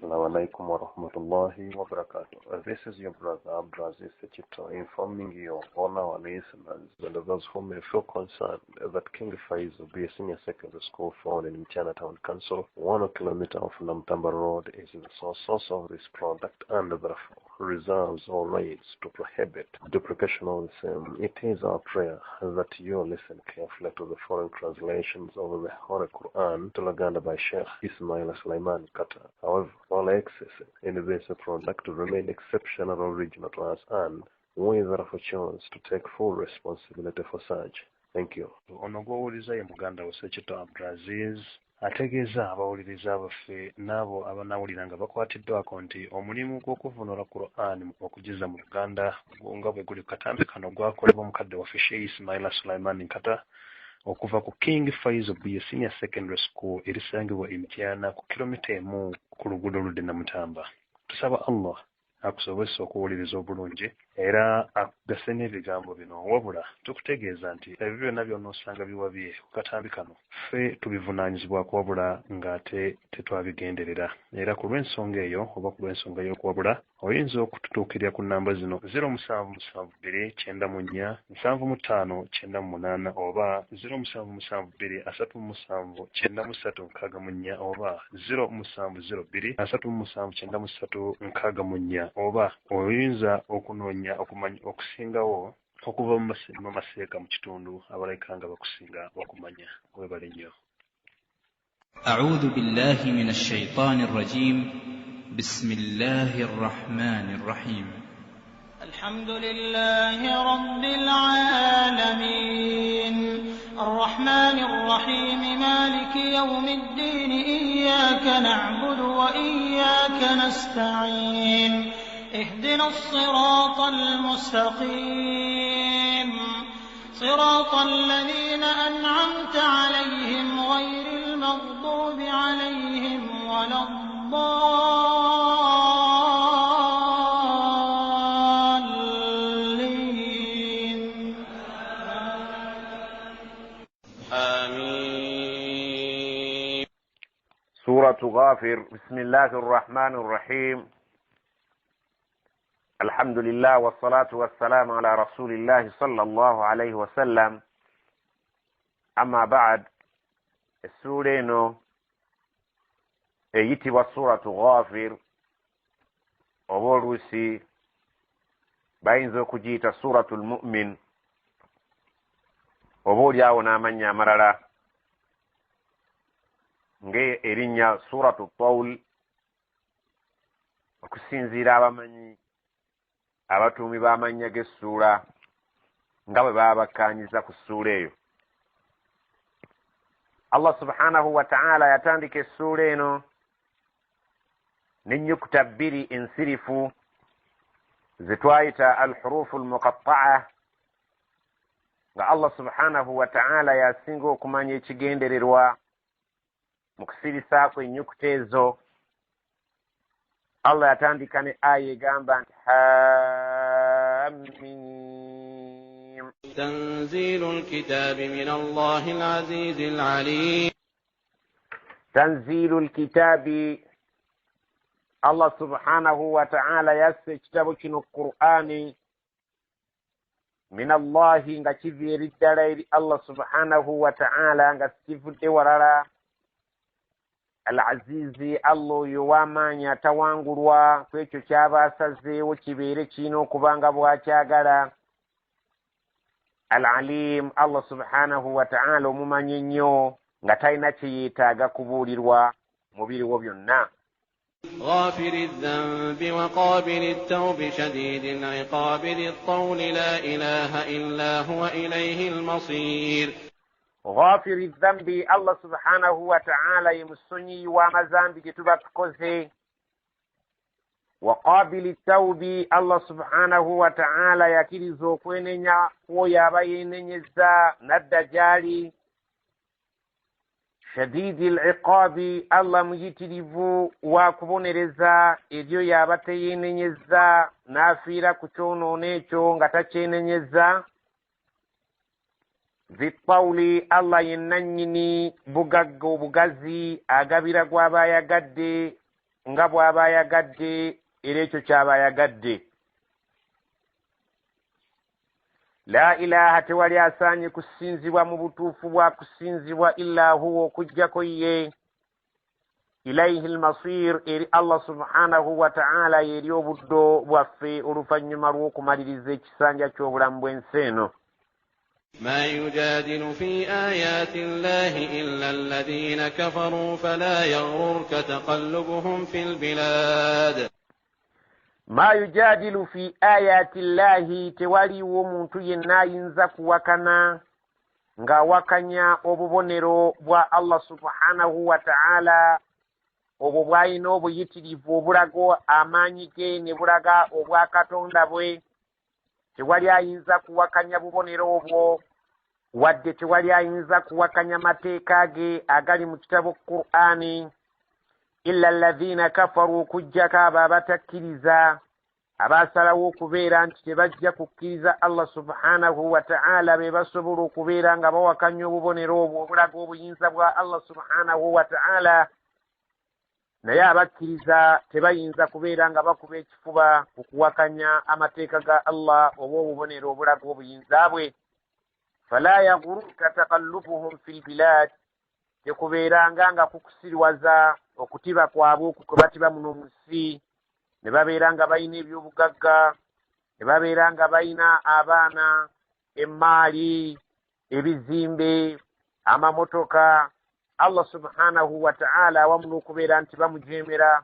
Assalamu alaikum wa rahmatullahi wa barakatuh. This is your brother Abdulaziz Sechito informing you, all our listeners, and those who may feel concerned that King Faisal be a senior secondary school found in Chinatown Council, 1 kilometer off Namtamba Road, is the source of this product and therefore reserves all rights to prohibit duplication of the same. It is our prayer that you listen carefully to the foreign translations of the Holy Quran to Laganda by Sheikh Ismail Sulaiman Qatar. However, all access in this product remain exceptional original to us, and we therefore choose to take full responsibility for such. Thank you. Ono gw'owuliriza ye muganda wo Ssekito Abdulaziz ategeeza abawuliriza baffe n'abo abanawulira nga bakwatiddwako nti omulimu gw'okuvunula Qur'an okugiza mu Uganda nga bwe guli katambi kano gwakolebwa omukadde waffe Sheikh Ismail Sulaiman Nkata okuva ku King Faisal Senior Secondary School erisangibwa Imtyana ku kilomita emu ku luguudo ludde Namutamba. Tusaba Allah akusobozesa okuwuliriza obulungi era akugase n'ebigambo bino, wabula tukutegeeza nti ebyo byonna byonna osanga biwabye ku katambi kano ffe tubivunaanyizibwako wabula ng'ate tetwabigenderera, era ku lw'ensonga eyo oba ku lw'ensonga y'okuwabula oyinza okututuukirira ku nnamba zino 0772759598 oba 0772379364 oba 0702379364 oba oyinza okunoonya okumanya okusingawo okuva mu maseeka mu kitundu abaleka nga bakusinga bakumanya. Webale nnyo. أعوذ بالله من الشيطان الرجيم بسم الله الرحمن الرحيم الحمد لله رب العالمين الرحمن الرحيم مالك يوم الدين إياك نعبد وإياك نستعين اهدنا الصراط المستقيم صراط الذين أنعمت عليهم غير المغضوب عليهم ولا الضالين آمين. سورة غافر. بسم الله الرحمن الرحيم. الحمد لله والصلاة والسلام على رسول الله صلى الله عليه وسلم. أما بعد، السورة eyitibwa suratu Ghafir, oba oluusi bayinza okugiyita suratu Mu'min, oba oliawo n'amannya amalala ng'erinnya suratu Tawl, okusinziira abamanyi abatuumi b'amannya g'essuula nga bwe baba bakkaanyiza ku ssuula eyo. Allah subhanahu wa ta'ala yatandika essuula eno n'ennyukuta bbiri ensirifu ze twayita al-hurufu al-muqatta'a, nga Allah subhanahu wa ta'ala yasinga okumanya ekigendererwa mu kusirisaako ennyukuta ezo. Allah yatandika ne aya egamba nti Hamim tanzilul kitabi min Allahil azizil alim. Tanzilul kitabi, Allah subhanahu wa ta'ala yasse ekitabo kino Qur'ani min Allahi nga kiva eri ddala eri Allah subhanahu wa ta'ala, nga sikivudde walala. Al-Azizi, Allah oyo w'amaanyi atawangulwa ku ekyo ky'aba asazeewo kibeere kirina okuba nga bw'akyagala. Al-Alim, Allah subhanahu wa ta'ala omumanyi ennyo nga talina kye yeetaaga kubuulirwa mu biriwo byonna. غافر الذنب وقابل التوب شديد العقاب ذي الطول لا إله إلا هو إليه المصير. غافر الذنب، الله سبحانه وتعالى يمسني ومزامبي كتبا تكوزي. وقابل التوب، الله سبحانه وتعالى يكيرزو كوينينا ويابينينيزا ندجالي. شديد العقاب، الله مجتريفو wakubonereza ebyo yaba teyenenyeza n'afiira ku kyonoonekyo nga takyenenyeza. Zitawuli, Allah yenna nnyini bugagga obugazi agabira gw'aba ayagadde nga bw'aba ayagadde era ekyo ky'aba ayagadde. La ilaha tewali asaanye kusinzibwa mu butuufu bwa kusinzibwa illa huwa okujjako ye. Ilayhi almasir, eri Allah subhanahu wa ta'ala yeri obuddo bwaffe oluvannyuma lw'okumaliriza ekisanja ky'obulamu bw'ensi eno. ما يجادل في آيات الله إلا الذين كفروا فلا يغررك تقلبهم في البلاد. ما يجادل في آيات الله tewali omuntu yenna ayinza kuwakana nga wakanya obubonero bwa Allah subhanahu wa ta'ala obwo bwalina obuyitirivu obulaga amaanyi ge ne bulaga obwa Katonda bwe. Tewali ayinza kuwakanya bubonero obwo wadde tewali ayinza kuwakanya mateeka ge agali mu kitabu Qur'ani. Illa alladhina kafaru, kujjako abo abatakkiriza abasalawo okubeera nti tebajja kukkiriza Allah subhanahu wa ta'ala be basobola okubeera nga bawakanya obubonero obwo obulaga obuyinza bwa Allah subhanahu wa ta'ala. Naye abakkiriza tebayinza kubeera nga bakuba ekifuba okuwakanya amateeka ga Allah oba obubonero obulaga obuyinza bwe. Fala yaghurruka taqallubuhum fil bilad, tekubeeranga nga kukusiriwaza okutiba kwabwe okwo kwe batiba muno mu nsi, ne babeera nga balina ebyobugagga, ne babeera nga balina abaana, emmaali, ebizimbe, amamotoka. Allah subhanahu wa ta'ala awamu n'okubeera nti bamujeemera,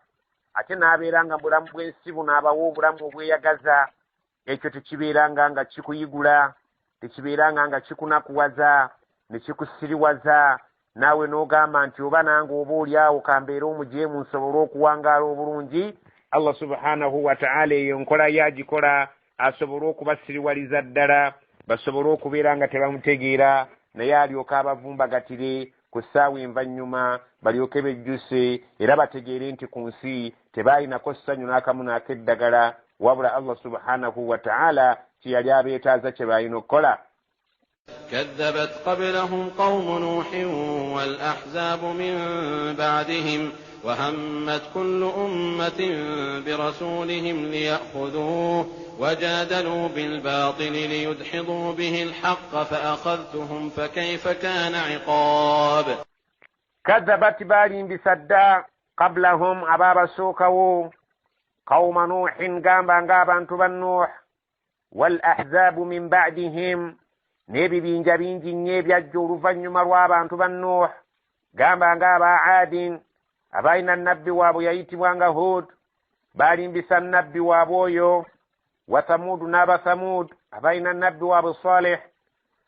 ate n'abeera nga bulamu bw'ensi buno abawa obulamu obweyagaza. Ekyo tekibeeranga nga kikuyigula, tekibeeranga nga kikunakuwaza ne kikusiriwaza, naawe n'ogamba nti oba nange oba oliawo kambeera omujeemu nsobole okuwangaala obulungi. Allah subhanahu wa ta'ala eyo nkola yagikola asobole okubasiriwaliza ddala, basobole okubeera nga tebamutegeera, naye alyoka abavumbagatire ku ssaawa envannyuma balyoke bejjuse era bategeere nti ku nsi tebaalinako ssanyu n'akamu n'ak'eddagala, wabula Allah subhanahu wa ta'ala kye yali abeetaaza kye baalina okukola. كذبت قبلهم قوم نوح والأحزاب من بعدهم وهمت كل أمة برسولهم ليأخذوه وجادلوا بالباطل ليدحضوا به الحق فأخذتهم فكيف كان عقاب. كذبت بالين بسدا قبلهم أباب سوكو قوم نوح قام تبا نوح والأحزاب من بعدهم نبي بينجابين جنيب يجور فنيما روابا تبا نوح قام عاد أبين النبي وابو يأتي وانغا هود بالين بسا النبي وابويو وثمود نابا ثمود أبين النبي وابو صالح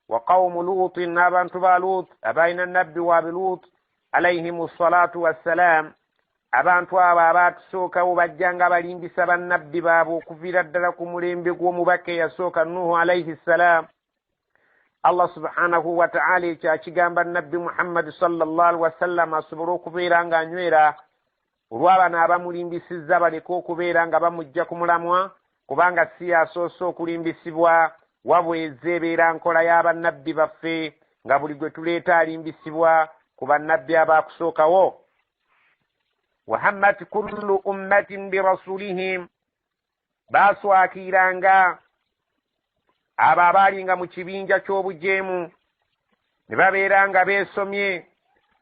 وقوم لوط نابا تبا لوط أبين النبي وابو لوط عليهم الصلاة والسلام abantu abo abatusooka bajjanga balimbisa bannabbi baabwe okuviira ddala ku mulembe gw'omubaka eyasooka Nuhu alayhi ssalam. Allah subhanahu wa ta'ala ekyakigamba nabbi Muhammad sallallahu alaihi wasallam asobole okubeera ng'anywera olw'abano abamulimbisizza baleke okubeera nga bamujja ku mulamwa, kubanga si yasoose okulimbisibwa wabula ezeebeera nkola y'abannabbi baffe nga buli gwe tuleeta alimbisibwa ku bannabbi abaakusookawo. wahammat kullu ummatin birasulihim, baaswakiranga abo abaalinga mu kibinja ky'obujeemu ne babeera nga beesomye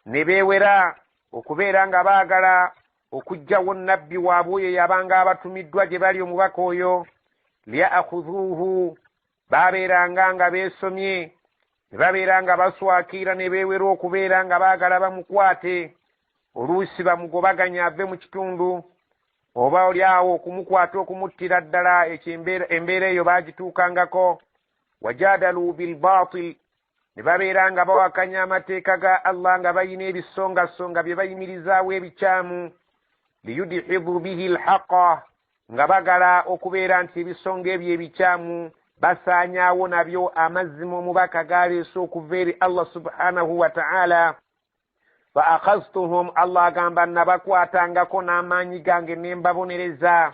ne beewera okubeera nga baagala okugjawo nabbi waabwe oyo yabanga abatumiddwa gye bali omubaka oyo. liya'khudhuuhu, baabeeranga nga beesomye ne babeera nga baswakira ne beewera okubeera nga baagala bamukwate, oluusi bamugobaganya ave mu kitundu, oba oli awo okumukwata okumuttira ddala. ekyo embeera eyo baagituukangako. wajadalu bilbatil, ne babeera nga bawakanya amateeka ga Allah nga bayina ebisongasonga bye bayimirizaawo ebikyamu. liyudhidu bihi lhaqa, nga bagala okubeera nti ebisonga ebyo ebikyamu basaanyaawo nabyo amazima omubaka galeese okuva eri Allah subhanahu wa ta'ala. fa akhaztuhum, Allah agamba nabakwatangako n'amaanyi gange ne mbabonereza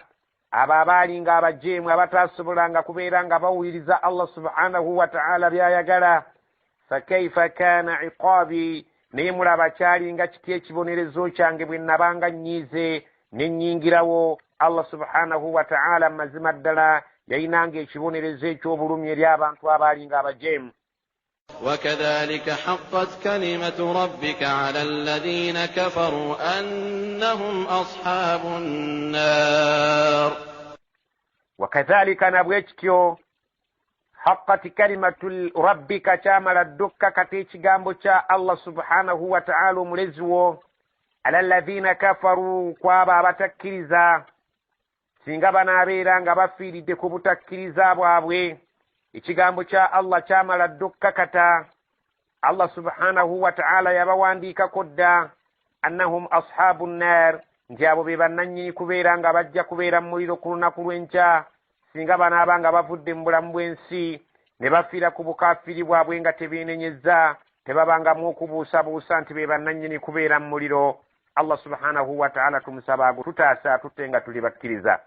abo abaalinga abajeemu abataasobolanga kubeera nga bawuliriza Allah subhanahu wa ta'ala byayagala. fakaifa kana iqaabi, naye mulaba kyalinga kiti ekibonerezo kyange bwe nabanga nnyiize nenyingirawo Allah subhanahu wa ta'ala mazima ddala yayinanga ekibonerezo eky'obulumi eri abantu abalinga abajeemu. وكذلك حقت كلمة ربك على الذين كفروا أنهم أصحاب النار. وكذلك نبويتكيو حقت كلمة ربك شامل الدكة كتيش جامبوشا الله سبحانه وتعالى ملزو على الذين كفروا كوابا بتكريزا سنغبنا بيرانغ بفيري دكو بتكريزا بوابوي ikigambo kya Allah kyamala ddukka kata. Allah subhanahu wa ta'ala yabawandiikako dda annahum ashabu nnar, nti abo be bannannyini kubeera nga bajja kubeera mu muliro ku lunaku lw'enkya singa banaaba nga bavudde mu bulamu bw'ensi ne bafiira ku bukaafiri bwabwe nga tebeenenyezza, tebabangamu okubuusabuusa nti be bannannyini kubeera mu muliro. Allah subhanahu wa ta'ala tumusaba agututaasa tutte nga tuli bakkiriza.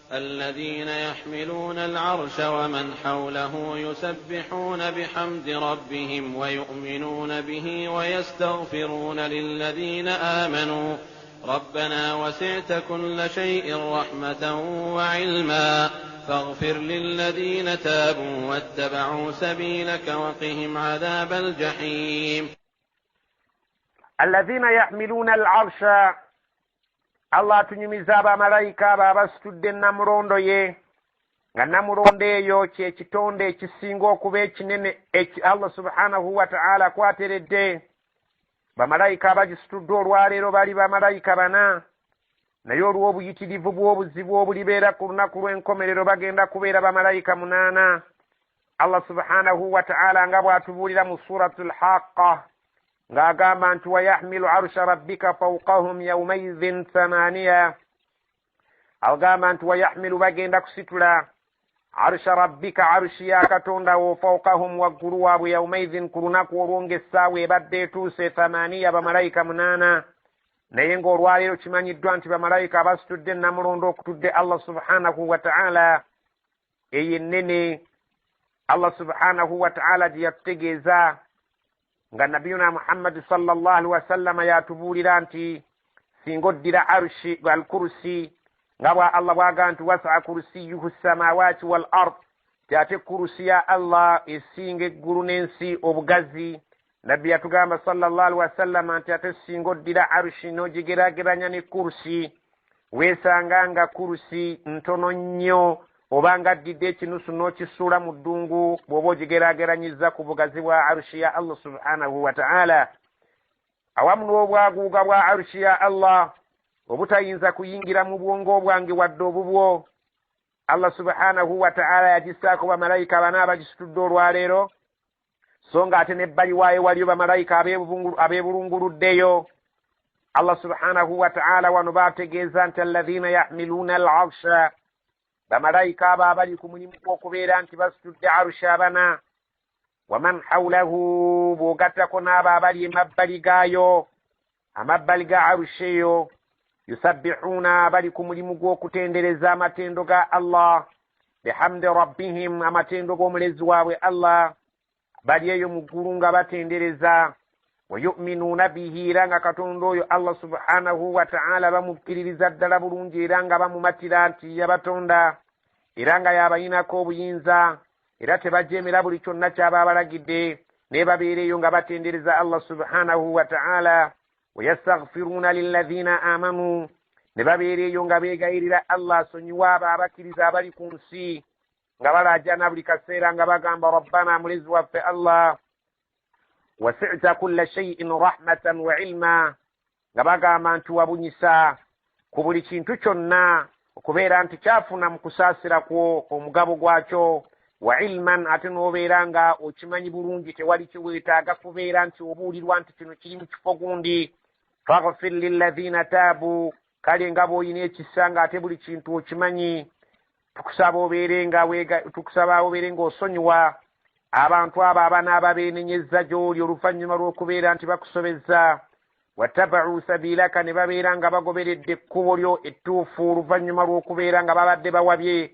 الذين يحملون العرش ومن حوله يسبحون بحمد ربهم ويؤمنون به ويستغفرون للذين آمنوا ربنا وسعت كل شيء رحمة وعلما فاغفر للذين تابوا واتبعوا سبيلك وقهم عذاب الجحيم. الذين يحملون العرش Allah tunyumiza abamalayika abo abasitudde namulondo ye, nga namulondo eyo kyekitonde ekisinga okuba ekinene Allah subhanahu wa ta'ala kwateredde. Bamalayika abagisitudde olwaleero bali bamalayika 4, naye olw'obuyitirivu bw'obuzibu obulibeera ku lunaku lw'enkomerero bagenda kubeera bamalayika 8. Allah subhanahu wa ta'ala nga bw'atubuulira mu suratul Haqqa ng'agamba nti wayahmilu arsha rabbika fawqahum yawmaidhin 8. agamba nti wayahmilu bagenda kusitula arsha rabbika arshi ya katonda wo fawqahum waggulu waabwe yawmaidhin ku lunaku olwonga essaawa ebadde etuuse 8 bamalayika 8. naye ng'olwaleero kimanyiddwa nti bamalayika abasitudde namulondo okutudde Allah subhanahu wa ta'ala eyo ennene. Allah subhanahu wa ta'ala gye yatutegeeza nga nabiyuna Muhammad sallallahu alaihi wasallam yatubuulira nti singa oddira arshi wal kursi nga bwa Allah bwaga nti wasi'a kursiyuhu samawati wal ard, ate kursi ya Allah esinga eggulu n'ensi obugazi. Nabbi yatugamba sallallahu alaihi wasallam nti ate singa oddira arshi n'ogigeraageranya ne kursi weesanga nga kursi ntono nnyo, obanga addidde ekinusu n'okisuula mu ddungu bw'oba ogigeraageranyiza ku bugazi bwa arshi ya Allah subhanahu wa ta'ala. Awamu n'obwaguuga bwa arshi ya Allah obutayinza kuyingira mu bwongo bwange wadde obubwo, Allah subhanahu wa ta'ala yagissaako bamalayika 4 abagisitudde olwaleero, so nga ate n'ebbali waayo waliyo bamalayika abeebulunguluddeyo. Allah subhanahu wa ta'ala wano baategeeza nti alladhina yahmiluuna al-arsha, bamalayika abo abali ku mulimu gw'okubeera nti basitudde arusha 4. waman hawlahu, bw'ogattako n'abo abali emabbali gaayo, amabbali ga arusha eyo, yusabbihuuna bali ku mulimu gw'okutendereza amatendo ga Allah bihamdi rabbihim, amatendo g'omulezi waabwe Allah, bali eyo mu ggulu nga batendereza. wayu'minuuna bihi, era nga katonda oyo Allah subhanahu wa ta'ala bamukkiririza ddala bulungi, era nga bamumatira nti yabatonda, era nga yabayinako obuyinza, era tebajeemera buli kyonna kyaba abalagidde, ne babeera eyo nga batendereza Allah subhanahu wa ta'ala. wayastaghfiruuna lilladhina amanu, ne babeera eyo nga beegayirira Allah asonyiwe abo abakkiriza abali ku nsi, nga balaajana buli kaseera nga bagamba rabbana, mulezi waffe Allah, wasi'ta kulla shay'in rahmatan wa ilma, nga bagamba nti wabunyisa ku buli kintu kyonna okubeera nti kyafuna mu kusaasira kwo omugabo gwakyo, wa ilman, ate n'obeera nga okimanyi bulungi tewali kiweetaaga kubeera nti obuulirwa nti kino kiri mu kifo gundi. faghfir lilladhina taabu, kale nga bw'olina ekisa nga ate buli kintu okimanyi, tukusaba obeere nga osonyiwa abantu abo abanaaba beenenyezza gy'oli oluvannyuma lw'okubeera nti bakusobezza. wattaba'u sabiilaka, ne babeera nga bagoberedde ekkubo lyo ettuufu oluvannyuma lw'okubeera nga babadde bawabye.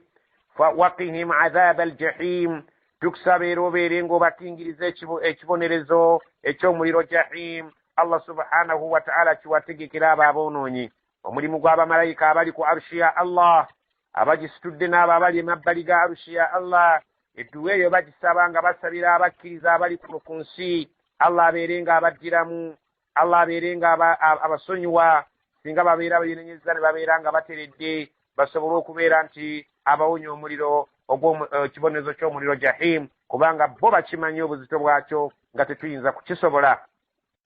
waqihim adhaaba aljahim, tukusaba era obeere ng'obatingiriza ekibonerezo eky'omuliro jahim. Allah subhanahu wa ta'ala kiwategekera abo aboonoonyi. omulimu gw'abamalayika abali ku arushi ya Allah abagisitudde n'abo abali emabbali ga arushi ya Allah edduwa eyo bagisaba nga basabira abakkiriza abali kuno ku nsi Allah abeerenga abaddiramu Allah abeerenga abasonyiwa singa babeera benenyeza ne babeera nga bateredde basobole okubeera nti abawonya omuliro kibonezo ky'omuliro jahim kubanga bo bakimanyi obuzito bwakyo nga tetuyinza kukisobola.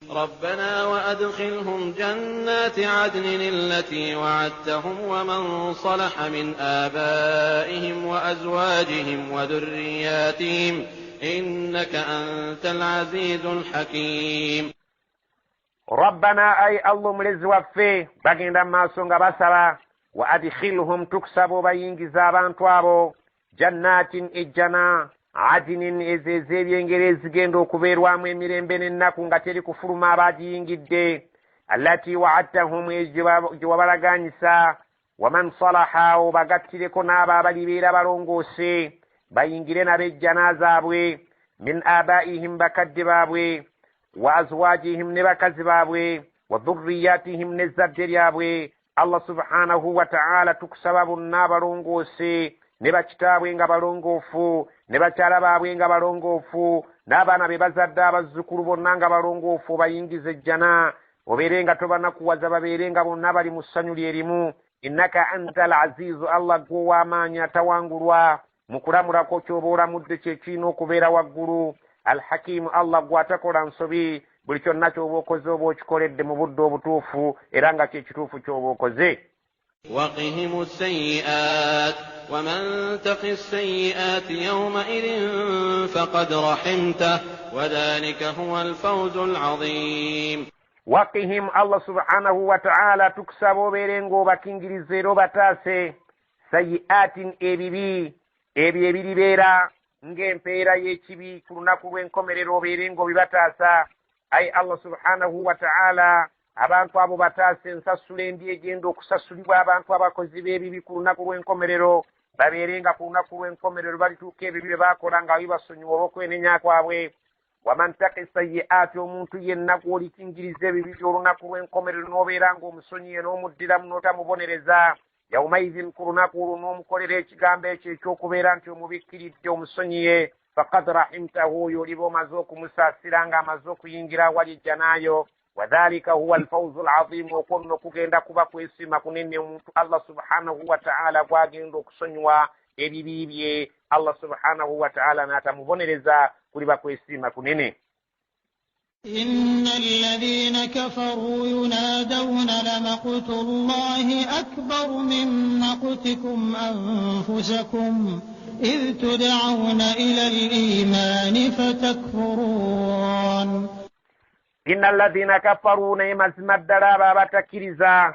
ربنا وأدخلهم جنات عدن التي وعدتهم ومن صلح من آبائهم وأزواجهم وذرياتهم إنك أنت العزيز الحكيم. ربنا أي الله ملز وفي بغين ما سنغ بسرا وأدخلهم تكسبوا بينجزابان توابو جنات إجنا عدن ezezeri engeri zigenda okubeerwamu emirembe n'ennaku nga teri kufuluma abagiyingidde allati wa'adtahum gye wabalaganyisa waman salaha obagattireko n'abo abalibeera balongoose bayingire nab'ejjana zaabwe min abaihim bakadde baabwe wa azwajihim ne bakazi baabwe wa dhurriyatihim n'ezzadde lyabwe. Allah subhanahu wa ta'ala tukusaba bonna abalongoose ne bakitaabwe nga balongoofu ne bakyala baabwe nga balongoofu n'abaana be bazadde abazzukulu bonna nga balongoofu bayingize ejjana obeere nga tobanakuwaza babeere nga bonna bali mu ssanyu lyerimu. innaka anta al azizu Allah gwe ow'amaanyi atawangulwa mu kulamulako ky'oba olamudde kyekirina okubeera waggulu. al hakimu Allah gwe atakola nsobi buli kyonna ky'oba okoze oba okikoledde mu budde obutuufu era nga kyekituufu ky'oba okoze. وقهم السيئات ومن تق السيئات يومئذ فقد رحمته وذلك هو الفوز العظيم. وقهم الله سبحانه وتعالى تكسبوا بيرنغو بكينجليزيرو باتاسي سيئات ebibi ebiri beera ng'empeera y'ekibi ku lunaku lw'enkomerero obeerenga obibataasa. ayi Allah subhanahu wa ta'ala abantu abo bataase ensasula embi egenda okusasulibwa abantu abakozi b'ebibi ku lunaku lw'enkomerero babeerenga ku lunaku lw'enkomerero balituuka ebibi bye baakola nga bibasonyiwa olw'okwenenya kwabwe. waman taqi sayyi'aati omuntu yenna gw'olikingiriza ebibi by'olunaku lw'enkomerero n'obeera ng'omusonyiye n'omuddiramu n'otamubonereza yawmaidhin ku lunaku olwo n'omukolera ekigambo ekyo eky'okubeera nti omubikkiridde omusonyiye faqad rahimtahu oyo oliba omaze okumusaasira nga amaze okuyingira awali ejjanaayo. wadhalika huwa alfawzu alazimu okwo nno kugenda kuba kwesiima kunene omuntu Allah subhanahu wa ta'ala gwagenda okusonyiwa ebibi bye Allah subhanahu wa ta'ala n'atamubonereza kuliba kwesiima kunene. إن الذين كفروا ينادون لمقت الله أكبر من مقتكم أنفسكم إذ تدعون إلى الإيمان فتكفرون. إن الذين كفروا نيمازima ddala abo abatakkiriza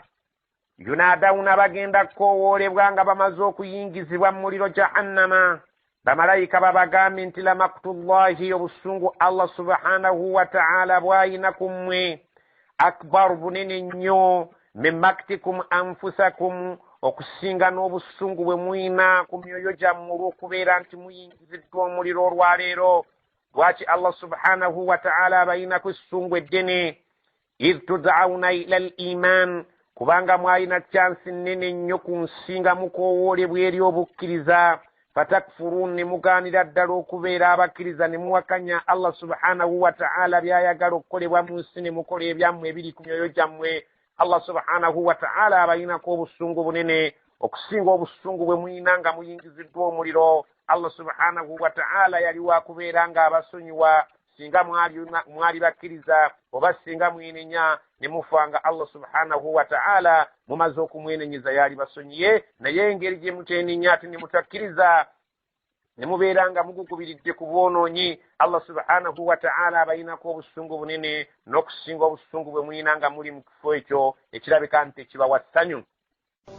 yunadawuna bagenda kukowoolebwa nga bamaze okuyingizibwa mu muliro jahannama. bamalayika babagambye nti lamaktullahi obusungu Allah subhanahu wa ta'ala bwayina ku mmwe akbar bunene nnyo min maktikum anfusakum okusinga n'obusungu bwe muyina ku myoyo gyammwe olw'okubeera nti muyingiziddwa omuliro olwaleero. lwaki Allah subhanahu wa ta'ala abayinaku essungu eddene idh tud'auna ila al iman kubanga mwayina chansi nnene nnyo ku nsinga mukowoolebwa eri obukkiriza. fatakfurun ne mugaanira ddala okubeera abakkiriza ne muwakanya Allah subhanahu wa ta'ala byayagala okukolebwa mu nsi ne mukola ebyammwe ebiri ku myoyo gyammwe. Allah subhanahu wa ta'ala abayinako obusungu bunene okusinga obusungu bwe muyina nga muyingiziddwa omuliro. Allah subhanahu wa ta'ala yali wakubeera nga abasonyiwa singa mwali bakkiriza oba singa mwenenya ne mufanga Allah subhanahu wa ta'ala mumaze okumwenenyeza yali basonyiye. naye engeri gye mutenenya ati ne mutakkiriza ne mubeera nga mugugubiridde ku bwonoonyi Allah subhanahu wa ta'ala abayinako obusungu bunene n'okusinga obusungu bwe muyina nga muli mu kifo ekyo ekirabika nti ekibawa ssanyu.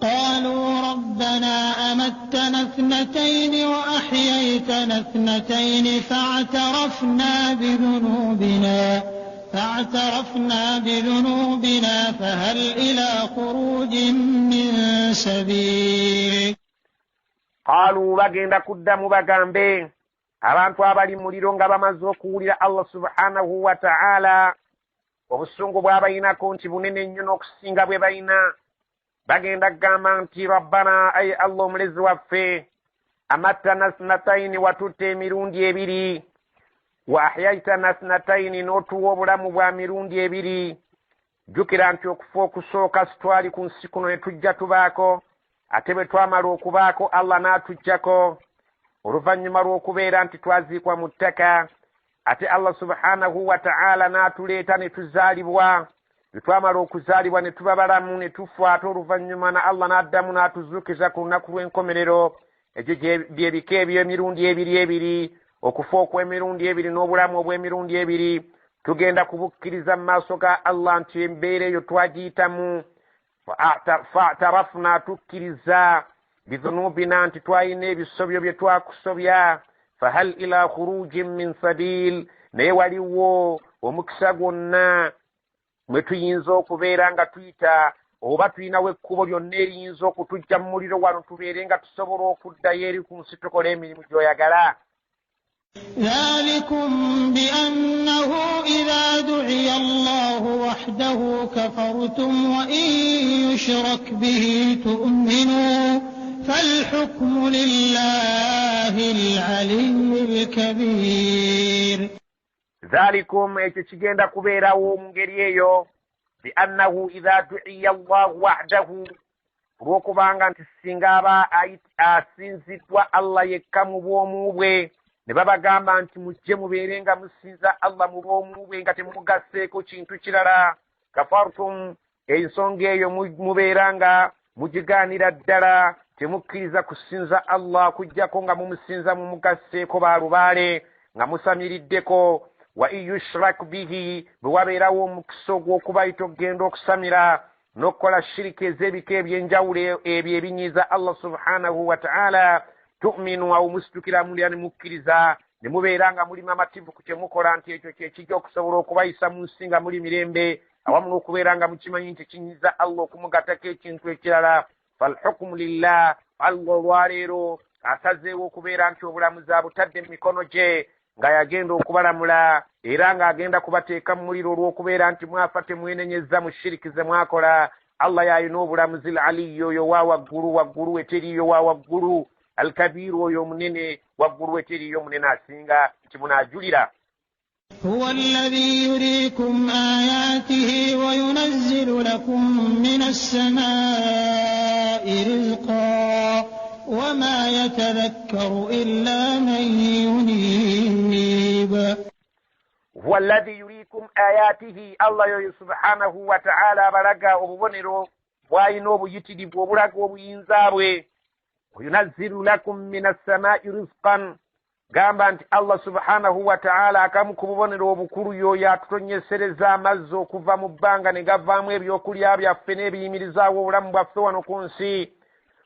قالوا ربنا أمتنا اثنتين وأحييتنا اثنتين فاعترفنا بذنوبنا فهل إلى خروج من سبيل. قالوا bagenda kuddamu bagambe abantu abali muliro nga bamaze okuwulira Allah subhanahu wa ta'ala obusungu bw'abayinako nti bunene nnyo n'okusinga bwe bayina. bagenda kugamba nti rabbana ayi allah omulezi waffe amattana snataini watutte emirundi ebiri wa ahyaitana snataini n'otuwa obulamu bwa mirundi ebiri. Jjukira nti okufa okusooka sitwali ku nsi kuno ne tujja tubaako, ate bwe twamala okubaako allah n'atujjako. Oluvannyuma lw'okubeera nti twaziikwa mu ttaka, ate allah subhanahu wa ta'ala n'atuleeta ne tuzaalibwa. Bwe twamala okuzaalibwa ne tuba balamu ne tufa, ate oluvannyuma na allah n'addamu n'atuzuukiza ku lunaku lw'enkomerero. Ekyo bye bika eby'emirundi ebiri ebiri, okufa okw'emirundi ebiri n'obulamu obw'emirundi ebiri. Tugenda kubukkiriza mu maaso ga allah nti embeera eyo twagiyitamu. Fa'tarafna, tukkiriza bidhunubina nti twalina ebisobyo bye twakusobya. Fahal ila khurujin min sabil, naye waliwo omukisa gwonna mwe tuyinza okubeera nga tuyita, oba tulinawo ekkubo lyonna eriyinza okutujja mu muliro wano tubeere nga tusobola okuddayo eri ku nsi tukole emirimu gy'oyagala. ذلكم بأنه إذا دعي الله وحده كفرتم وإن يشرك به تؤمنوا فالحكم لله العلي الكبير. ذلكم ekyo kigenda kubeerawo mu ngeri eyo, بأنه إذا دعي الله وحده, olw'okubanga nti singa aba asinziddwa allah yekka mu bwomu bwe, ne babagamba nti mujje mubeere nga musinza allah mu bwomu bwe nga temugasseeko kintu kirala, kafartum, ensonga eyo mubeera nga mugigaanira ddala, temukkiriza kusinza allah kujjako nga mumusinza mumugasseeko baalubaale nga musamiriddeko. Wa iyushrak bihi, bwe wabeerawo omukisa ogw'okubayita okugenda okusamira n'okukola shiriki ez'ebika ebyenjawulo ebyo ebinyiiza allah subhanahu wa ta'ala, tu'minu, awo musitukira mulya ne mukkiriza ne mubeera nga mulimu amativu ku kyemukola nti ekyo kyekijja okusobola okubayisa mu nsi nga muli mirembe, awamu n'okubeera nga mukimanyi nti kinyiiza allah okumugatako ekintu ekirala. Falhukmu lillah, allah olwaleero asazeewo okubeera nti obulamuzi abutadde mu mikono gye, nga yagenda okubalamula era ng'agenda kubateeka mu muliro olw'okubeera nti mwafa temwenenyezza mu shiriki ze mwakola. Allah yalina obulamuzi al-aliyu, oyo wa waggulu, waggulu eteriyo wa waggulu, al-kabiru, oyo omunene, waggulu eteriyo munene asinga kimunaajulira. هو الذي يريكم آياته وينزل لكم من السماء رزقا وما يتذكر إلا من ينيب. هو الذي يريكم آياته, الله سبحانه وتعالى بلغا obubonero bw'alina obuyitirivu obulaga obuyinza bwe. وينزل لكم من السماء رزقا, gamba nti allah subhanahu wa ta'ala akamu ku bubonero obukulu y'oyo atutonyesereza amazzi okuva mu bbanga ne gavaamu ebyokulya byaffe n'ebiyimirizaawo obulamu bwaffe wano ku nsi.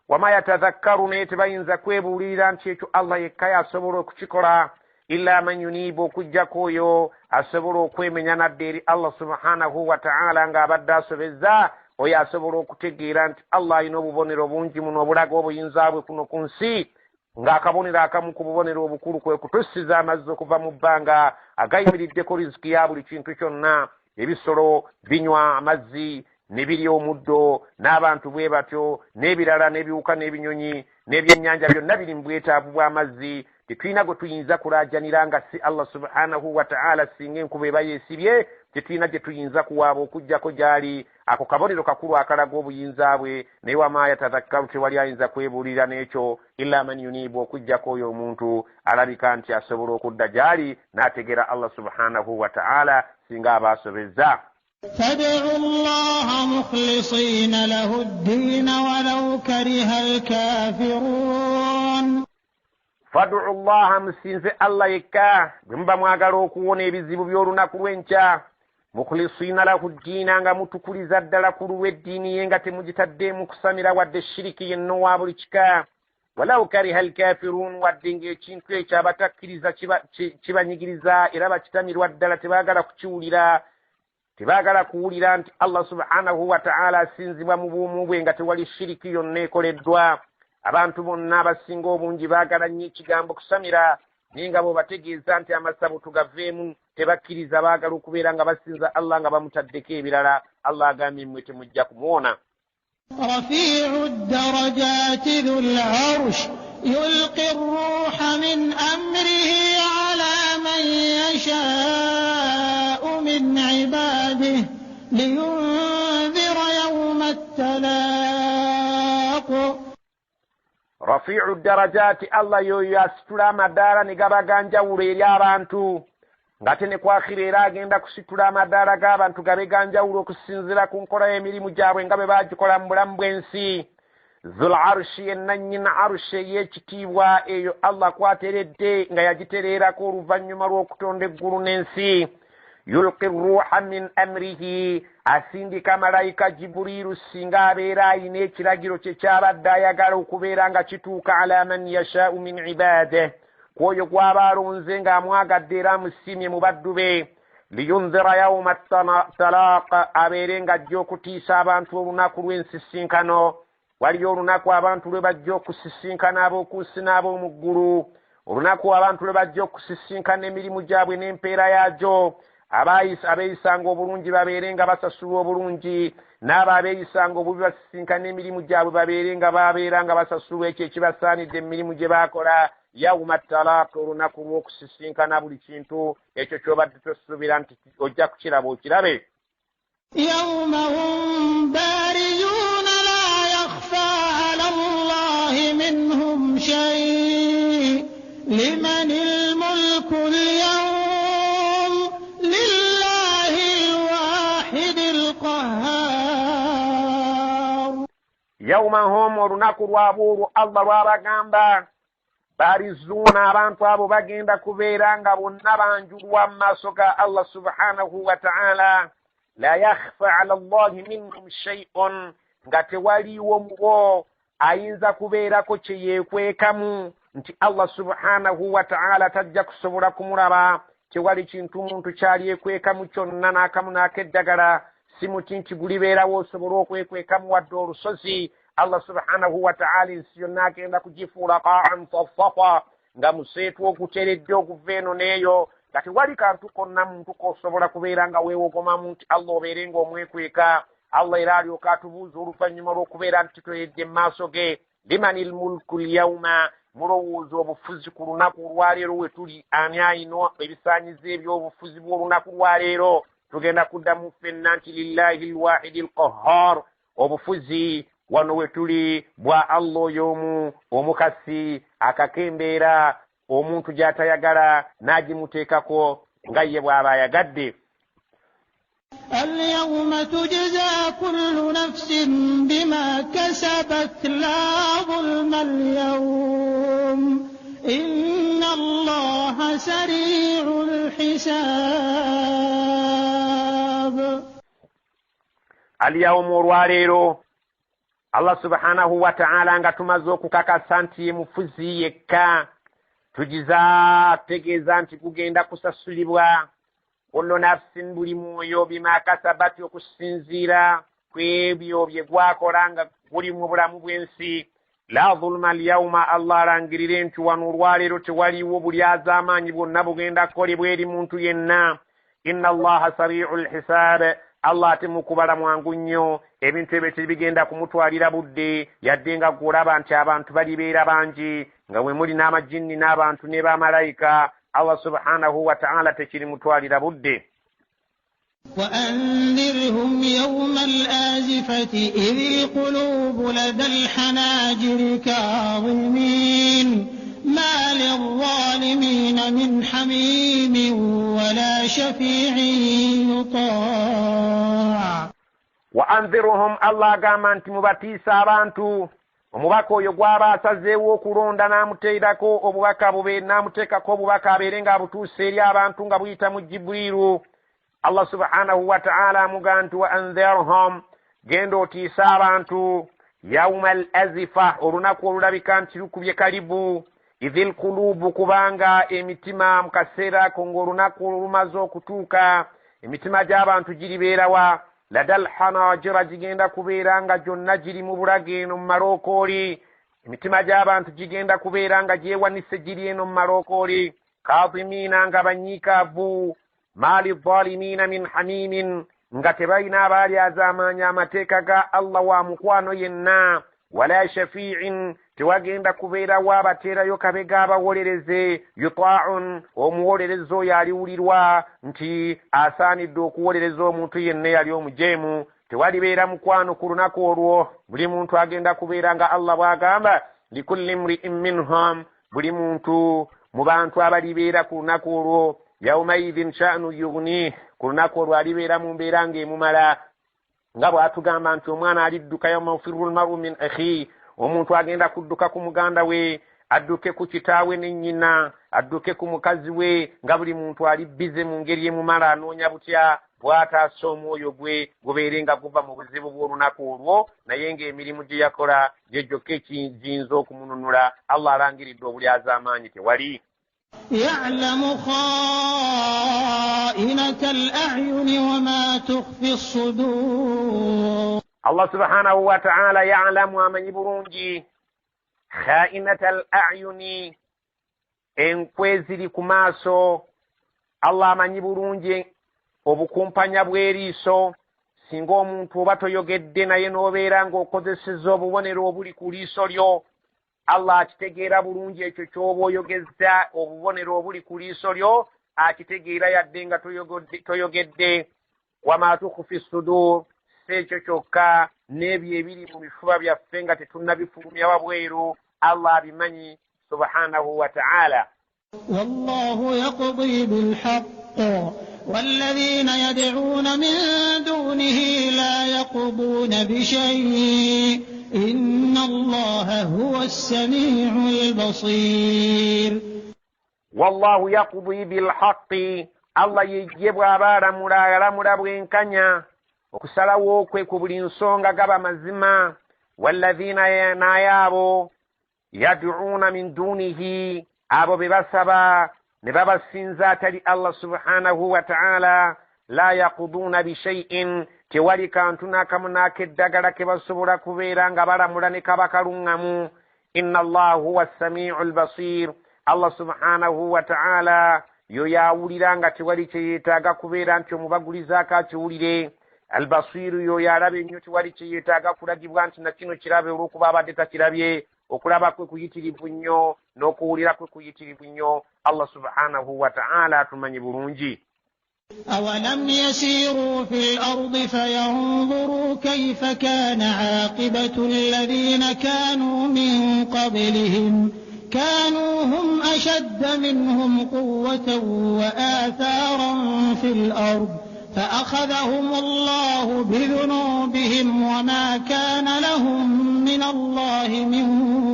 Wama yatadhakkaru, naye tebayinza kwebuulirira nti ekyo allah yekka yasobola okukikola, illa man yuniibu, okujjako oyo asobola okwemenya nadde eri allah subhanahu wa ta'ala ng'abadde asobezza, oyo asobola okutegeera nti allah alina obubonero bungi muno obulaga obuyinza bwe kuno ku nsi, ng'akabonero akamu ku bubonero obukulu kwe kutussiza amazzi okuva mu bbanga agayimiriddeko riziki ya buli kintu kyonna. Ebisolo binywa amazzi ne birya omuddo, n'abantu bwe batyo, n'ebirala n'ebiwuka n'ebinyonyi n'ebyennyanja byonna biri mu bwetaavu bw'amazzi. Tetulina gwe tuyinza kulaajanira nga si allah subhanahu wa ta'ala, singa enkuba eba yeesibye tetulina gye tuyinza kuwaaba okujjako gy'ali. Ako kabonero kakulu akalaga obuyinza bwe, naye wama yatadhakkaru, tewali ayinza kwebuulira n'ekyo illa man yuniibu, okujjako oyo omuntu alabika nti asobola okudda gy'ali n'ategeera allah subhanahu wa ta'ala singa aba asobezza. فادعوا الله مخلصين له الدين ولو كره الكافرون. فادعوا الله, musinze allah yekka bwe muba mwagala okuwona ebizibu by'olunaku lw'enkya. Mukhlisina lahu ddiina, nga mutukuliza ddala ku lw'eddiini ye nga temugitaddeemu kusamira wadde shiriki yenna wa buli kika. Walau kariha al-kafirun, wadde ng'ekintu ekyo abatakkiriza kibanyigiriza era bakitamirwa ddala, tebaagala kukiwulira. Tebaagala kuwulira nti allah subhanahu wa ta'ala asinzibwa mu buumu bwe nga tewali shiriki yonna ekoleddwa. Abantu bonna abasinga obungi baagala nnyo ekigambo kusamira, naye nga bw'obategeeza nti amasabu tugaveemu tebakkiriza, baagala okubeera nga basinza allah nga bamutaddeko ebirala. Allah agambye mmwe temujja kumuwona. رفيع الدرجات ذو العرش يلقي الروح من أمره على من يشاء من عباده لينذر يوم التلاق رفيع الدرجات الله يستر مدارا نغابا ganjawulo eri abantu ngate ne kwakhira era agenda kusitula amadaala g'abantu gabe ganjawulo okusinziira ku nkola y'emirimu gyabwe nga bwe baagikola mu bulamu bw'ensi. Zul arshi yenannyina arshi ey'ekitiibwa eyo Allah kwateredde nga yagitereerako oluvannyuma lw'okutonda eggulu n'ensi. Yulqi ruuha min amrihi, asindika malayika Jibuliiru singa abeera ayina ekiragiro kye kyabadde ayagala okubeera nga kituuka ala man yashaa'u min ibaadihi, kwoyo gw'aba alonze ng'amwagadde era amusiimye mu baddu be. Liyunzira yawma talaaqa, abeere ng'ajja okutiisa abantu olunaku lw'ensisinkano. Waliyo olunaku abantu lwe bajja okusisinkana ab'okuusi n'ab'omu ggulu, olunaku abantu lwe bajja okusisinkana emirimu gyabwe n'empeera yaagyo. Abeeyisanga obulungi babeere nga basasulwa obulungi, n'abo abeeyisanga obubi basisinkana emirimu gyabwe babeere nga basasulwa ekyo ekibasaanidde emirimu gye baakola. Yawma talaaq, olunaku lw'okusisinkana buli kintu ekyo ky'obadde tosuubira nti ojja kukiraba okirabe. يوم هم بارزون لا يخفى على الله منهم شيء لمن الملك اليوم لله الواحد القهار. يوم هم olunaku lwabulwo Allah lwabagamba barizuuna, abantu abo bagenda kubeera nga bonna banjulwa mu maaso ga Allah subhanahu wa ta'ala. La yakhfa ala Allahi minhum shay'un, nga tewaliwo mu bo ayinza kubeerako kye yeekwekamu nti Allah subhanahu wa ta'ala tajja kusobola kumulaba. Tewali kintu muntu kyalyekwekamu kyonna n'akamu n'akeddagala, si muti nti gulibeerawo osobola okwekwekamu wadde olusozi. Allah subhanahu wa ta'ala ensi yonna agenda kugifuula qa'an safsafa, nga museetu oguteredde okuva eno n'eyo, nga tewali kantu konna muntu kosobola kubeera nga weewogomamu nti Allah obeere ng'omwekweka. Allah era alyoka atubuuza oluvannyuma lw'okubeera nti tutoyedde mu maaso ge, limanil mulku lyawma, mulowooza obufuzi ku lunaku olwaleero we tuli, ani ayina ebisaanyizo eby'obufuzi bw'olunaku lwaleero? Tugenda kuddamu ffenna nti lillahi lwahidi lqahhar, obufuzi wano we tuli bwa Allah oyo omu omukasi akakembeera, omuntu gy'atayagala n'agimuteekako nga ye bw'aba ayagadde. اليوم تجزى كل نفس بما كسبت لا ظلم اليوم إن الله سريع الحساب. اليوم olwaleero Allah subhanahu wa ta'ala nga tumaze okukakasa nti ye mufuzi yekka, tugiza tegeeza nti kugenda kusasulibwa kullu nafsin, buli mwoyo bima kasabati, okusinziira kw'ebyo bye gwakola nga buli mu bulamu bw'ensi. La zulma alyawma, Allah alangirire nti wano olwaleero tewaliwo buli az'amaanyi bwonna bugenda kukolebwa eri muntu yenna. Inna Allaha sari'ul hisab, Allah ate mukubala mwangu nnyo, ebintu ebyo tebigenda kumutwalira budde, yadde nga gw'olaba nti abantu balibeera bangi nga bwe muli n'amajinni n'abantu ne bamalayika. Allah subhanahu wa ta'ala tekiri mutwalira budde. وأنذرهم يوم الآزفة إذ القلوب لدى الحناجر كاظمين ما للظالمين من حميم ولا شفيع يطاع. وأنذرهم الله agamba nti mubatiisa abantu. Omubaka oyo gw'aba asazeewo okulonda n'amuteerako obubaka bube, n'amuteekako obubaka abeere nga abutuusa eri abantu nga buyita mu Jibuliiru. Allah subhanahu wa ta'ala amugamba nti wa anzirhum, genda otiisa abantu yawma al-azifa, olunaku olulabika nti lukubye kalibu. Idhil qulubu, kubanga emitima mu kaseera ako ng'olunaku olumaze okutuuka emitima gy'abantu giribeerawa. Ladal hanajira, gigenda kubeera nga gyonna giri mu bulage eno mu malookooli. Emitima gy'abantu gigenda kubeera nga gyewanise giri eno mu malookooli. Kaazimiina, nga banyiikaavu. Ma lidhaalimiina min hamiimin, nga tebalina abaali azaamaanya amateeka ga Allah wa mukwano yenna, wala shafi'in, tewagenda kubeerawo abateerayo kabega abawolereze, yuta'un, omuwolereza oyo aliwulirwa nti asaanidde okuwolereza omuntu yenna yali omujeemu. Tewalibeera mukwano ku lunaku olwo. Buli muntu agenda kubeera nga Allah bw'agamba, likulli mri'in minhum, buli muntu mu bantu abalibeera ku lunaku olwo, yawmaidhin sha'nu yughni, ku lunaku olwo alibeera mu mbeera ng'emumala. Nga bw'atugamba nti omwana alidduka yawma yafirru almar'u min akhi, omuntu agenda kudduka ku muganda we, adduke ku kitaawe ne nnyina, adduke ku mukazi we, nga buli muntu ali bize mu ngeri emumala anoonya butya bw'ataassa omwoyo gwe gubeere nga guva mu buzibu bw'olunaku olwo, naye ng'emirimu gye yakola gye gyokka ekiyinza okumununula. Allah alangiridde obulyaza amaanyi tewali. يعلم خائنة الأعين وما تخفي الصدور. Allah subhanahu wa ta'ala ya'lamu, amanyi bulungi, kha'inata al-a'yuni, enkwe ziri ku maaso. Allah amanyi bulungi obukumpanya bw'eriiso. Singa omuntu oba toyogedde naye n'obeera ng'okozesezza obubonero obuli ku liiso lyo, Allah akitegeera bulungi ekyo ky'oba oyogezza, obubonero obuli ku liiso lyo akitegeera yadde nga toyogedde. Wama tukhfi sudur, si ekyo kyokka n'ebyo ebiri mu bifuba byaffe nga tetunnabifulumya wabweru, Allah abimanyi subhanahu wa ta'ala. والله يقضي بالحق والذين يدعون من دونه لا يقضون بشيء إن الله هو السميع البصير. والله يقضي بالحق، Allah yejjebwa abaalamula ayalamula bwenkanya, okusalawo kwe ku buli nsonga gaba mazima. Walladhina, naye abo, yad'una min dunihi, abo be basaba ne babasinza atali Allah subhanahu wa ta'ala, la yaquduna bishay'in, tewali kantu n'akamu n'akeddagala ke basobola kubeera nga balamula ne kaba kalungamu. Inna Allah huwa as-sami'ul basir, Allah subhanahu wa ta'ala yoyawulira nga tewali kye yeetaaga kubeera nti omubagulizaako akiwulire. Albasiru yoyo alaba ennyo, tewali kye yeetaaga kulagibwa nti na kino kirabe olw'okuba abadde takirabye. Okulaba kwe kuyitirivu nnyo n'okuwulira kwe kuyitirivu nnyo. Allah subhanahu wa ta'ala atumanyi bulungi. أولم يسيروا في الأرض فينظروا كيف كان عاقبة الذين كانوا من قبلهم كانوا هم أشد منهم قوة وآثارا في الأرض فأخذهم الله بذنوبهم وما كان لهم من الله من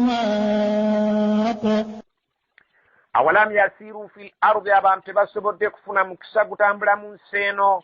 واق. Awalam yasiru fil ardi, abantu basobodde kufuna mukisa gutambula mu nsi eno.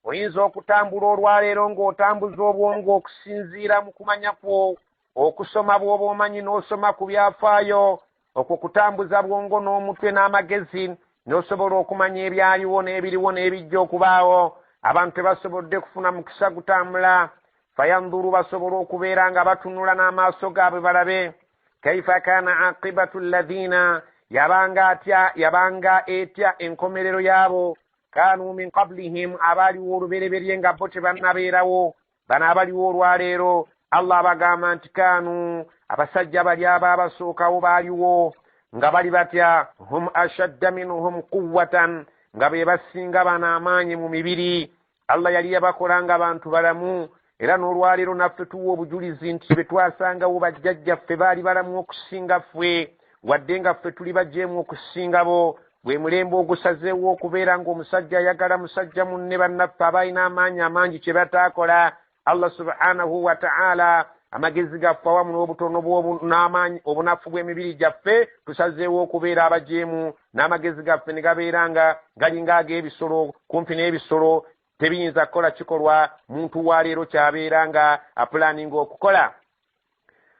Oyinza okutambula olwaleero ng'otambuza obwongo okusinziira mu kumanya kwo, okusoma bw'oba omanyi n'osoma ku byafaayo, okwo kutambuza bwongo n'omutwe n'amagezi, n'osobola okumanya ebyaliwo n'ebiriwo n'ebijja okubaawo. Abantu tebasobodde kufuna mukisa gutambula. Fayanzuru, basobola okubeera nga batunula n'amaaso gaabwe balabe. Kaifa kana aqibatu alladhina, yabanga etya enkomerero yaabo. Kanu min qablihim, abaaliwo olubereberye nga bo tebannabeerawo. Bano abaliwo olwaleero, Allah abagamba nti kanu, abasajja bali aba abasookawo baaliwo nga bali batya, hum ashadda minhum quwwatan, nga be basinga bano amaanyi mu mibiri. Allah yali yabakola nga bantu balamu, era n'olwaleero naffe tuwa obujulizi nti be twasangawo bajjajjaffe baali balamu okusinga ffe, wadde nga ffe tuli bajeemu okusinga bo. Bwe mulembe ogusazeewo okubeera ng'omusajja ayagala musajja munne bannaffe abalina amaanyi amangi kye bataakola. Allah subhanahu wa ta'ala amagezi gaffe awamu n'obutono n'amaanyi obunafu bw'emibiri gyaffe tusazeewo okubeera abajeemu, n'amagezi gaffe ne gabeera nga galinga ag'ebisolo, kumpi n'ebisolo tebiyinza kukola kikolwa muntu wa leero kyabeera nga apulaninga okukola.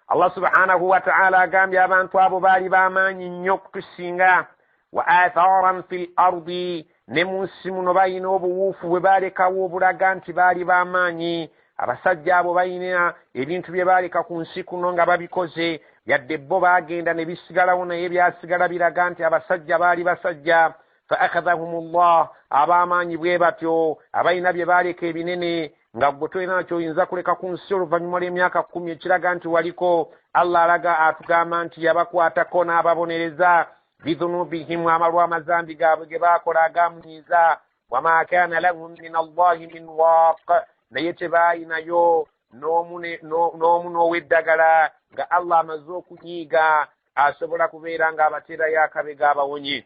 Allah subhanahu wa ta'ala agambye abantu abo baali b'amaanyi nnyo okutusinga. Wa atharan fil ardi, ne mu nsi muno balina obuwuufu bwe baalekawo obulaga nti baali b'amaanyi. Abasajja abo balina ebintu bye baaleka ku nsi kuno nga babikoze, yadde bo baagenda ne bisigalawo, naye byasigala biraga nti abasajja baali basajja. faakhadhahumullah abaamanyi bwe batyo abalina bye baaleka ebinene nga gwe tolina kyoyinza kuleka ku nsi oluvannyuma lw'emyaka 10 ekiraga nti waliko Allah alaga atugamba nti yabakwatako n'ababonereza bidhunubihim amalwa amazambi gaabwe ge baakola agamunyiiza wama kana lahum min allahi min waq naye tebaayinayo n'omu n'ow'eddagala nga Allah amaze okunyiiga asobola kubeera ng'abateerayo akabega abawonye.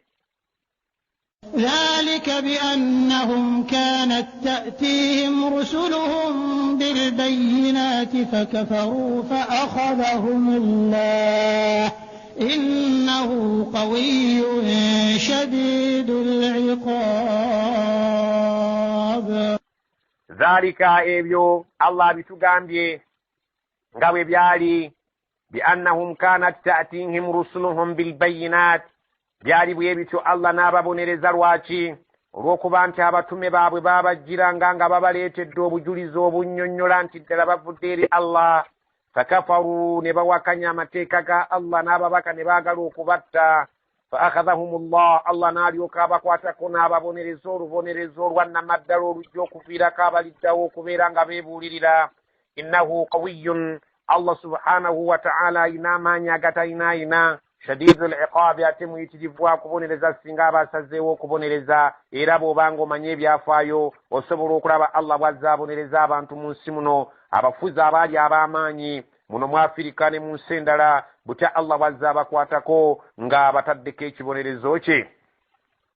ذلك بأنهم كانت تأتيهم رسلهم بالبينات فكفروا فأخذهم الله إنه قوي شديد العقاب. ذلك ebyo Allah bitugambye nga bwe byali بأنهم كانت تأتيهم رسلهم بالبينات byali bwe bityo Allah n'ababonereza lwaki olw'okuba nti abatume baabwe baabajjiranga nga babaleetedde obujulizi obunnyonnyola nti ddala bavudde eri Allah fakafaru ne bawakanya amateeka ga Allah n'ababaka ne baagala okubatta faakhadhahumullah Allah n'alyoka abakwatako n'ababonereza olubonerezo olwannamaddala olujja okuviirako abaliddawo okubeera nga beebuulirira. innahu qawiyyun Allah subhanahu wa ta'ala ayina amaanyi agatalinaayina shadidu al-iqaabi ate muyitirivu akubonereza singa abasazeewo okubonereza era bw'obanga omanye ebyafaayo osobola okulaba Allah bw'azze abonereza abantu mu nsi muno abafuzi abaali ab'amaanyi muno mu Afirika ne mu nsi endala butya Allah bw'azze abakwatako nga bataddeko ekibonerezo kye.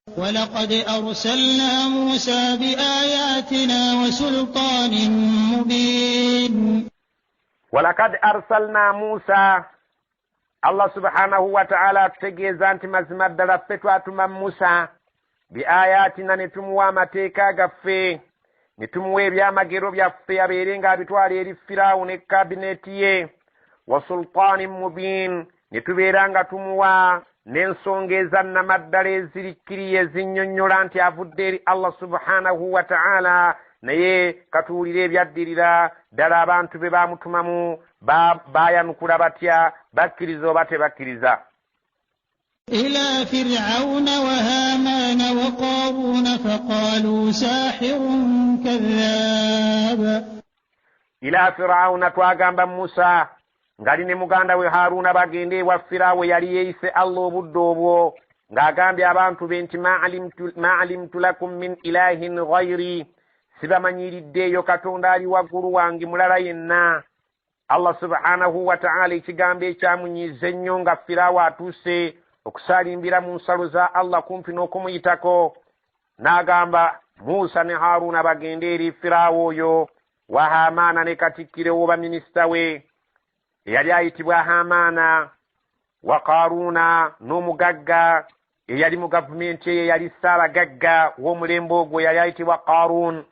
ولقد أرسلنا موسى بآياتنا وسلطان مبين. ولقد أرسلنا موسى Allah subhanahu wa ta'ala atutegeeza nti mazima ddala ffe twatuma Musa biayatina ne tumuwa amateeka gaffe ne tumuwa ebyamagero byaffe abeere ng'abitwala eri Firaawo ne kabineeti ye wa sultaanin mubiin ne tubeera nga tumuwa n'ensonga ezannamaddala ezirikkiriye ezinnyonnyola nti avudde eri Allah subhanahu wa ta'ala naye katuwulire ebyaddirira ddala abantu be baamutumamu baayanukula batya bakkiriza oba tebakkiriza. إلى فرعون وهامان وقارون فقالوا ساحر كذاب. إلى فرعون twagamba Musa ngali ne muganda we Haruna bagende wa Firaawo yali yeeyise Allah obudde obwo ng'agambye abantu be nti ma alimtu lakum min ilahin ghayri sibamanyiriddeeyo katonda ali waggulu wange mulala yenna. Allah subhanahu wa ta'ala ekigambo ekyamunyiiza ennyo nga Firaawo atuuse okusaalimbira mu nsalo za Allah kumpi n'okumuyitako n'agamba Musa ne Haruna bagende eri Firaawo oyo wa Haamaana ne katikkiro oba minisita we eyali ayitibwa Haamaana wa Qaaruuna n'omugagga eyali mu gavumenti eyo eyali ssaalagagga w'omulembe ogwo yali ayitibwa Qaaruun.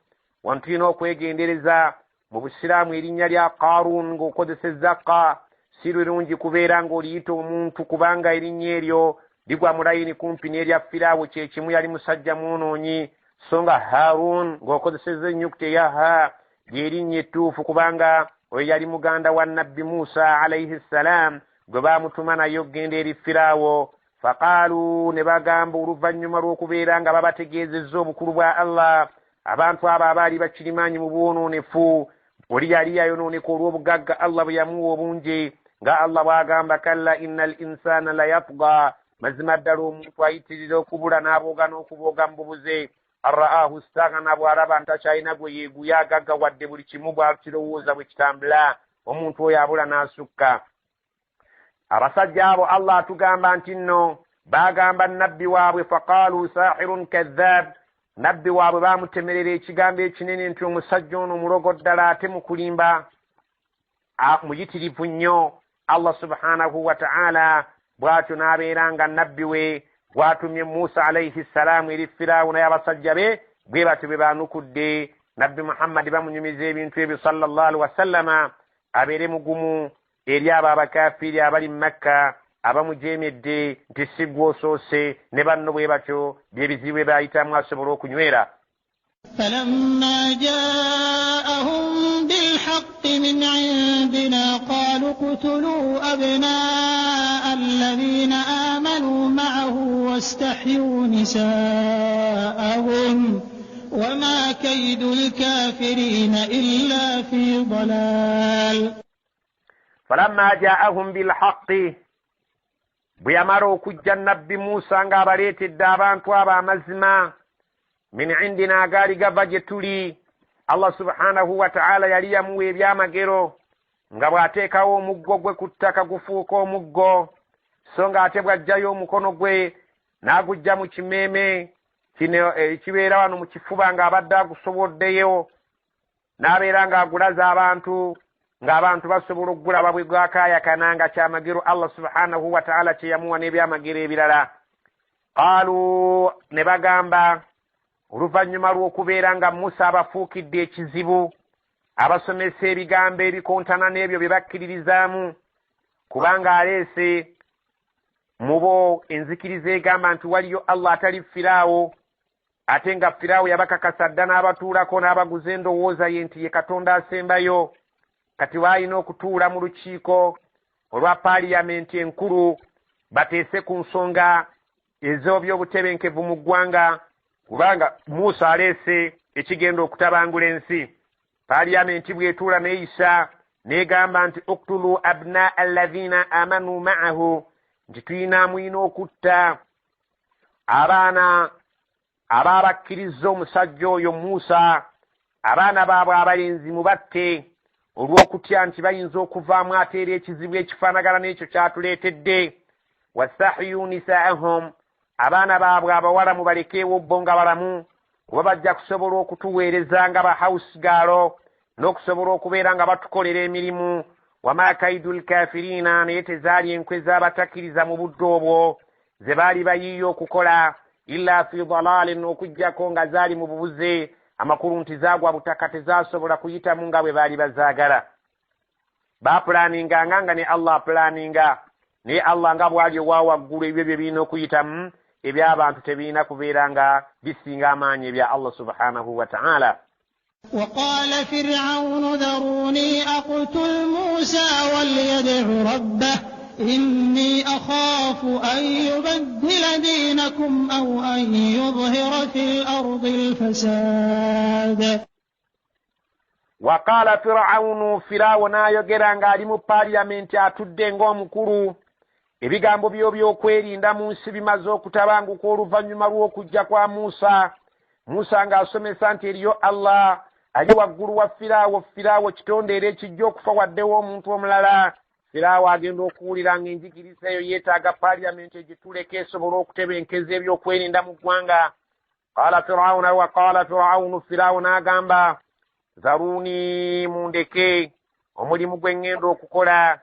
Wantu tulina okwegendereza mu Busiraamu erinnya lya Qaaruun ng'okozesezza qa si lulungi kubeera ng'oliyita omuntu kubanga erinnya eryo ligwa mu layini kumpi n'erya Firaawo kye kimu yali musajja mwonoonyi so nga Haaruun ng'okozesezza ennyukuta eya ha ly'erinnya ettuufu kubanga oyo yali muganda wa Nabbi Musa alayhi salaam gwe baamutuma naye okgenda eri Firaawo. Faqaalu ne bagamba oluvannyuma lw'okubeera nga babategeezezza obukulu bwa Allah abantu abo abaali bakirimaanyi mu bwonoonefu oli yali yayonooneka olw'obugagga Allah bwe yamuwa obungi nga Allah bw'agamba kalla innal insaana la yatgha mazima ddala omuntu ayitirira okubula n'abooga n'okubooga mu bubuze arra'ahu staghna bw'alaba ntakyalina gwe yeeguya agagga wadde buli kimu bw'akirowooza bwe kitambula omuntu oyo abula n'asukka. Abasajja abo Allah atugamba nti nno baagamba nabbi waabwe faqaalu saahirun kadhaab nabbi waabwe baamutemerera ekigambo ekinene nti omusajja ono mulogo ddala ate mukulimba muyitirivu nnyo. Allah subhanahu wa ta'ala bw'atyo n'abeera nga nabbi we bw'atumye Musa alayhi salaamu eri Firaawo naye abasajja be bwe batyo bwe baanukudde nabbi Muhammad bamunyumiza ebintu ebyo sallallahu alaihi wasallama abeere mugumu eri abo abakafiiri abali mu Makka abamujeemedde nti si gwe osoose ne banno bwe batyo bye bizibu bye baayitamu asobole okunywera. فلما جاءهم بالحق من عندنا قالوا اقتلوا أبناء الذين آمنوا معه واستحيوا نساءهم وما كيد الكافرين إلا في ضلال. فلما جاءهم بالحق بيامروا كجنب بموسى غابريت الدابان توابا مزما من عندنا غاري غباجتولي الله سبحانه وتعالى يلي يموي byamagero nga bw'ateekawo omuggo gwe ku ttaka gufuuka omuggo so ng'ate bw'ajjayo omukono gwe n'agujja mu kimeeme kino ekibeera wano mu kifuba ng'abadde agusoboddeyo n'abeera ng'agulaza abantu ng'abantu basobola okugulaba bwe gwakaayakana nga kyamagero Allah subhanahu wa ta'ala kye yamuwa n'ebyamagero ebirala. Qaalu ne bagamba oluvannyuma lw'okubeera nga Musa abafuukidde ekizibu abasomesa ebigambo ebikontana n'ebyo bye bakkiririzaamu kubanga aleese mu bo enzikiriza egamba nti waliyo Allah atali Firaawo ate nga Firaawo yabakakasa dda n'abatuulako n'abaguza endowooza ye nti ye Katonda asembayo. Kati waalina okutuula mu lukiiko olwa paaliyamenti enkulu bateese ku nsonga ez'obyobutebenkevu mu ggwanga kubanga Musa aleese ekigenda okutabangula ensi. Paaliyamenti bw'etuula neeyisa n'egamba nti uktulu abnaa alladhina amanu ma'ahu nti tuyina okutta abaana abaabakkiriza omusajja oyo Musa, abaana baabwe abalenzi mubatte olw'okutya nti bayinza okuvaamu ate era ekizibu ekifaanagana n'ekyo kyatuleetedde. Wastahiyu nisaahum, abaana baabwe abawala mubalekeewo bo nga balamu kuba bajja kusobola okutuweereza nga bahawusi gaalo n'okusobola okubeera nga batukolera emirimu. Wama kaidul kafiriina, naye tezaali enkwe z'abatakkiriza mu budde obwo ze baali bayiiya okukola illa fi dalaalin, okuggyako nga zaali mu bubuze amakulu nti zaagwa butaka tezaasobola kuyitamu nga bwe baali bazaagala. Baapulaaninga nga ne Allah apulaaninga, naye Allah nga bw'ali owawaggulu ebyo bye birina okuyitamu eby'abantu tebirina kubeera nga bisinga amaanyi ebya Allah subhanahu wa ta'ala. وقال فرعون ذروني أقتل موسى وليدع ربه إني أخاف أن يبدل دينكم أو أن يظهر في الأرض الفساد. وقال فرعون ayogera ng'ali mu paaliyamenti atudde ng'omukulu. Ebigambo byo by'okwerinda mu nsi bimaze okutabanguka oluvannyuma lw'okujja kwa Musa. Musa ng'asomesa nti eriyo Allah ali waggulu wa Firaawo kitonde era ekijja okufa waddewo omuntu omulala. Firaawo agenda okuwulira ng'enjigiriza eyo yeetaaga paaliyamenti egituleka esobola okutebenkeza ebyokwerinda mu ggwanga. Qala Firawuna, Firaawo n'agamba zaruni, mundeke omulimu gwe ŋŋenda okukola.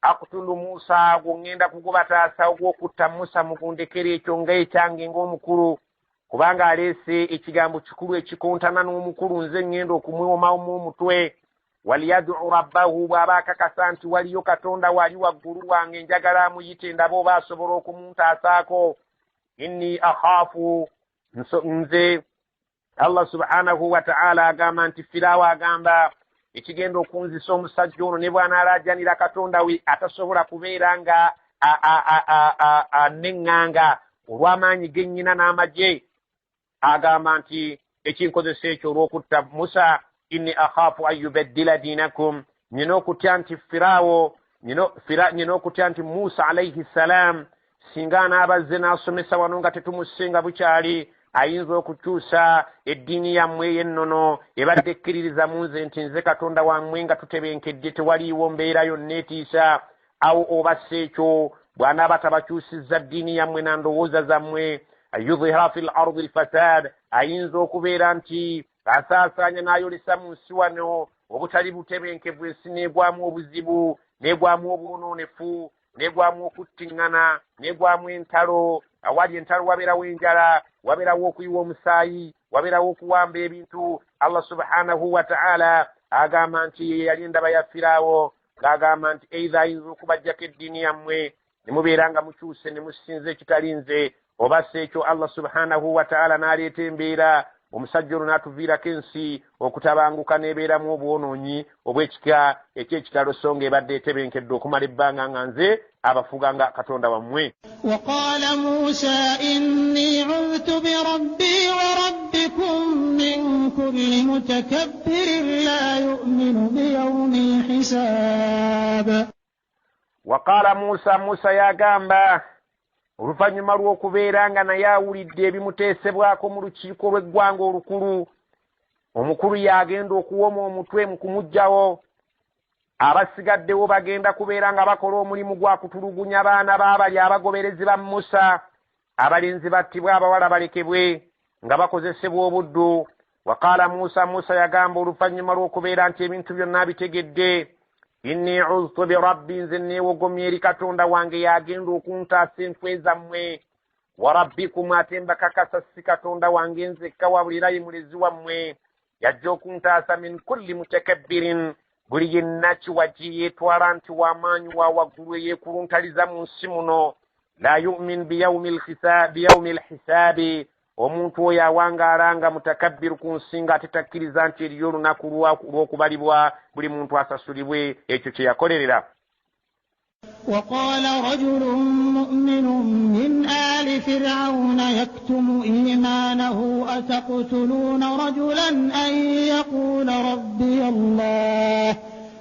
Akutulu Musa, gwe ŋŋenda kugubataasa ogw'okutta Musa, mugundekera ekyo nga ekyange ng'omukulu kubanga aleese ekigambo kikulu ekikontana n'omukulu, nze ŋŋenda okumwomamu omutwe. Waliyad'u rabbahu, bw'aba akakasa nti waliyo Katonda wali waggulu wange njagala amuyite ndaba oba asobola okumuntasaako. Inni akhaafu, nze Allah subhanahu wa ta'ala agamba nti Firaawo agamba ekigenda okunzisa omusajja ono ne bw'anaalaajanira Katonda we atasobola kubeera nga aneŋŋanga olw'amaanyi gennyina n'amagye. Agamba nti ekinkozesa ekyo olw'okutta Musa, inni akhaafu an yubaddila diinakum, nina okutya nti Firaawo, nina okutya nti Musa alayhi salaam singa anaabazze n'asomesa wano nga tetumusenga bukyali, ayinza okukyusa eddiini yammwe ey'ennono ebadde ekkiririza mu nze nti nze Katonda wammwe nga tutebenkedde tewaliiwo mbeera yonna etiisa. Awo obassa ekyo bw'anaaba tabakyusizza ddiini yammwe na ndowooza zammwe, ayudhira fil ardi alfasad, ayinza okubeera nti asaasaanya n'ayolesa mu nsi wano obutali butebenkevu, ensi n'egwamu obuzibu, n'egwamu obwonoonefu, n'egwamu okuttiŋŋana, n'egwamu entalo. Awali entalo wabeerawo enjala, wabeerawo okuyiwa omusaayi, wabeerawo okuwamba ebintu. Allah subhanahu wa ta'ala agamba nti ye yali endaba ya Firaawo, ng'agamba nti either ayinza okubajjako eddiini yammwe ne mubeera nga mukyuse ne musinza ekitali nze, oba si ekyo Allah subhanahu wa ta'ala n'aleeta embeera omusajja ono n'atuviirako ensi okutabanguka n'ebeeramu obwonoonyi obw'ekika eky'ekitalo so ng'ebadde etebenkedde okumala ebbanga nga nze abafuga nga katonda wammwe. وقال موسى إني عذت بربي وربكم من كل متكبر لا يؤمن بيوم الحساب. وقال موسى yagamba oluvannyuma lw'okubeera nga naye awulidde ebimuteesebwako mu lukiiko lw'eggwanga olukulu, omukulu yagenda okuwoma omutwe mu kumuggyawo, abasigaddewo bagenda kubeera nga bakola omulimu gwa kutulugunya abaana baabali abagoberezi ba Musa, abalenzi battibwe, abawala balekebwe nga bakozesebwa obuddu. Waqaala Musa yagamba oluvannyuma lw'okubeera nti ebintu byonna bitegedde, inni uztu birabbi, nze neewogomye eri katonda wange yagenda okuntaasa enkwe zammwe, wa rabbikum, ate mbakakasa si katonda wange nzekka wabula ye mulezi wammwe, yajja okuntaasa min kulli mutakabbirin, buli yenna kiwaji yeetwala nti w'amaanyi wa waggulu eyeekuluntaliza mu nsi muno, la yu'min biyawmi lhisaabi, omuntu oyo awangaala nga mutakabbiru ku nsi nga atetakkiriza nti eriyo olunaku lw'okubalibwa buli muntu asasulibwe ekyo kye yakolerera. وقال رجل مؤمن من آل فرعون يكتم إيمانه أتقتلون رجلا أن يقول ربي الله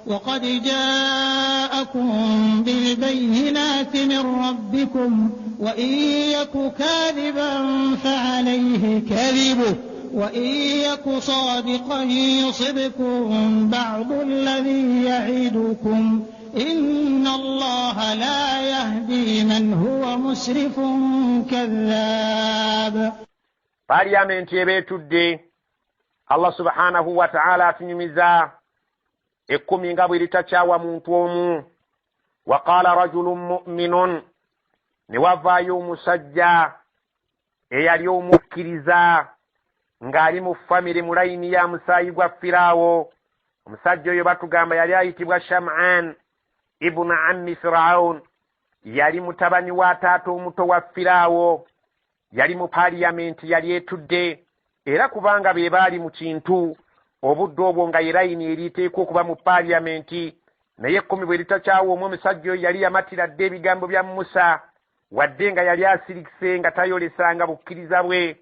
وقد جاءكم بالبينات من ربكم وإن يك كاذبا فعليه كذبه وإن يك صادقا يصبكم بعض الذي يعدكم إن الله لا يهدي من هو مسرف كذاب. Parliament ebeetudde, Allah subhanahu wa ta'ala atunyumiza ekkumi nga bwe litakyawa muntu omu. Waqaala rajulun mu'minun, ne wavaayo omusajja eyali omukkiriza ng'ali mu famire mu layini ya musaayi gwa Firaawo. Omusajja oyo batugamba yali ayitibwa Sham'an ibnu ammi Firaun, yali mutabani wa taata omuto wa Firaawo, yali mu parliament yali etudde, era kubanga be baali mu kintu obudde obwo nga ye layini eriteekwa okuba mu parliament. Naye ekkumi bwe litakyawa omwo omusajja oyo yali yamatira dde ebigambo bya Musa, wadde nga yali asirikise nga tayolesanga bukkiriza bwe.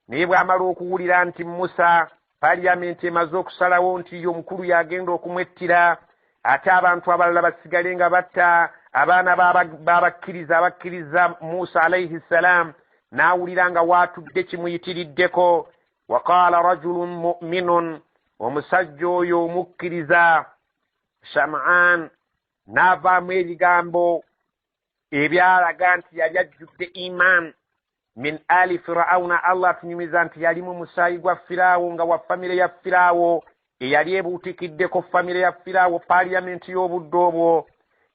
Naye bw'amala okuwulira nti Musa parliament emaze okusalawo nti omukulu yagenda okumwettira, ate abantu abalala basigale nga batta abaana abakkiriza Musa alayhi salam, n'awulira nga waatudde kimuyitiriddeko. Waqaala rajulun mu'minun, omusajja oyo omukkiriza Sham'an n'avaamu ebigambo ebyalaga nti yali ajjudde iman. Min ali Firawuna, Allah atunyumiza nti yali mu musaayi gwa Firaawo, nga wa famire ya Firaawo eyali ebuutikiddeko famire ya Firaawo parliament y'obudde obwo.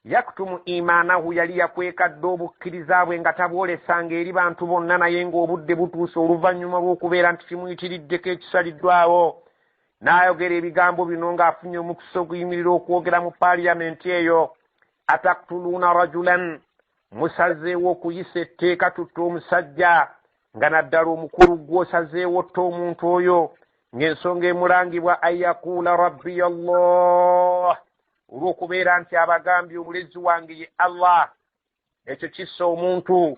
Yakutumu imaanahu, yali yakwekadde obukkiriza bwe nga tabwolesanga eri bantu bonna, naye ng'obudde butuuse oluvannyuma lw'okubeera nti kimuyitiriddeko ekisaliddwawo. N'ayogera ebigambo bino ng'afunye omukisa okuyimirira okwogera mu parliament eyo. Ataktuluuna rajulan, musazeewo okuyisa etteeka tutta omusajja, nga naddala omukulu gw'osazeewo tta omuntu oyo, ng'ensonga emulangibwa ayakuula rabbi Allah, olw'okubeera nti abagambye omulezi wange ye Allah. Ekyo kissa omuntu.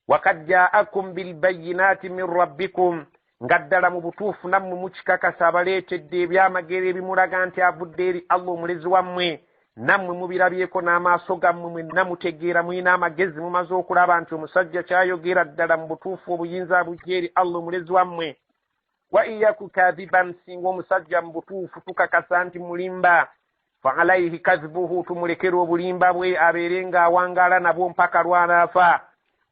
Wakad jaakum bilbayinaati min rabbikum, nga ddala mu butuufu nammwe mukikakasa abaleetedde ebyamagero ebimulaga nti avudde eri Allah omulezi wammwe, nammwe mubirabyeko n'amaaso gammwe, mwenna mutegeera, mulina amagezi, mumaze okulaba nti omusajja kyayogera ddala mu butuufu obuyinza bujja eri Allah omulezi wammwe. Wa iyaku kadhiban, singa omusajja mu butuufu tukakasa nti mulimba, fa alayhi kadhibuhu, tumulekera obulimba bwe abeere ng'awangaala nabwo mpaka lw'anaafa.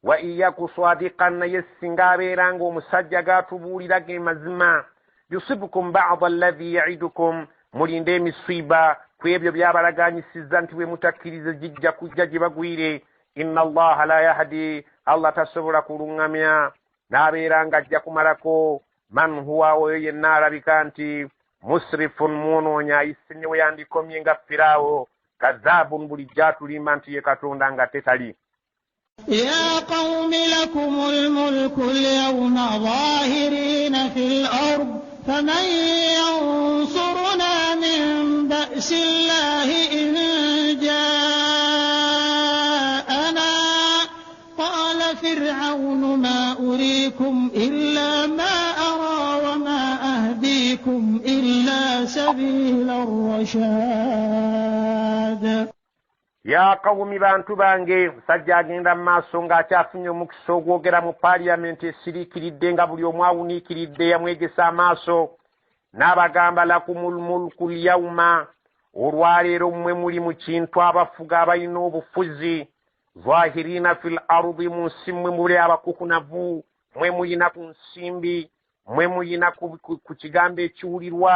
Wa iyaku swadiqan, naye singa abeera ng'omusajja g'atubuulira ge mazima, yusibukum ba'da alladhi ya'idukum, mulinde emisiiba ku ebyo byabalaganyisizza nti bwe mutakkirize gijja kujja gye bagwire. Inna Allaha la yahdi, Allah tasobola kuluŋŋamya, n'abeera ng'ajja kumalako man huwa, oyo yenna alabika nti musrifun, mwonoonyi, ayise ne we yandikomye nga Firaawo, kazaabun, bulijjo atulimba nti ye katonda nga tetali. يا قوم لكم الملك اليوم ظاهرين في الأرض فمن ينصرنا من بأس الله إن جاءنا قال فرعون ما أريكم إلا ما أرى وما أهديكم إلا سبيل الرشاد ya qawmi bantu bange musajja agenda mu maaso ng'akyafunye omukisa ogwogera mu paaliyamenti esiriikiridde nga buli omu awuniikiridde yamwegesa amaaso n'abagamba lakumul mulku lyawma olwaleero mmwe muli mu kintu abafuga abalina obufuzi zahirina fil ardi mu nsi mmwe muli abakukunavu mmwe mulina ku nsimbi mmwe mulina ku kigambo ekiwulirwa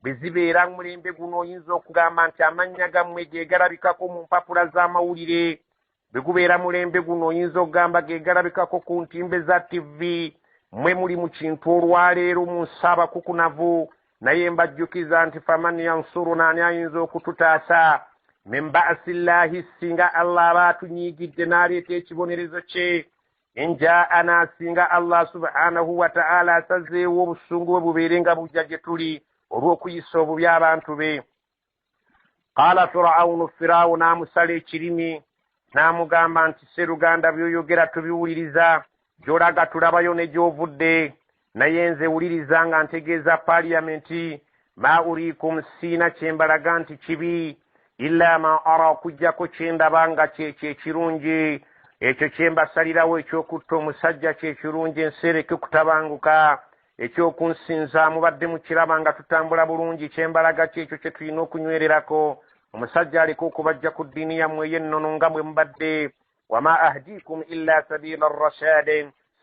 bwe zibeera mulembe guno oyinza okugamba nti amannya gammwe ge galabikako mu mpapula z'amawulire bwe gubeera mulembe guno oyinza okugamba ge galabikako ku ntimbe za tv mmwe muli mu kintu olwaleero mu nsi abakukunavu naye mbajjukiza nti faman yansuruna ani ayinza okututaasa min ba'sillahi singa allah aba atunyiigidde n'aleeta ekibonerezo kye enjaana singa allah subhanahu wa ta'ala asazeewo obusungu bwe bubeere nga bujja gye tuli olw'okuyisa obubi abantu be qaala firawunu firawuni amusala ekirimi n'amugamba nti seruganda by'oyogera tubiwuliriza gy'olaga tulabayo ne gy'ovudde naye nze wuliriza nga ntegeeza paaliyamenti ma uriikum siina kyembalaga nti kibi illa ma ara okujjako kyendaba nga kyekirungi ekyo kyembasalirawo ekyokutta omusajja kyekirungi ensereke kutabanguka ekyokunsinza mubadde mukiraba nga tutambula bulungi kyembalaga kyekyo kye tulina okunywererako omusajja aliko okubajja ku ddiini yammwe ey'ennono nga bwe mubadde wama ahdiikum illa sabila rashad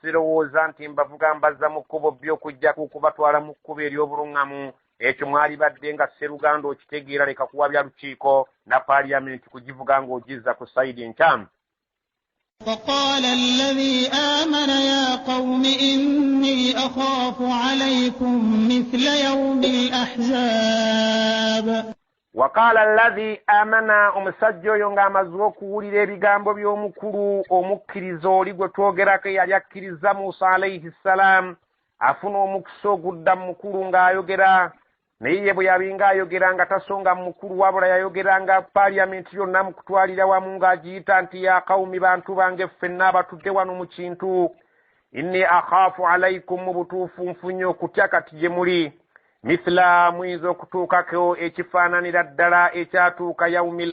sirowooza nti mbavuga mbazza mu kkubo by'okujjaku okubatwala mu kkubo ery'obuluŋŋamu ekyo mwali badde nga seruganda okitegeera leka kuwabya lukiiko na paaliyamenti kugivuga ng'ogizza ku sayidi enkyamu فقال الذي آمن يا قوم إني أخاف عليكم مثل يوم الأحزاب وقال الذي آمن omusajja oyo ng'amaze okuwulira ebigambo by'omukulu omukkiriza oli gwe twogerako yali akkiriza Musa alayhi salaam afuna omukisa ogudda mu mukulu ng'ayogera naye ye bwe yabinga ayogera nga tasonga mu mukulu wabula yayogeranga paaliyamenti yonna mu kutwalira wamu ng'agiyita nti ya qawmi bantu bange ffenna abatudde wano mu kintu inni akhaafu alaykum mu butuufu nfunye okutya kati gye muli mithla muyinza okutuukako ekifaananira ddala ekyatuuka yaumil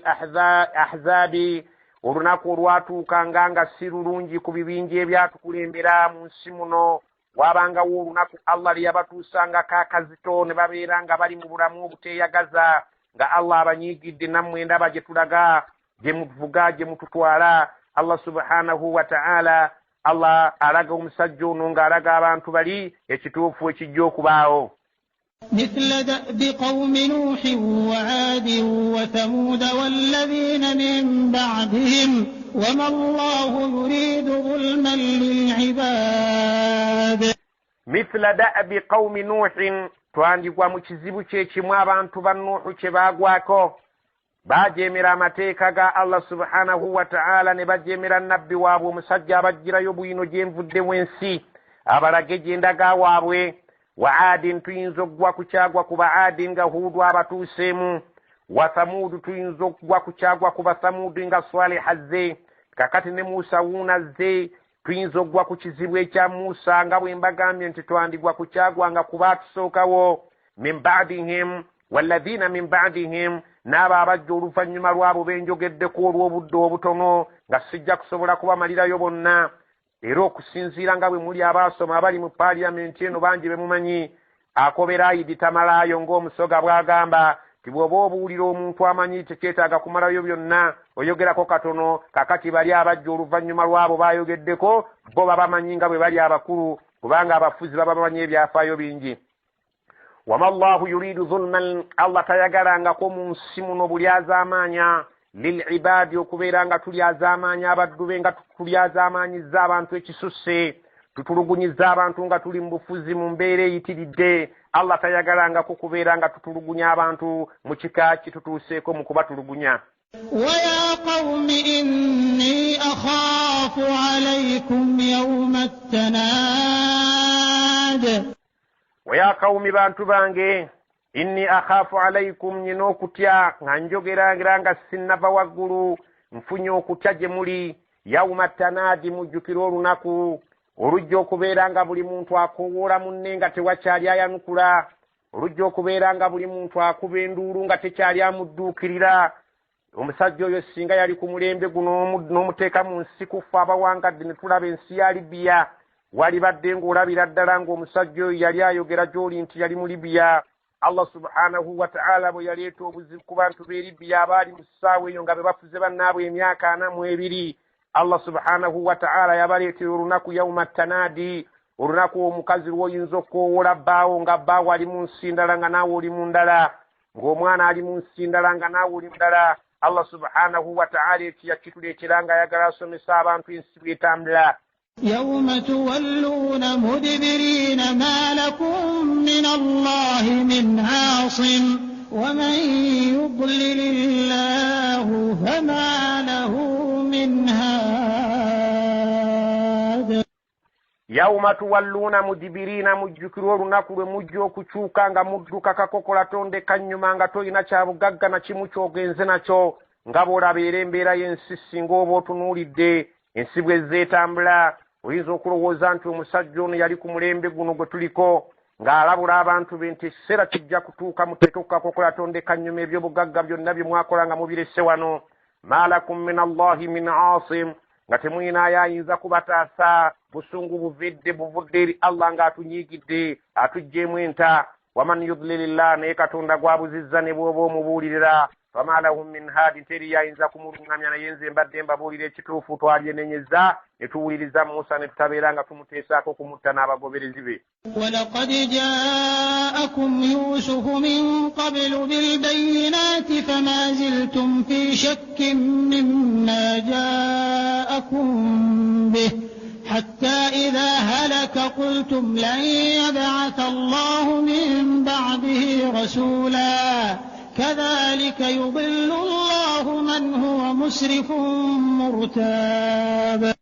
ahzaabi olunaku olwatuukanga nga si lulungi ku bibinja ebyatukulembera mu nsi muno wabangawo olunaku allah lye yabatuusangako akazito ne babeera nga bali mu bulamu obuteeyagaza nga allah abanyiigidde nammwe ndaba gye tulaga gye muvuga gye mututwala allah subhanahu wa ta'ala allah alaga omusajja ono ng'alaga abantu bali ekituufu ekijja okubaawo مثل دأب قوم نوح وعاد وثمود والذين من بعدهم وما الله يريد ظلما للعباد مثل دأب قوم نوح twandikwa mu kizibu kyekimu abantu ba nuuhu kye baagwako bajeemera amateeka ga allah subhanahu wa ta'ala ne bajeemera nabbi waabwe omusajja abajjirayo bwino gye nvudde w'ensi abalage gye ndaga waabwe wa adin tuyinza okugwa ku kyagwa ku baadi nga huudu abatuuseemu wa thamuudu tuyinza okugwa ku kyagwa ku bathamuudi nga swaliha azze kakati ne muusa wuunazze tuyinza okugwa ku kizibu ekya muusa nga bwe mbagambye nti twandigwa ku kyagwa nga ku baatusookawo min baadihim walladhiina min baadihim n'abo abajja oluvannyuma lwabo benjogeddeko olw'obudde obutono nga sijja kusobola kubamalirayo bonna era okusinziira nga bwe muli abaasoma abali mu paaliyamenti eno bangi be mumanyi akobera ayidi tamalaayo ng'omusoga bw'agamba ti bw'oba obuwulira omuntu amanyi tekyetaaga kumalayo byonna oyogerako katono kakati bali abajja oluvannyuma lwabo baayogeddeko bo babamanyi nga bwe bali abakulu kubanga abafuzi baba bamanyi ebyafaayo bingi wama allahu yuridu zulman allah tayagalangako mu nsi muno buli azaamaanya lilibadi okubeera nga tulyazaamaanya abaddu be nga tulyazaamaanyizza abantu ekisusse tutulugunyiza abantu nga tuli mu bufuzi mu mbeera eyitiridde allah tayagalangako kubeera nga tutulugunya abantu mu kika kitutuuseeko mu kubatulugunya ويا قوم إني أخاف عليكم يوم التناد ويا قوم بانtu bange inni akhafu alaykum nyino kutya nganjogeranga sinava waggulu nfunye okutya gye muli yawma tanadi mujjukira olunaku olujja okubeera nga buli muntu akowoola munne nga tewakyali ayanukula olujja okubeera nga buli muntu akuba enduulu nga tekyali amudduukirira omusajja oyo singa yali ku mulembe guno n'omuteeka mu nsi kufa abawangadde ne tulaba ensi ya Libiya wali badde ng'olabira ddala ng'omusajja oyo yali ayogera gy'oli nti yali mu Libiya. Allah subhanahu wa ta'ala bwe yaleeta obuzibu ku bantu b'e Libiya abaali mu ssaawa eyo nga be bafuze bannaabwe emyaka 42 Allah subhanahu wa ta'ala yabaleetera olunaku yawma tanadi olunaku omukazi lw'oyinza okukowoola bbaawo nga bbaawo ali mu nsi ndala nga naawe oli mu ndala ng'omwana ali mu nsi ndala nga naawe oli ndala. Allah subhanahu wa ta'ala ekituleetera nga ayagala asomesa abantu ensi bw'etambula. يوم تولون مدبرين ما لكم من الله من عاصم ومن يضلل الله فما له من هاد. يوم تولون مدبرين mujjukira olunaku lwe mujja okukyuka nga mudduka kakokola tondeka nnyuma nga toyina kyabugagga na kimu kyogenze nakyo nga bw'olabeera embeera y'ensi singa oba otunuulidde ensi bwe zeetambula. Oyinza okulowooza nti omusajja ono yali ku mulembe guno gwe tuliko ng'alabula abantu be nti ekiseera kijja kutuuka muteeke okukakokola tondeka nnyuma ebyobugagga byonna bye mwakola nga mubirese wano. Ma lakum min Allahi min asim nga temuyinaayo ayinza kubataasa busungu buvudde eri Allah ng'atunyiigidde atuggyeemu enta. Waman yudlilillah naye Katonda gwabuzizza ne bw'oba omubuulirira fama lahum min hadi teri yayinza kumulungamya naye nze mbadde mbabuulira ekituufu twalyenenyeza ne tuwuliriza Musa ne tutabeera nga tumuteesaako kumutta n'abagoberezi be. ولقد جاءكم يوسف من قبل بالبينات فما زلتم في شك مما جاءكم به حتى إذا هلك قلتم لن يبعث الله من بعده رسولا كذلك يضل الله من هو مسرف مرتاب.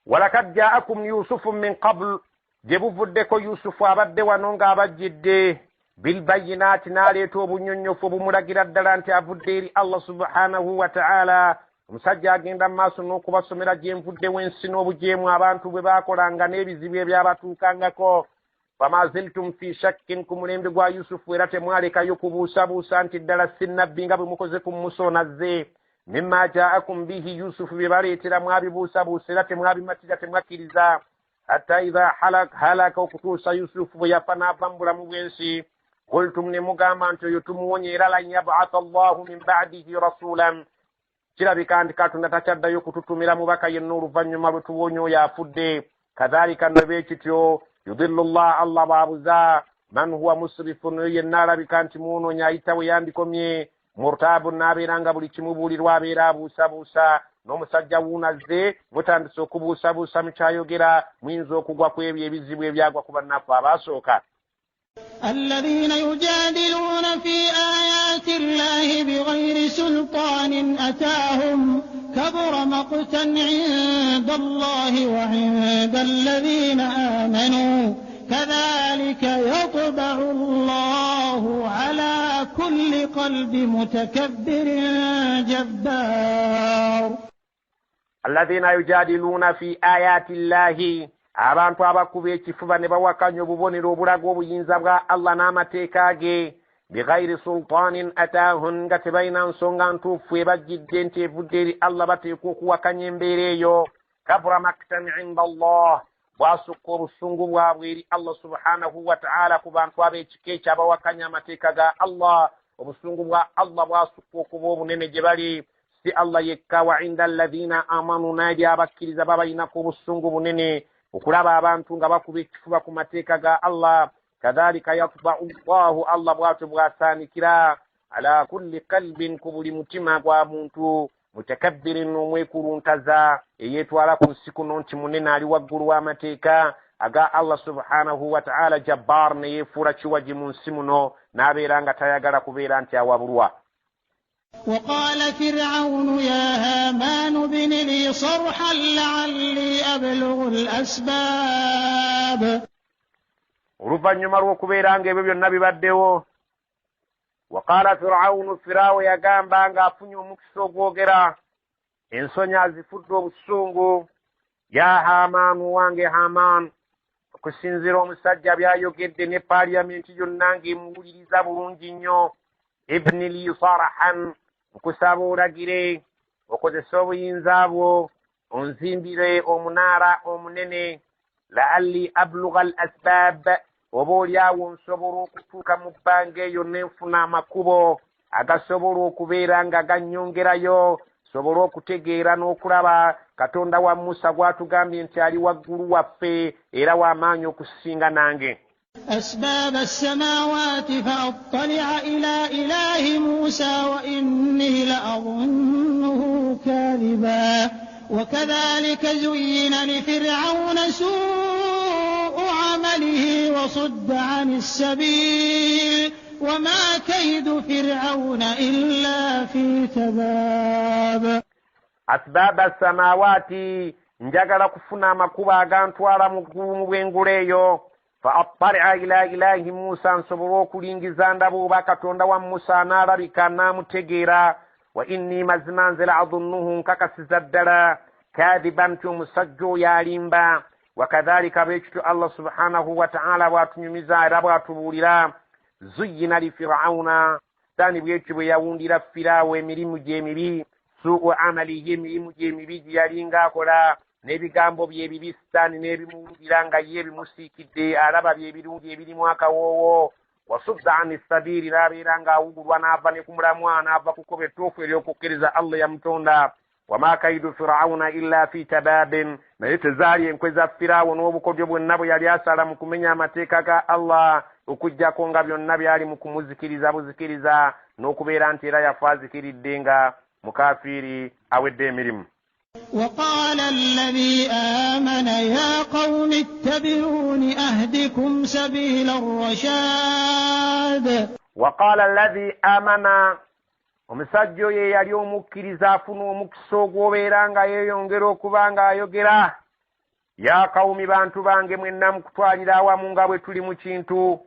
ولقد جاءكم يوسف من قبل jebuvuddeko Yusufu abadde wano ng'abajjidde bilbayinaati n'aleeta obunyonnyofu obumulagira ddala nti avudde eri Allah subhanahu wa ta'ala. Omusajja agenda mu maaso n'okubasomera gye nvuddewo ensi n'obujeemu abantu bwe baakolanga n'ebizibu ebyabatuukangako. Fama ziltum fi shakkin ku mulembe gwa Yusufu era temwalekayo kubuusabuusa nti ddala sinnabbi nga bwe mukoze ku Musa nazze. Mimma ja'akum bihi Yusufu bye baleetera mwabibuusabuusa era temwabimatira temwakkiriza. Hatta idha halaka okutuusa Yusufu bwe yafa n'ava mu bulamu bw'ensi. Qultum ne mugamba nti oyo tumuwonye era lan yab'atha Allahu min ba'dihi rasulan. Kirabika nti Katonda takyaddayo kututumira mubaka yenna oluvannyuma lwe tuwonye oyo afudde. Kadhalika nno beekityo yudillu Allah baabuza man huwa musrifun yenna alabika nti muwonoonya ayita we yandikomye murtaabun n'abeera nga buli kimubuulirwa abeera abuusabuusa. N'omusajja wuunazze mutandise okubuusabuusa mu kyayogera muyinza okugwa ku ebyo ebizibu ebyagwa ku bannaffe abaasooka. الذين يجادلون في آيات الله بغير سلطان أتاهم كبر مقتا عند الله وعند الذين آمنوا كذلك يطبع الله على كل قلب متكبر جبار. الذين يجادلون في آيات الله abantu abakuba ekifuba ne bawakanya obubonero obulaga obuyinza bwa Allah n'amateeka ge bighairi sultanin ataahun nga tebalina nsonga ntuufu ebajjidde nti evudde eri Allah bateekwa okuwakanya embeera eyo. Kabura maktan inda Allah bwasukka obusungu bwabwe eri Allah subhanahu wa ta'ala ku bantu ab'ekika ekyo abawakanya amateeka ga Allah. Obusungu bwa Allah bwasukka okuba obunene gye bali. Si Allah yekka wa inda alladhina amanu n'eri abakkiriza babalinako obusungu bunene okulaba abantu nga bakuba ekifuba ku mateeka ga Allah. Kadhalika yatba'u Allahu Allah bw'atyo bw'asaanikira ala kulli qalbin ku buli mutima gwa muntu mutakabbirin omwekuluntaza eyeetwala ku nsi kuno nti munene ali waggulu w'amateeka aga Allah subhanahu wa ta'ala jabbar ne yeefuula kiwaji mu nsi muno n'abeera nga tayagala kubeera nti awabulwa. وقال فرعون يا هامان ابن لي صرحا لعلي أبلغ الأسباب. oluvannyuma lw'okubeera ng'ebyo byonna bibaddewo, waqaala firawunu, firaawo yagamba ng'afunye omukisa ogwogera, ensonyi azifudde obusungu, ya haamaanu wange haamaan, okusinziira omusajja byayogedde ne paaliyamenti yonna ng'emuwuliriza bulungi nnyo, ibni li sarahan, nkusaba olagire okozesa obuyinza bwo onzimbire omunaara omunene, la'alli abluga al asbab, oba olyawo nsobola okutuuka mu bbanga eyo nenfuna amakubo agasobola okubeera nga gannyongerayo, sobola okutegeera n'okulaba Katonda wa Musa gw'atugambye nti ali waggulu waffe era w'amaanyi okusinga nange. أسباب السماوات فأطلع إلى إله موسى وإني لأظنه كاذبا وكذلك زين لفرعون سوء عمله وصد عن السبيل وما كيد فرعون إلا في تباب. أسباب السماوات njagala kufuna amakuba agantwala mu bw'enguleeyo, فأطلع إلى إله موسى nsobole okulingiza ndaba oba Katonda wa Musa n'alabika n'amutegeera, wa inni mazima nze la'adhunnuhu nkakasiza ddala kaadiban nti omusajja oyo alimba. Wakadhalika bwekityo Allah subhanahu wa ta'ala bw'atunyumiza era bw'atubuulira, zuyyina li firawuna, sitaani bwekyo bwe yawundira Firaawo emirimu gye emibi, su'u amalihi, emirimu gye emibi gye yalinga akola, n'ebigambo bye ebibi sitaani n'ebimuwulira nga ye bimusiikidde, alaba bye birungi ebirimu akawoowo. Wasudda ani sabiiri, n'abeera ng'awugulwa n'ava ne ku mulamwa, n'ava ku kkoba ettoofu ery'okukkiriza Allah yamutonda. Wama kaidu firawuna illa fi tabaabin, naye tezaali enkwe za Firaawo n'obukodyo bwonna bwe yali asala mu kumenya amateeka ga Allah, okuggyako nga byonna byali mu kumuzikiriza buzikiriza, n'okubeera nti era yafa azikiridde nga mukafiiri awedde emirimu. وقال الذي آمن يا قوم اتبعون أهدكم سبيل الرشاد. وقال الذي آمن, omusajja oyo yali omukkiriza afuna omukisa ogw'obeera nga yeeyongera okuba ng'ayogera, ya kawumi bantu bange mwenna mukutwalira awamu nga bwe tuli mu kintu,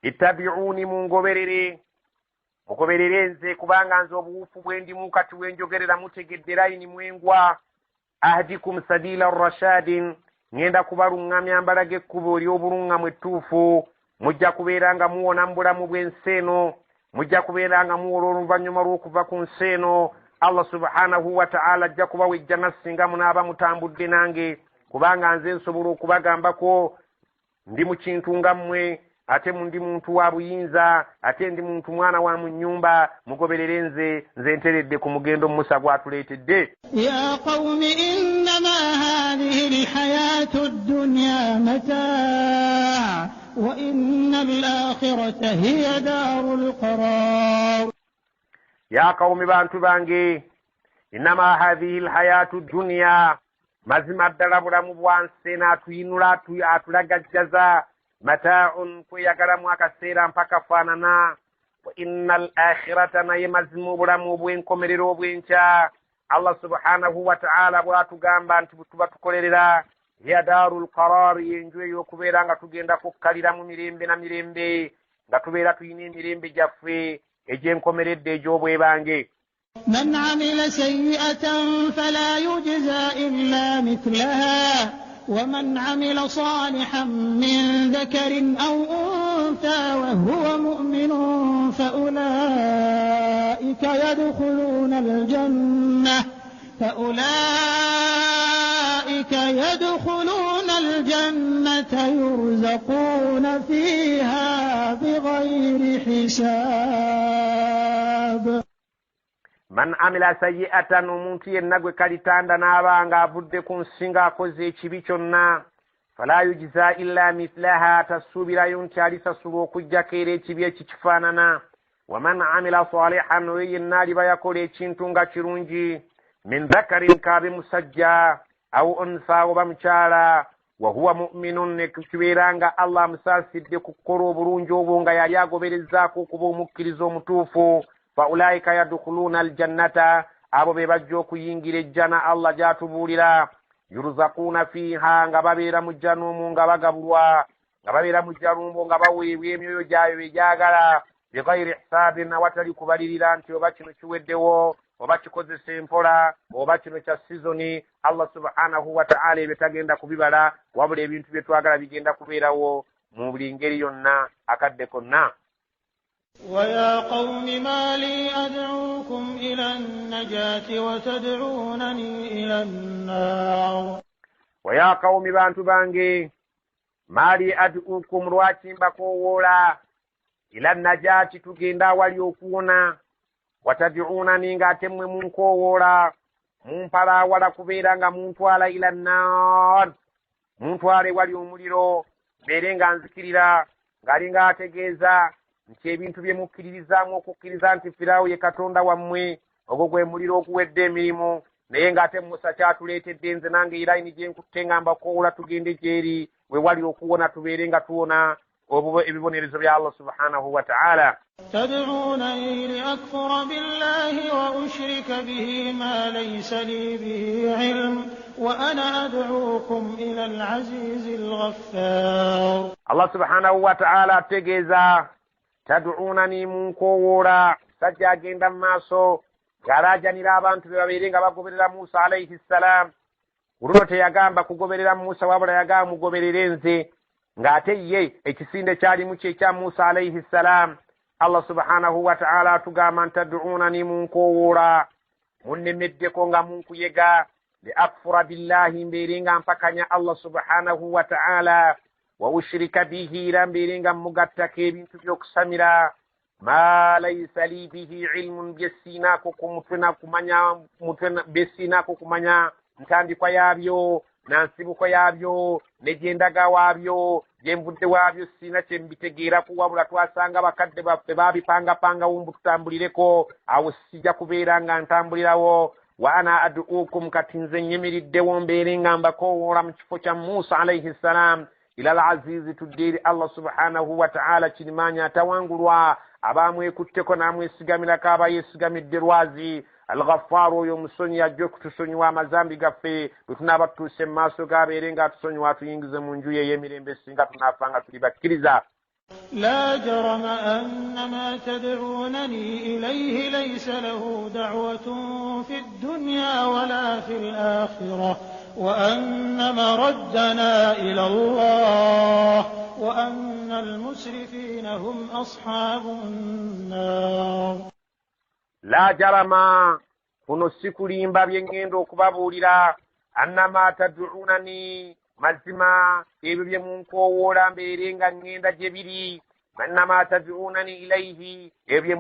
ittabi'uuni mungoberere, mugoberere nze kubanga nze obuwufu bwe ndimu kati wenjogerera mutegedde layini mwengwa. Ahdikum sabila rashadin, ngenda kubaluŋŋamya mbalage ekkubo ery'obuluŋŋamu ettuufu, mujja kubeera nga muwona mu bulamu bw'ensi eno, mujja kubeera nga muwola oluvannyuma lw'okuva ku nsi eno. Allah subhanahu wa ta'ala ajja kubawa ejjana singa munaaba mutambudde nange, kubanga nze nsobola okubagambako ndi mu kintu nga mmwe, ate ndi muntu wa buyinza, ate ndi muntu mwana wa mu nnyumba, mugoberere nze nteredde ku mugendo Musa gw'atuleetedde. Ya qawmi innama hadhihi alhayatu ad-dunya mataa' wa inna al-akhirata hiya darul qarar. Ya qawmi bantu bange, innama hadhihi alhayatu ad-dunya, mazima ddala bulamu bwansi n'atuyinula atulagajjaza, mataa'un kweyagalamu akaseera mpaka faanana, wa inna al-akhirata naye mazima obulamu obw'enkomerero obw'enkya Allah subhanahu wa ta'ala bw'atugamba nti tuba tukolerera, ya darul qarar, yenju ey'okubeera nga tugenda kukkalira mu mirembe na mirembe, nga tubeera tuyina emirembe gyaffe egy'enkomeredde egy'obwebange. من عمل سيئة فلا يجزى إلا مثلها ومن عمل صالحا من ذكر أو أنثى وهو مؤمن فأولئك يدخلون الجنة يرزقون فيها بغير حساب. Man amila sayyi'atan, omuntu yenna gwe kalitanda n'aba nga avudde ku nsi ng'akoze ekibi kyonna, fala yujza illa mithlaha, tasuubirayo nti alisasulwa okuggyako era ekibi ekikifaanana. Wa man amila salihan, oyo yenna aliba yakola ekintu nga kirungi, min dhakarin, kaabe musajja, aw unsa oba mukyala, wa huwa mu'minun, ne kibeera nga Allah amusaasidde ku kukola obulungi obwo nga yali agoberezzaako okuba omukkiriza omutuufu, faulaika yadkhuluna aljannata abo be bajja okuyingira ejjana Allah gyatubuulira yurzaquna fiha nga babeera mu jjanumu nga bagabulwa nga babeera mu jjanumbo nga baweebwa emyoyo gyabwe begyagala bigayri hisaabin awatali kubalirira nti oba kino kiweddewo oba kikozesa empola oba kino kya sizoni Allah subhanahu wa ta'ala ebyo tagenda kubibala wabula ebintu bye twagala bigenda kubeerawo mu buli ngeri yonna akadde konna. ويا قوم ما لي أدعوكم إلى النجاة وتدعونني إلى النار. ويا قوم بانtu bange ما لي أدعوكم lwaki mbakowoola ila najati tugenda wali okuwona watad'unani ng'ate mmwe munkowoola mumpalaawala kubeera nga muntwala ila nnar muntwale wali omuliro mbeere nga nzikirira ng'ali ng'ategeeza nti ebintu bye mukkiririzaamu okukkiriza nti Firaawo ye katonda wammwe ogwo gwe muliro oguwedde emirimu naye ng'ate Musa kyatuleetedde nze nange irayini gye nkutte nga mbakowoola tugende gyeri we wali okuwona tubeere nga tuwona ebibonerezo bya Allah subhanahu wa ta'ala. تدعونني لأكفر بالله وأشرك به ما ليس لي به علم وأنا أدعوكم إلى العزيز الغفار. الله سبحانه وتعالى تجزا تدعونني munkowoola sajja agenda mu maaso ng'alaajanira abantu be babeere nga bagoberera Musa alayhi salam. Oluno teyagamba kugoberera Musa wabula yagamba mugoberere nze ng'ate ye ekisinde kyalimu kye kya Musa alayhi salam. Allah subhanahu wa ta'ala atugamba ntad'unani munkowoola munnemeddeko nga munkuyega li akfura billahi mbeere nga mpakanya Allah subhanahu wa ta'ala wa ushrika bihi era mbeere nga mugattako ebintu by'okusamira ma laysa li bihi ilmun byesiinaako ku byesiinaako kumanya ntandikwa yaabyo nansibuko yaabyo ne gyendaga waabyo gyemvudde waabyo siina kye mbitegeeraku wabula twasanga bakadde baffe baabipangapanga wumbu tutambulireko awo sijja kubeera nga ntambulirawo wa ana ad'ukum kati nze nyimiriddewo mbeere nga mbakowoola mu kifo kya Musa alayhi salam ila al-azizi tudde eri Allah subhanahu wa ta'ala kirimaanyi atawangulwa abaamwekutteko n'amwesigamirako aba yeesigamidde lwazi al-Ghaffar oyo musonyi ajja okutusonyiwa amazambi gaffe bwe tunaaba tutuuse mu maaso g'abeere ng'atusonyiwa atuyingize mu nju ye ey'emirembe singa tunaafa nga tuli bakkiriza. لا جرم أن ما تدعونني إليه ليس له دعوة في الدنيا ولا في الآخرة وأن مردنا إلى الله وأن المسرفين هم أصحاب النار. لا جرم kuno sikulimba bye ngenda okubabuulira annama tad'unani mazima ebyo bye munkowoola mbeere nga ngenda gye biri annama tad'unani ilayhi ebyo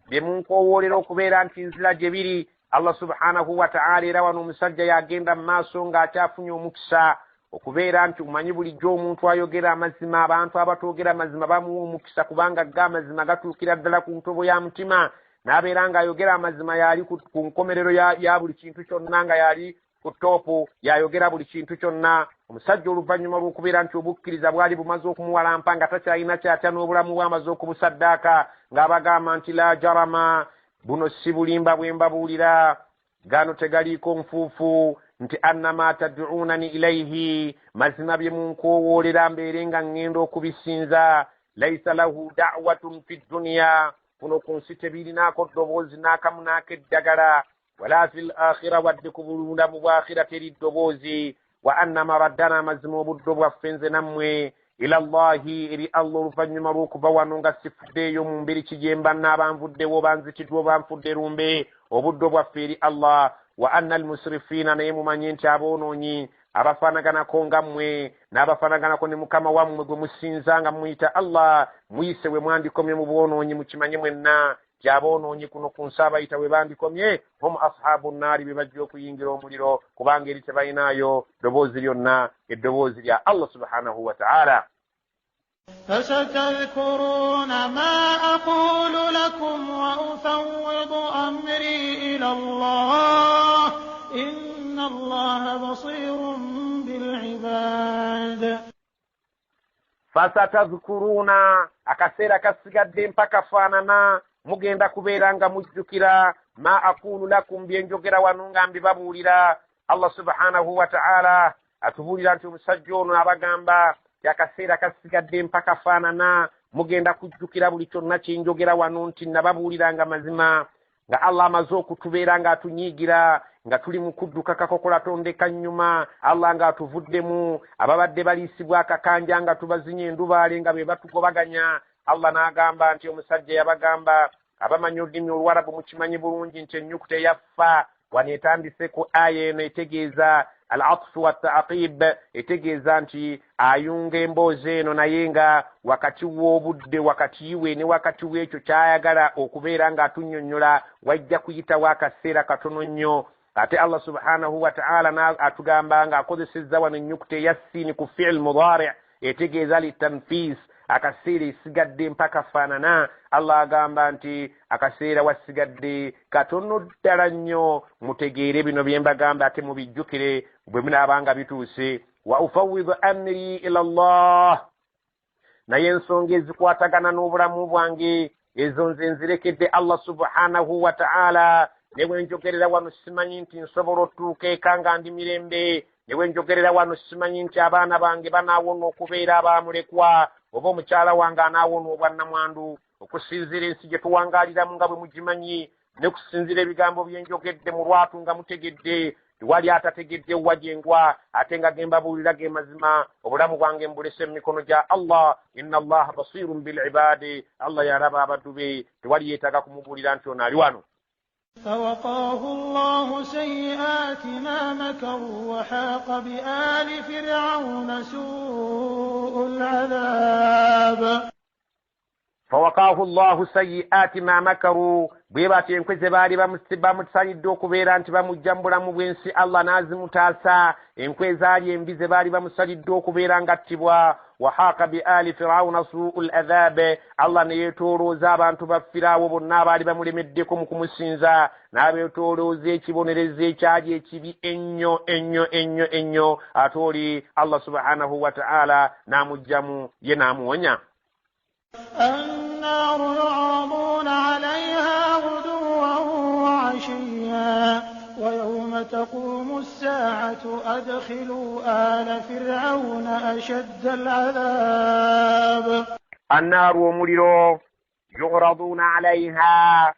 bye munkowoolera okubeera nti nzira gye biri. Allah subhanahu wa ta'ala era wano omusajja yagenda mu maaso ng'akyafunye omukisa okubeera nti umanyi bulijjo omuntu ayogera amazima abantu abatoogera amazima bamuwa omukisa kubanga amazima gatuukira ddala ku ntobo ya mutima n'abeera ng'ayogera amazima yali ku nkomerero ya buli kintu kyonna nga yali ku toopu yayogera buli kintu kyonna. Omusajja oluvannyuma lw'okubeera nti obukkiriza bwali bumaze okumuwalampa nga takyalina kyatya n'obulamu bwamaze okubusaddaaka ng'abagamba nti la jarama buno si bulimba bwe mbabuulira gano tegaliiko nfuufu nti annama tad'unani ilayhi mazima bye munkowoolera mbeere nga ngenda okubisinza laysa lahu da'watun fi dunya kuno ku nsi tebirinaako ddoboozi n'akamu n'akeddagala wala fil akhira wadde ku bulamu bwa akhira teri ddoboozi wa anna maraddana mazima obuddo bwaffe nze nammwe ila Allahi eri Allah oluvannyuma lw'okuva wano nga sifuddeeyo mu mbiri kijemba n'abanvuddewo banzitiddwa banfudde lumbe obuddo bwaffe eri Allah wa anna almusrifiina naye mumanye nti aboonoonyi abafaanaganako nga mmwe n'abafaanaganako ne mukama wammwe gwe musinza nga muyita Allah muyise we mwandikomye mu bwonoonyi mukimanye mwenna ti aboonoonyi kuno ku nsi abayita we bandikomye hum ashaabu nnaari be bajja okuyingira omuliro kubanga eri tebalinaayo ddoboozi lyonna eddoboozi lya Allah subhanahu wa ta'ala. فستذكرون ما أقول لكم وأفوض أمري إلى الله إن الله بصير بالعباد. fasatadhkuruna akaseera kasigadde mpaka faanana mugenda kubeera nga mujjukira ma aqulu lakum byenjogera wano nga mbibabuulira. Allah subhanahu wa ta'ala atubuulira nti omusajja ono abagamba ti akaseera kasigadde mpaka faanana mugenda kujjukira buli kyonna kyenjogera wano nti nababuulira nga mazima, nga Allah amaze okutubeera nga atunyiigira nga tuli mu kudduka kakokola tondeka nnyuma, Allah nga atuvuddemu, ababadde baliisibwa akakanja nga tubazinya endubaale nga be batugobaganya. Allah n'agamba nti omusajja yabagamba abamanyi olulimi Oluwarabu mukimanyi bulungi nti ennyukuta eyaffa wano etandise ku aya eno etegeeza al-atfu wa ta'qib, etegeeza nti ayunga emboozi eno naye nga wakati w'obudde wakati we ne wakati w'ekyo kyayagala okubeera ng'atunnyonnyola wajja kuyitawo akaseera katono nnyo. Ate Allah subhanahu wa ta'ala atugamba ng'akozesezza wano ennyukuta eya siini ku fi'l mudari' etegeeza litanfis, akaseera esigadde mpaka faanana. Allah agamba nti akaseera wasigadde katono ddala nnyo, mutegeere bino bye mbagamba ate mubijjukire bwe munaabanga bituuse. Wa ufawwidu amri ila Allah, naye ensonga ezikwatagana n'obulamu bwange ezo nze nzirekedde Allah subhanahu wa ta'ala. Ne bwe njogerera wano simanyi nti nsobola otuuka eka nga ndi mirembe, ne bwe njogerera wano simanyi nti abaana bange banaawona okubeera abaamulekwa oba omukyala wange anaawona obwannamwandu, okusinziira ensi gye tuwangaaliramu nga bwe mugimanyi, ne kusinziira ebigambo bye njogedde mu lwatu nga mutegedde. Tewali atategedde wa gyengwa ate nga gembabuulira ge mazima. Obulamu bwange mbulese mu mikono gya Allah. Inna Allaha basirun bil ibadi, Allah yalaba abaddu be, tewali yeetaaga kumubuulira nti ono ali wano. فوقاه الله سيئات ما مكروا وحاق بآل فرعون سوء العذاب. فوقاه الله سيئات ما مكروا, bwe batyo enkwe ze baali bamusalidde okubeera nti bamujja mu bulamu bw'ensi Allah n'azimutaasa. Enkwe zaali embi ze baali bamusalidde okubeera ngattibwa. Wahaaka bi ali firawuna su'ul adhab, Allah ne yeetoolooza abantu ba Firaawo bonna abaali bamulemeddeko mu kumusinza, n'abeetoolooza ekibonerezo ekyali ekibi ennyo ennyo ennyo ennyo. Ate oli Allah subhanahu wa ta'ala n'amugjamu ye n'amuwonya. النار يعرضون عليها غدوا وعشيا ويوم تقوم الساعة أدخلوا آل فرعون أشد العذاب. النار ومليرو يعرضون عليها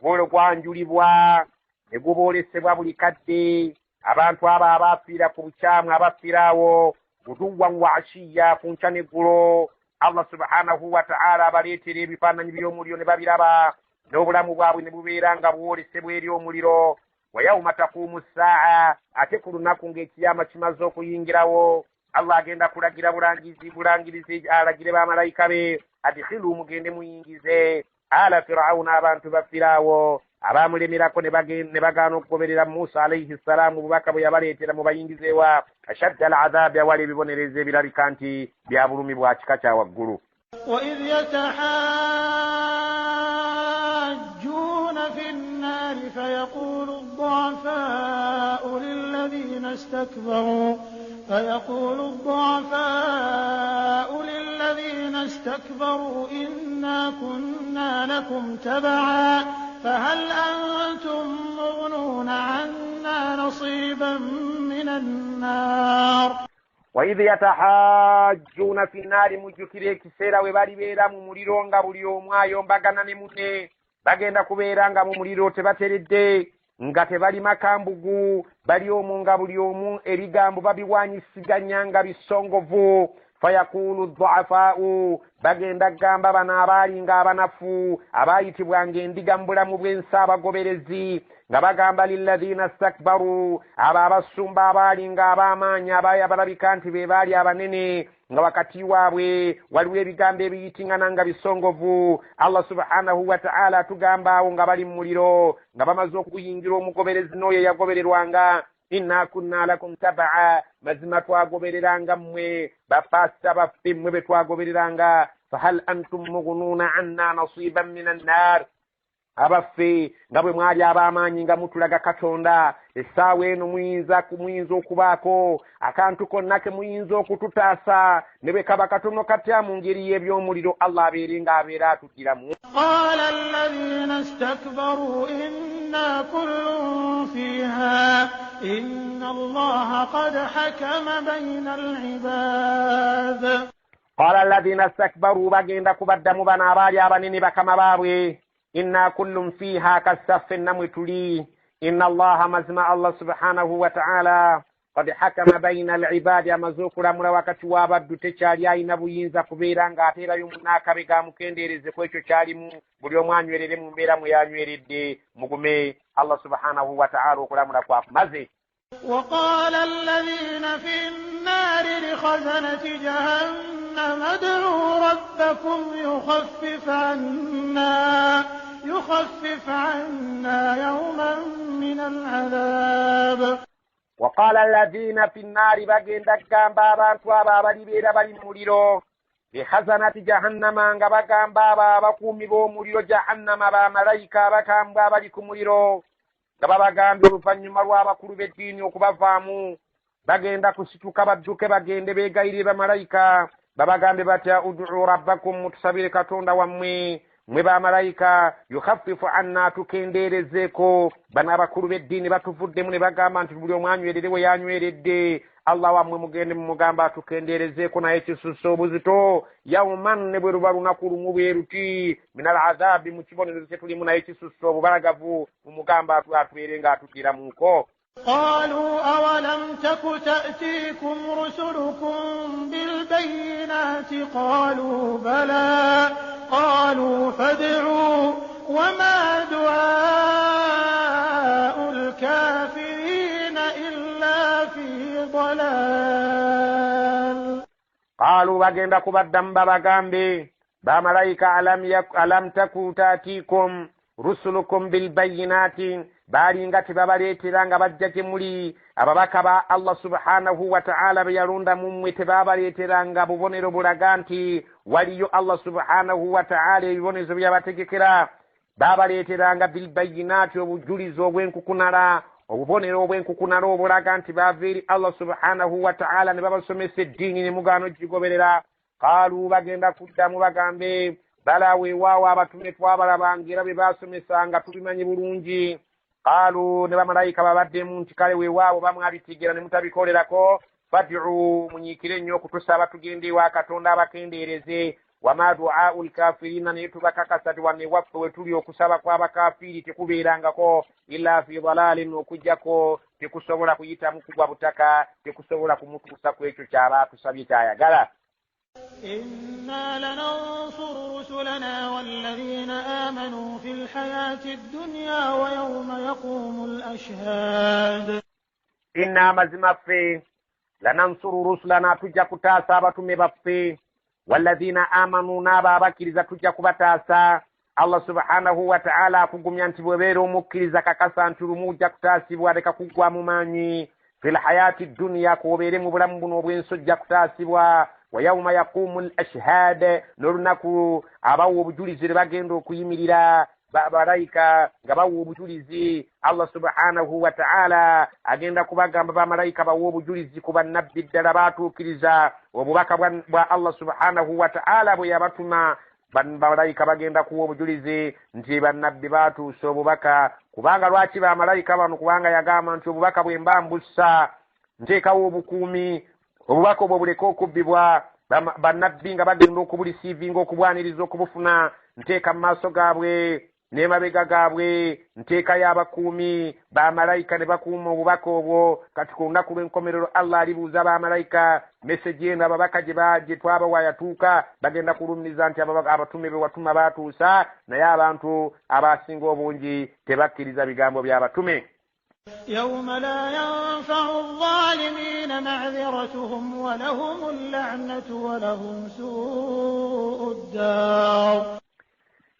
gwanjulibwa ne guboolesebwa buli kadde abantu abo abafiira ku bukyamu abafiiraawo guduwan wa ashiya ku nkya n'eggulo. Allah subhanahu wa ta'ala abaleetera ebifaananyi by'omuliro ne babiraba, n'obulamu bwabwe ne bubeera nga bwolesebwa eri omuliro. Wa yawma taqumu ssaa, ate ku lunaku ng'ekiyama kimaze okuyingirawo, Allah agenda kulagira bulangirizi alagire bamalayika be, adkhilu mugende muyingize ala firawuna abantu ba Firaawo abaamulemerako ne bagaana okugoberera Musa alayhi salaamu bubaka bwe yabaleetera mu bayingizeewa. Ashadda al-adhaabi, awali ebibonerezo ebirabika nti bya bulumi bwa kika kya waggulu. وإذ يتحاجون في النار فيقول الضعفاء للذين استكبروا إنا كنا لكم تبعا فهل أنتم مغنون عنا نصيبا من النار. وإذ يتحاجون في النار, mujjukire ekiseera we balibeera mu muliro nga buli omu ayombagana ne munne. Bagenda kubeera nga mu muliro tebateredde, nga tebali makambugu, bali omu nga buli omu ebigambo babiwanyisiganya nga bisongovu. Fayaqulu dhu'afaa'u, bagenda gamba bano abaali nga abanafu abaayitibwanga endiga mu bulamu bw'ensi abagoberezi, nga bagamba lilladhina stakbaru, abo abasumba abaali nga ab'amaanyi abalabika nti be baali abanene, nga wakati waabwe waliwo ebigambo ebiyitingana nga bisongovu. Allah subhanahu wa ta'ala atugamba awo nga bali mu muliro, nga bamaze okuyingira omugoberezi n'oyo yagobererwanga. Inna kunna lakum tabaa, mazima twagobereranga mmwe, bapasta baffe mmwe be twagobereranga. Fahal antum mughnuna anna nasiban minan nar, abaffe nga bwe mwali ab'amaanyi nga mutulaga Katonda essaawa eno muyinza okubaako akantu konna ke muyinza okututaasa ne bwe kaba katono katya mu ngeri y'ebyomuliro Allah abeere ng'abeera atugiramu. qala alladhina istakbaru inna kullun fiha inna Allaha qad hakama bayna al-ibad. qala alladhina istakbaru bagenda kubaddamu bano abaali abanene bakama baabwe inna kullum fiha kasaffe namwe tuli inna Allaha mazima Allah subhanahu wa ta'ala qad hakama bayna al-ibadi amaze okulamula wakati w'abaddu tekyali alina buyinza kubeera ng'ateerayo munaakabe gamukendeereze ku ekyo kyalimu buli omu anywerere mu mbeera mwe yanyweredde mugume Allah subhanahu wa ta'ala okulamula kwakumaze. وقال الذين في النار لخزنة جهنم ادعوا ربكم يخفف عنا يوما من العذاب. وقال الذين في النار bagenda kugamba abantu abo abalibeera bali mu muliro lihazanati jahannama nga bagamba abo abakuumi b'omuliro jahannama bamalayika abakambwe abali ku muliro nga babagambye oluvannyuma lw'abakulu b'eddiini okubavaamu bagenda kusituka badduke bagende beegayirire bamalayika babagambe batya ud'u rabbakum mutusabire Katonda wammwe mwe bamalayika yukhaffifu anna tukendeerezeeko bano abakulu b'eddiini batuvuddemu ne bagamba nti buli omwanywerere we yanyweredde Allah wammwe mugende mumugamba atukendeerezeeko naye kisusse obuzito yawman ne bwe luba lunaku lumu bwe ruti minal azabi mu kibonerezo kye tulimu naye kisusse obubalagavu mumugamba atubeere ng'atugiramuko. قالوا أولم تك تأتيكم رسلكم بالبينات قالوا بلى قالوا فادعوا وما دعاء الكافرين إلا في ضلال. قالوا bagenda kubaddamu babagambe bamalayika alam taku taatikum rusulukum bilbayinati baali nga tebabaleetera nga bajja gye muli ababaka ba Allah subhanahu wa ta'ala be yalonda mu mmwe tebabaleetera nga bubonero bulaga nti waliyo Allah subhanahu wa ta'ala ebibonezo byabategekera babaleetera nga bilbayinati obujulizi obw'enkukunala obubonero obw'enkukunala obulaga nti baava eri Allah subhanahu wa ta'ala ne babasomesa eddiini ne mugaano gigoberera. Qaalu bagenda kuddamu bagambe bala weewaawo abatume twabalabanga era be baasomesanga tubimanyi bulungi. Qaalu ne bamalayika babaddemu nti kale weewaawo bamwabitegeera ne mutabikolerako fad'u munyiikire nnyo okutusaba tugende ewa Katonda abakendeereze wama du'aa'ul kaafiriina naye tubakakasa ti wanne waffe we tuli okusaba kw'abakafiiri tekubeerangako illa fi dalaalin okujjako tekusobola kuyitamu kugwa butaka tekusobola kumutuusa ku ekyo kyaba atusabye kyayagala. إنا لننصر رسلنا والذين آمنوا في الحياة الدنيا ويوم يقوم الأشهاد. إنا مزم في لننصر رسلنا تجا كتاسا باتم بفي والذين آمنوا نابا بكرزا تجا كبتاسا الله سبحانه وتعالى كقوم ينتبه بيرو مكرزا ككسا انترمو جا كتاسي بوادك كقوى مماني في الحياة الدنيا كوبيري مبرمبن وبينسو جا كتاسي ويوم يقوم الأشهاد نرنكو أباو بجوليزي bagendo kuyimirira bamalayika nga bawa obujulizi Allah subhanahu wa ta'ala agenda kubagamba bamalayika bawa obujulizi ku bannabbi ddala baatuukiriza obubaka bwa Allah subhanahu wa ta'ala bwe yabatuma bamalayika bagenda kuwa obujulizi nti bannabbi baatuuse obubaka kubanga lwaki bamalayika bano kubanga yagamba nti obubaka bwe mba mbussa nteekawo obukuumi obubaka obwo buleka okubbibwa bannabbi nga bagenda okubulisiivinga okubwaniriza okubufuna nteeka mu maaso gaabwe n'emabega gaabwe nteekayo abakuumi bamalayika ne bakuuma obubaka obwo kati ku lunaku lw'enkomerero Allah alibuuza bamalayika meseji eno ababaka gye twabawa yatuuka bagenda kulumiza nti abatume be watuma baatuusa naye abantu abasinga obungi tebakkiriza bigambo by'abatume. يوم لا ينفع الظالمين معذرتهم ولهم اللعنة ولهم سوء الدار.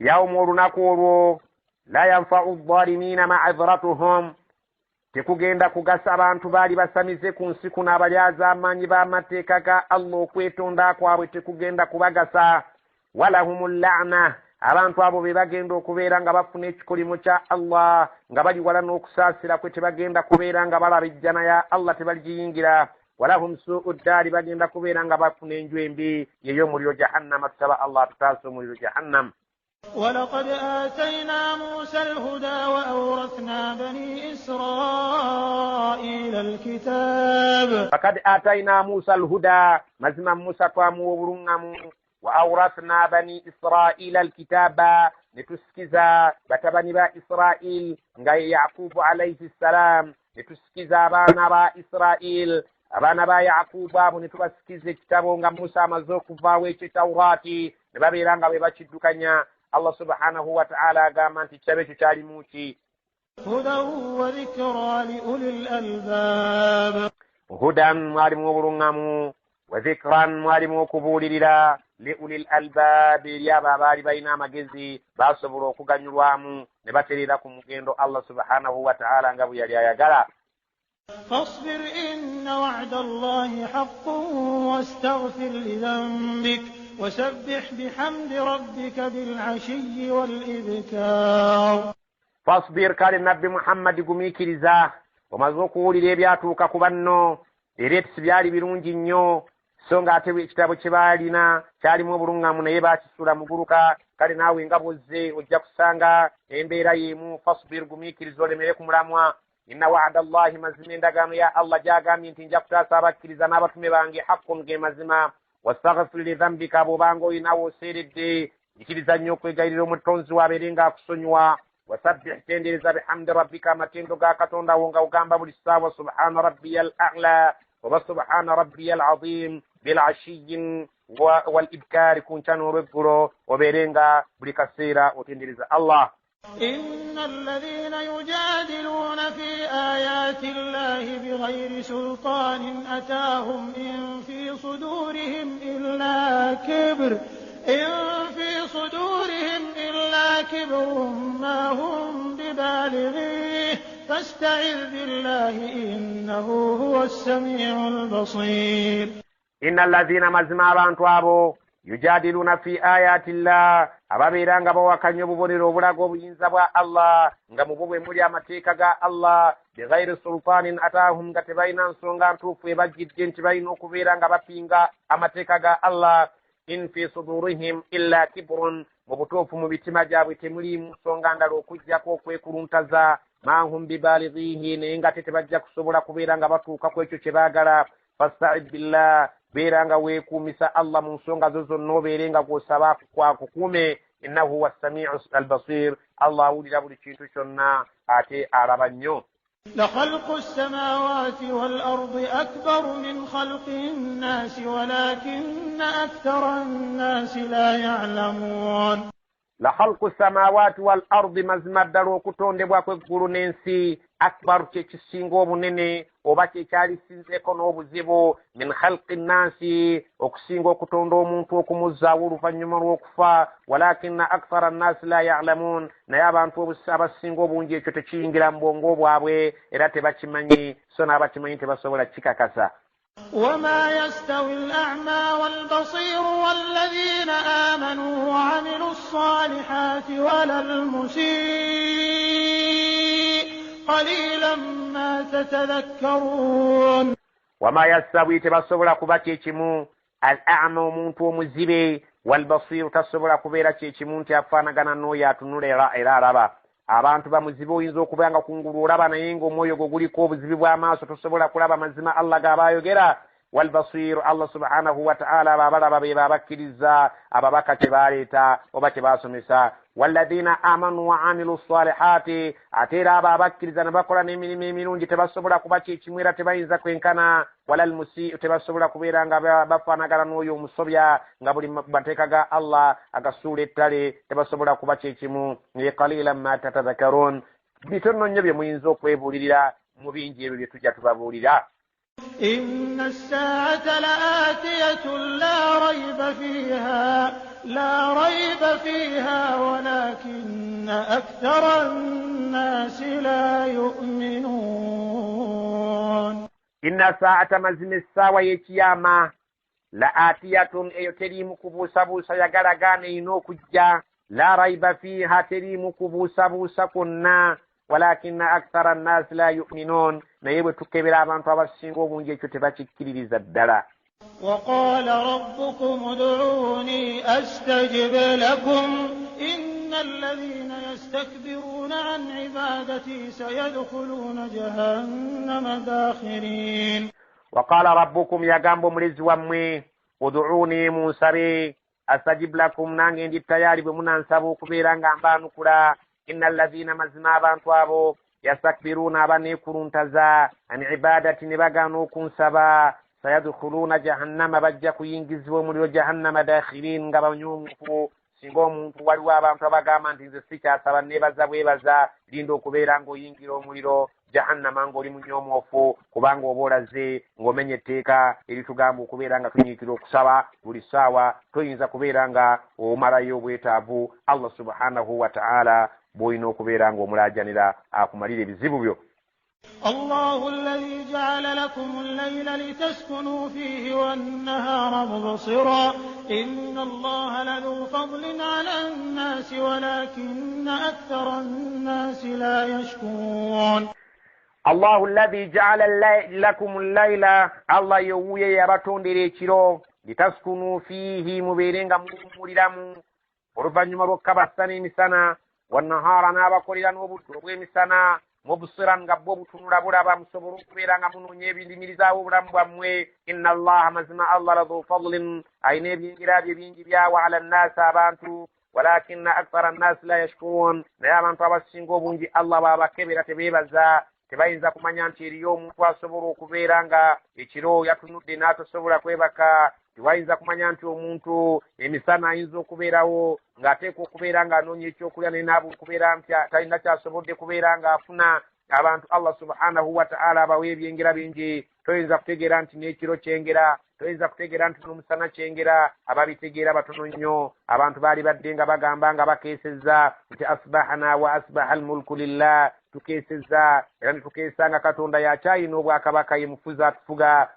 يوم olunaku لا ينفع الظالمين معذرتهم tekugenda kugasa abantu baali basamize ku nsi kuno abalyaza amaanyi b'amateeka ga Allah okwetonda kwabwe tekugenda kubagasa walahumul la'na abantu abo be bagenda okubeera nga bafuna ekikolimo kya Allah nga bali wala n'okusaasira kwe tebagenda kubeera nga balaba ejjana ya Allah tebaligiyingira walahum su'u ddaari bagenda kubeera nga bafuna enju embi ey'omuliro jahannama tusaba Allah tutaase omuliro jahannam. ولقد آتينا موسى الهدى وأورثنا بني إسرائيل الكتاب. فقد آتينا موسى الهدى مزما موسى قاموا وأورثنا بني إسرائيل الكتاب نتسكزا بتبني با إسرائيل غاي يعقوب عليه السلام نتسكزا بانا با إسرائيل abana ba Yakubu abo ne tubasikiza ekitabo nga Musa amaze okuvaawo ekyo Tawraati ne babeera nga bwe bakiddukanya. Allah subhanahu wa ta'ala agamba nti kitabo ekyo kyalimu ki? Hudan wa dhikra li ulil albab. Hudan mwalimu obulungamu, wa dhikran mwalimu okubuulirira li ulil albab eri abo abaali balina amagezi basobola okuganyulwamu ne batereera ku mugendo Allah subhanahu wa ta'ala nga bwe yali ayagala. فاصبر إن وعد الله حق واستغفر لذنبك وسبح بحمد ربك بالعشي والإبكار. فاصبر قال النبي محمد قميكرزا ومزوكو لليبياتوك كبانو إريت سبيالي برونجي نيو songa ate ekitabo kye baalina kyalimu obulungamu naye baakisula muguruka kale naawe nga bwozze ojja kusanga embeera y'emu. fasbir gumiikiriza olemere ku mulamwa. inna wa'da Allahi mazima endagaano ya Allah gyagambye nti nja kutaasa abakkiriza n'abatume bange haqqun ge mazima. wastaghfir li dhambika bw'obanga olinawo oseeredde ikiriza nnyo okwegayirira omutonzi wabeere ng'akusonyiwa. wasabbih tendereza bihamdi rabbika amatendo ga katonda wo nga ogamba buli ssaawa subhana rabbiyal a'la oba subhana rabbiyal azim bil'ashiyyin wal-ibkari ku nkya n'olweggulo obeere nga buli kaseera otendereza Allah. إن الذين يجادلون في آيات الله بغير سلطان أتاهم إن في صدورهم إلا كبر ما هم ببالغيه فاستعذ بالله إنه هو السميع البصير. إن الذين مزما بانتوابو yujadiluna fi ayati llah ababeera nga bawakanya obubonero obulaga obuyinza bwa Allah nga mu bwo bwe muli amateeka ga Allah bighairi sultanin ataahum nga tebalina nsonga ntuufu ebajjidde nti balina okubeera nga bapinga amateeka ga Allah. in fi sudurihim illa kibrun mu butuufu mu bitima gyabwe temuliimu nsonga ndala okuggyako okwekuluntaza ma hum bibalighihi naye nga tebajja kusobola kubeera nga batuuka ku ekyo kye baagala. fasta'id billah beera nga weekuumisa Allah mu nsonga zo zonna obeere nga gw'osaba kwakukuume. innahu huwa as-sami'u al-basir Allah awulira buli kintu kyonna ate alaba nnyo. لخلق السماوات والأرض أكبر من خلق الناس ولكن أكثر الناس لا يعلمون. لخلق السماوات والأرض مزما ddala okutondebwa kw'eggulu n'ensi akbaru kye kisinga obunene oba kye kyalisinzeeko n'obuzibu min khalqi nnansi okusinga okutonda omuntu okumuzzaawo oluvannyuma lw'okufa walakinna akthara nnasi la ya'lamuun naye abantu abasinga obungi ekyo tekiyingira mu bwongo bwabwe era tebakimanyi so n'abakimanyi tebasobola kikakasa. وما يستوي الأعمى والبصير والذين آمنوا وعملوا الصالحات ولا المسيء قليلا ما تتذكرون. وما يستوي تبصبر كباتي كمو الأعمى ومنتو مزيبي والبصير تصبر كبيرا كمو تيافانا غانا نويا تنوري إلى ربا. abantu bamuzibe oyinza okuba nga kungulu olaba naye ng'omwoyo gwo guliko obuzibi bw'amaaso tosobola kulaba mazima Allah g'abaayogera. walbasir Allah subhanahu wa ta'ala abalaba be babakkiriza ababaka kye baaleeta oba kye baasomesa. walladhina amanu wa amilu salihati ate era abo abakkiriza ne bakola n'emirimu emirungi tebasobola kuba kyekimu era tebayinza kwenkana. walal musii'u tebasobola kubeera nga bafaanagana n'oyo omusobya nga buli mateeka ga Allah agasuula ettale tebasobola kuba kyekimu. naye qalilan ma tatadhakkarun bitono nnyo bye muyinza okwebuulirira mu bingi ebyo bye tujja tubabuulira. إن الساعة لآتية لا ريب فيها ولكن أكثر الناس لا يؤمنون. إن الساعة مزم الساوى يكياما لآتية أيتريم كبوسا بوسا يغارغان إنو كجا la raiba fiha terimu kubuusabuusa kwonna walakinna akthara nnasi la yuminun naye bwe tukebera abantu abasinga obungi ekyo tebakikkiririza ddala. وقال ربكم ادعوني أستجب لكم إن الذين يستكبرون عن عبادتي سيدخلون جهنم داخرين. وقال ربكم يا جامبو مليز وامي ادعوني منصري أستجب لكم نانجي ndi tayari bwe munansaba okubeera nga mbaanukula inna alladhina mazina abantu abo yastakbiruna abaneekuluntaza an ibadati ne bagaana okunsaba sayadkhuluna jahannama bajja kuyingizibwa omuliro jahannama dakhirin nga banyumufu. Singa omuntu waliwo abantu abagamba nti nze sikyasaba neebaza bwebaza linda okubeera ng'oyingira omuliro jahannama ng'oli munyomoofu kubanga oba olaze ng'omenya etteeka eritugamba okubeera nga tunyiikira okusaba buli ssaawa toyinza kubeera nga omalayo obwetaavu Allah subhanahu wa ta'ala bw'olina okubeera ng'omulaajanira akumalira ebizibu byo. الله الذي جعل لكم الليل لتسكنوا فيه والنهار مبصرا إن الله لذو فضل على الناس ولكن أكثر الناس لا يشكرون. الله الذي جعل لكم الليل الله يووي يباتونديري ekiro لتسكنوا فيه mubeerenga muwummuliramu oluvannyuma lw'okkabasana emisana wannahara n'abakolera n'obudde obw'emisana mubsiran nga bwo butunula bulaba musobola okubeera nga munoonya ebindimirizaawo obulamu bwammwe. inna allaha mazima allah ladhu fadlin ayina ebyingira bye bingi byawa ala nnaasi abantu walakinna akthara nnasi la yashkurun naye abantu abasinga obungi allah baabakebera tebeebaza tebayinza kumanya nti eriyo omuntu asobola okubeera nga ekiro yatunudde n'atosobola kwebaka. Tiwayinza kumanya nti omuntu emisana ayinza okubeerawo ng'ateekwa okubeera ng'anoonya ekyokulya naye naabu okubeera nti talina kyasobodde kubeera ng'afuna. Abantu Allah subhanahu wa ta'ala abawa ebyengera bingi. Toyinza kutegeera nti n'ekiro kyengera, toyinza kutegeera nti n'omusana kyengera. Ababitegeera batono nnyo. Abantu baali badde nga bagamba nga bakeesezza nti asbahana wa asbaha almulku lillah, tukeesezza era ne tukeesa nga Katonda yakyayina obwakabaka ye mufuzi atufuga.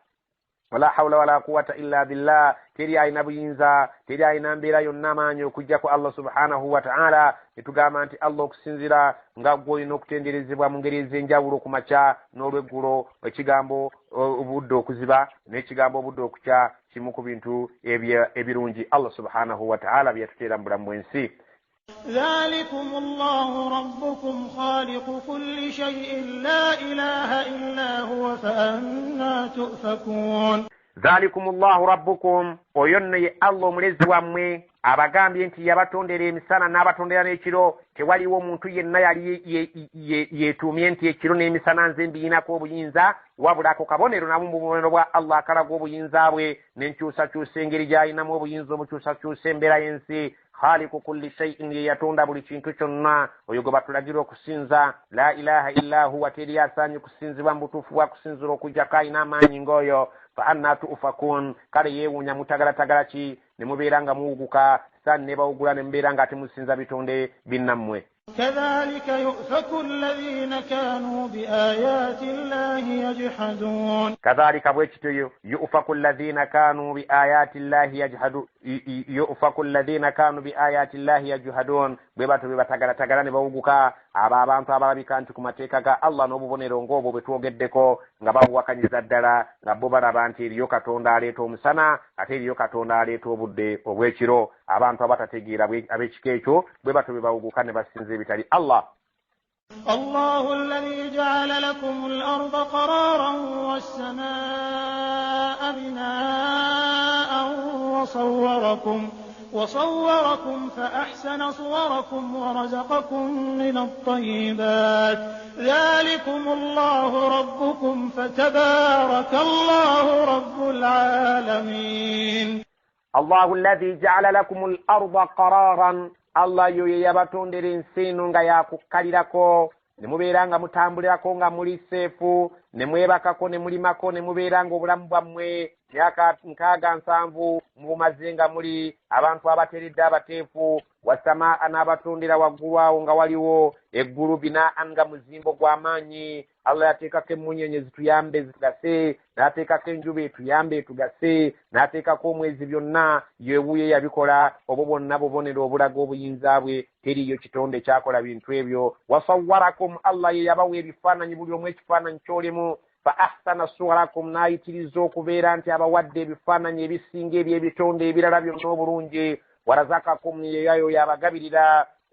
wala hawla wala quwwata illa billah. Teri ayina buyinza, teri ayina mbeera yonna amaanyi okujja ku Allah subhanahu wa ta'ala. Netugamba nti Allah okusinzira nga gw'olina okutenderezebwa mu ngeri ez'enjawulo ku makya n'olweggulo. Ekigambo obudde okuziba n'ekigambo obudde okukya kimu ku bintu ebirungi Allah subhanahu wa ta'ala bye yatuteera mu bulamu bw'ensi. ذلكم الله ربكم خالق كل شيء لا إله إلا هو فأنا تؤفكون. ذلكم الله ربكم oyonne Allah omulezi wammwe abagambye nti yabatondera emisana n'abatondera n'ekiro. Tewaliwo omuntu yenna yali yeetuumye nti ekiro n'emisana nze mbiyinako obuyinza wabula ako kabonero namu mu bubonero bwa Allah akalaga obuyinza bwe n'enkyusakyusa engeri gy'ayinamu obuyinza omukyusakyusa embeera y'ensi. khaliqu kulli shay'in ye yatonda buli kintu kyonna oyo gwe batulagira okusinza. La ilaha illa huwa teri asaanye kusinzibwa mu butuufu bwa kusinzira okujjako ayina amaanyi ng'oyo. fa anna tu'fakun kale yeewuunya mutagalatagala ki ne mubeera nga muwuguka sani ne bawugula ne mubeera nga temusinza bitonde binnammwe. كذلك يؤفك الذين كانوا بآيات الله يجحدون. كذلك بوجهتو يؤفك الذين كانوا بآيات الله يجحدون. يؤفك الذين كانوا بآيات الله يجحدون. bwebatu bebatagala ne bawuguka abo abantu abalabika nti ku mateeka ga Allah n'obubonero ng'obwo bwe twogeddeko nga babuwakanyiza ddala nga bo balaba nti eriyo Katonda aleeta omusana ate eriyo Katonda aleeta obudde obw'ekiro. Abantu abatategeera ab'ekika ekyo bwebatu be bawuguka ne basinza ebitali Allah. الله الذي جعل لكم الأرض قرارا والسماء بناء وصوركم فأحسن صوركم ورزقكم من الطيبات. ذلكم الله ربكم فتبارك الله رب العالمين. الله الذي جعل لكم الأرض قرارا. Allah yoye yabatondera ensi eno nga yakukkalirako ne mubeera nga mutambulirako nga muli seefu ne mwebakako ne mulimako ne mubeera nga obulamu bwammwe myaka 67 mubumaze nga muli abantu abateredde abateefu wasamaa n'abatondera waggulu awo nga waliwo eggulu binaan nga muzimbo gw'amaanyi Allah yateekako emmunyenye zituyambe zitugase n'ateekako enjuba etuyambe etugase n'ateekako omwezi byonna yewuye yabikola obwo bwonna bubonero obulaga obuyinza bwe teriyo kitonde kyakola bintu ebyo wasawwarakum Allah ye yabawa ebifaananyi buli omu ekifaananyi ky'olimu fa ahsana suwarakum n'ayitiriza okubeera nti abawadde ebifaananyi ebisinga eby'ebitonde ebirala byonna obulungi warazakakum yeyayo yabagabirira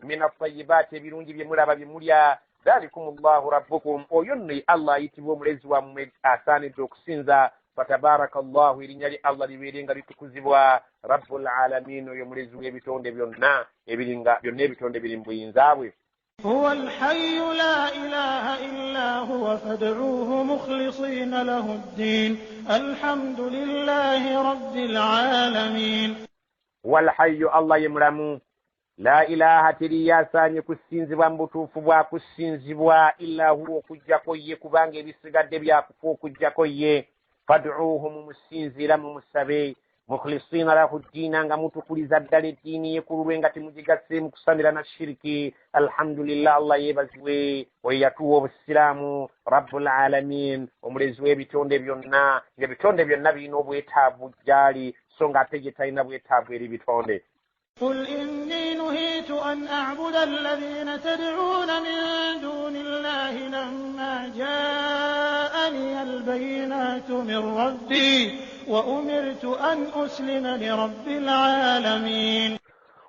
min at-tayyibaati ebirungi bye mulaba bye mulya dhalikumullahu rabbukum oyo nno Allah ayitibwa omulezi wammwe asaanidde okusinza fatabarakallahu erinnya lye Allah libeere nga litukuzibwa rabbul alamin oyo mulezi w'ebitonde byonna byonna ebitonde biri mu buyinza bwe هو الحي لا إله إلا هو فادعوه مخلصين له الدين الحمد لله رب العالمين هو الحي الله يمرمو لا إله تريا ساني كسينزبوا مبتوفوا كسينزبوا إلا هو كجاكوية كبانجي بسجد بياكفو كجاكوية فادعوه ممسينزلا ممسبي مخلصين له الدين nga mutukuliza ddala eddiini yekululwe nga temugigase mu kusamira na shiriki alhamdulillah Allah yeebazibwe oyo yatuwa obusiraamu rabbul alamin omulezi w'ebitonde byonna ng'ebitonde byonna birina obwetaavu gyali so ng'ate gye talina bwetaavu eri bitonde قل إني نهيت أن أعبد الذين تدعون من دون الله لما جاءني البينات من ربي وأمرت أن أسلم لرب العالمين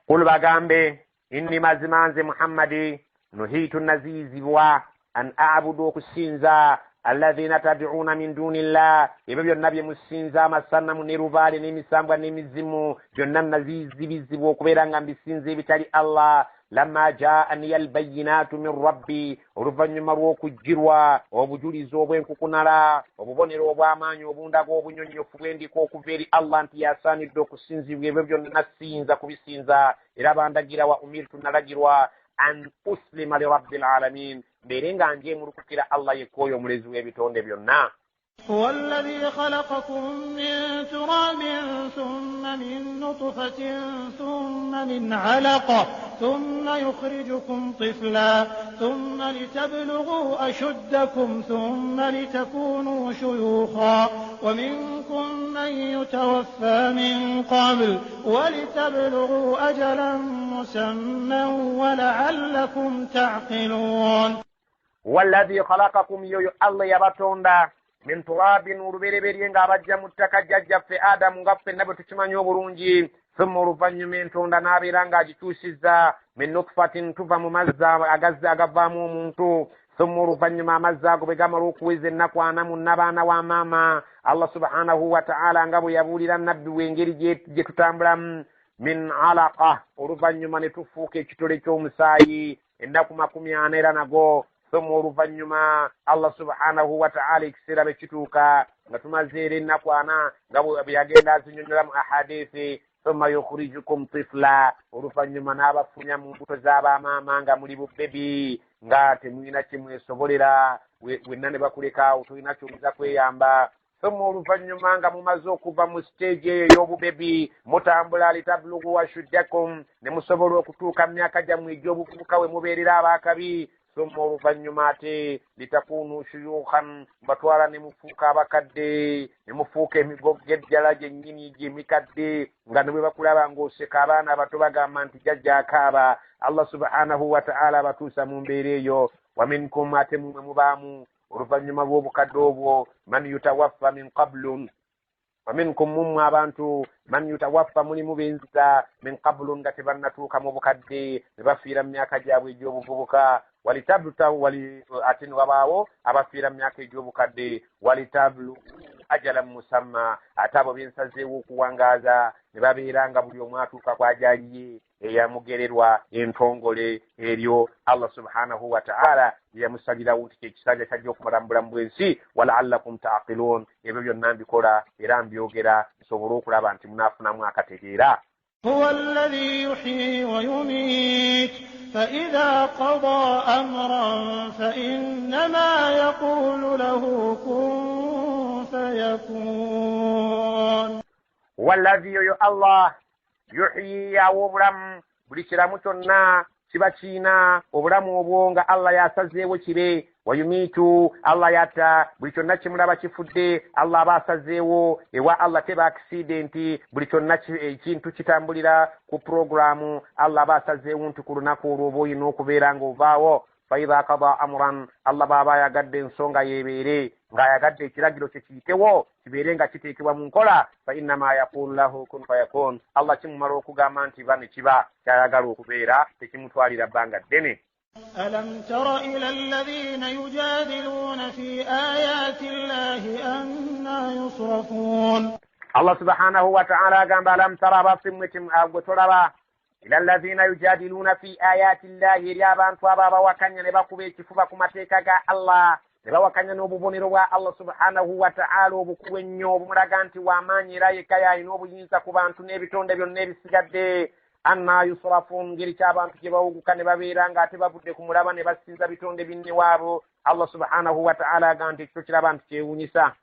قل بغامبي إني مازمانز محمد نهيت النزيزوا أن أعبد كسينزا الذين تدعون من دون الله يبقى النبي مسينزا مسانا منيروبالي نمسامبا نمزمو جنن نزيزي بزبو كبيرا بسينزي بتالي الله لما جاءني البينات من ربي ورفن مروك الجروة وبجولي زوبين كوكونارا وببونيرو وباماني وبونداغو وبنيوني وفويندي كوكوفيري الله انت ياساني دوكو سينزي ويبقى نسينزا كبسينزا إرابان داجيرا وأميرتو نراجيروا أن أسلم لرب العالمين بيرينغا أنجي مركوكيرا الله يكويو ملزو يبتون دبيونا هو الذي خلقكم من تراب ثم من نطفة ثم من علقة ثم يخرجكم طفلا ثم لتبلغوا أشدكم ثم لتكونوا شيوخا ومنكم من يتوفى من قبل ولتبلغوا أجلا مسمى ولعلكم تعقلون والذي خلقكم يو الله يبتون min turabin urubereberye nga abajja mu ttaka jjajjaffe adamu nga ffenna bwe tukimanyi obulungi thumma oluvannyuma entonda n'abeera ng'agituusizza min nutfatin tuva mu mazzi agazzi agavaamu omuntu thumma oluvannyuma amazzi ago bwe gamala okuweza ennaku ana mu nnabaana wa maama Allah subhanahu wa ta'ala nga bwe yabuulira nabbi we engeri gye tutambulamu min alaqa oluvannyuma ne tufuuka ekitole ky'omusaayi ennaku 40 era nago ثم oluvannyuma Allah subhanahu wa ta'ala ekiseera bwe kituuka nga tumaze era ennaku ana nga bwe yagenda azinyonnyola mu ahadithi thumma yukhrijukum tifla oluvannyuma n'abafunya mu mbuto z'abaamaama nga muli bubebi nga temulina kye mwesobolera wenna ne bakuleka awo tolina ky'oyinza kweyamba thumma oluvannyuma nga mumaze okuva mu stage eyo ey'obubebi mutambula litablugu ashuddakum ne musobola okutuuka mu myaka gyammwe egy'obuvubuka we mubeerera abaakabi ثم oluvannyuma ate litakunu shuyukhan batwala ne mufuuka abakadde ne mufuuka emigogge ddala gyennyini gy'emikadde nga ne bwe bakulaba ng'oseka abaana abato bagamba nti jjajja akaaba Allah subhanahu wa ta'ala abatuusa mu mbeera eyo wa minkum ate mumwe mubaamu oluvannyuma bw'obukadde obwo man yutawaffa min qablun ومنكم مumwe abantu man yutawaffa mulimu benziza min qablun nga tebannatuuka mu bukadde ne bafiira mu myaka gyabwe egy'obuvubuka walitabluta ate ne wabaawo abafiira mu myaka egy'obukadde walitablu ajalan musamma ate abo bensazeewo okuwangaaza ne babeera nga buli omu atuuka kwajaliye eyamugererwa entongole eryo Allah subhanahu wa ta'ala yamusalirawo nti kyekisanja kyajja okumala mu bulamu bw'ensi walaallakum ta'qilun ebyo byonna mbikola era mbyogera nsobole okulaba nti munaafunamu akategeera هو الذي يحيي ويميت فإذا قضى أمرا فإنما يقول له كن فيكون wallazi yo Allah yuhyi yawa obulamu buli kiramu kyonna kiba kiina obulamu obwo nga Allah yasazeewo kibe wayumiitu Allah yatta buli kyonna kimulaba kifudde Allah aba asazeewo ewa Allah teba accident buli kyonna ekintu kitambulira ku programu Allah aba asazeewo nti ku lunaku olwo oba olina okubeera ng'ovaawo faidha qada amran Allah baba yagadde ensonga yebeere nga yagadde ekiragiro kye kiyitewo kibeere nga kiteekebwa mu nkola fa innama yaqulu lahu kun fayakun Allah kimumala okugamba nti ba ne kiba kyayagala okubeera tekimutwalira bbanga ddene. ألم تر إلى الذين يجادلون في آيات الله أنى يصرفون الله سبحانه وتعالى قال ألم ترى بصمتم أغتربا إلى الذين يجادلون في آيات الله ريابان توابا وكان ينبقوا بيكفوا كمتيكا الله nebawakanya n'obubonero bwa Allah subhanahu wa ta'ala obukuwe ennyo obumulaga nti w'amaanyi era yekka y'alina obuyinza ku bantu n'ebitonde byonna ebisigadde anna yusrafun ngeri ky'abantu gye bawuguka ne babeera ng'ate bavudde ku mulaba ne basinza bitonde binne waabo Allah subhanahu wa ta'ala aga nti ekyo kiraba nti kyewuunyisa.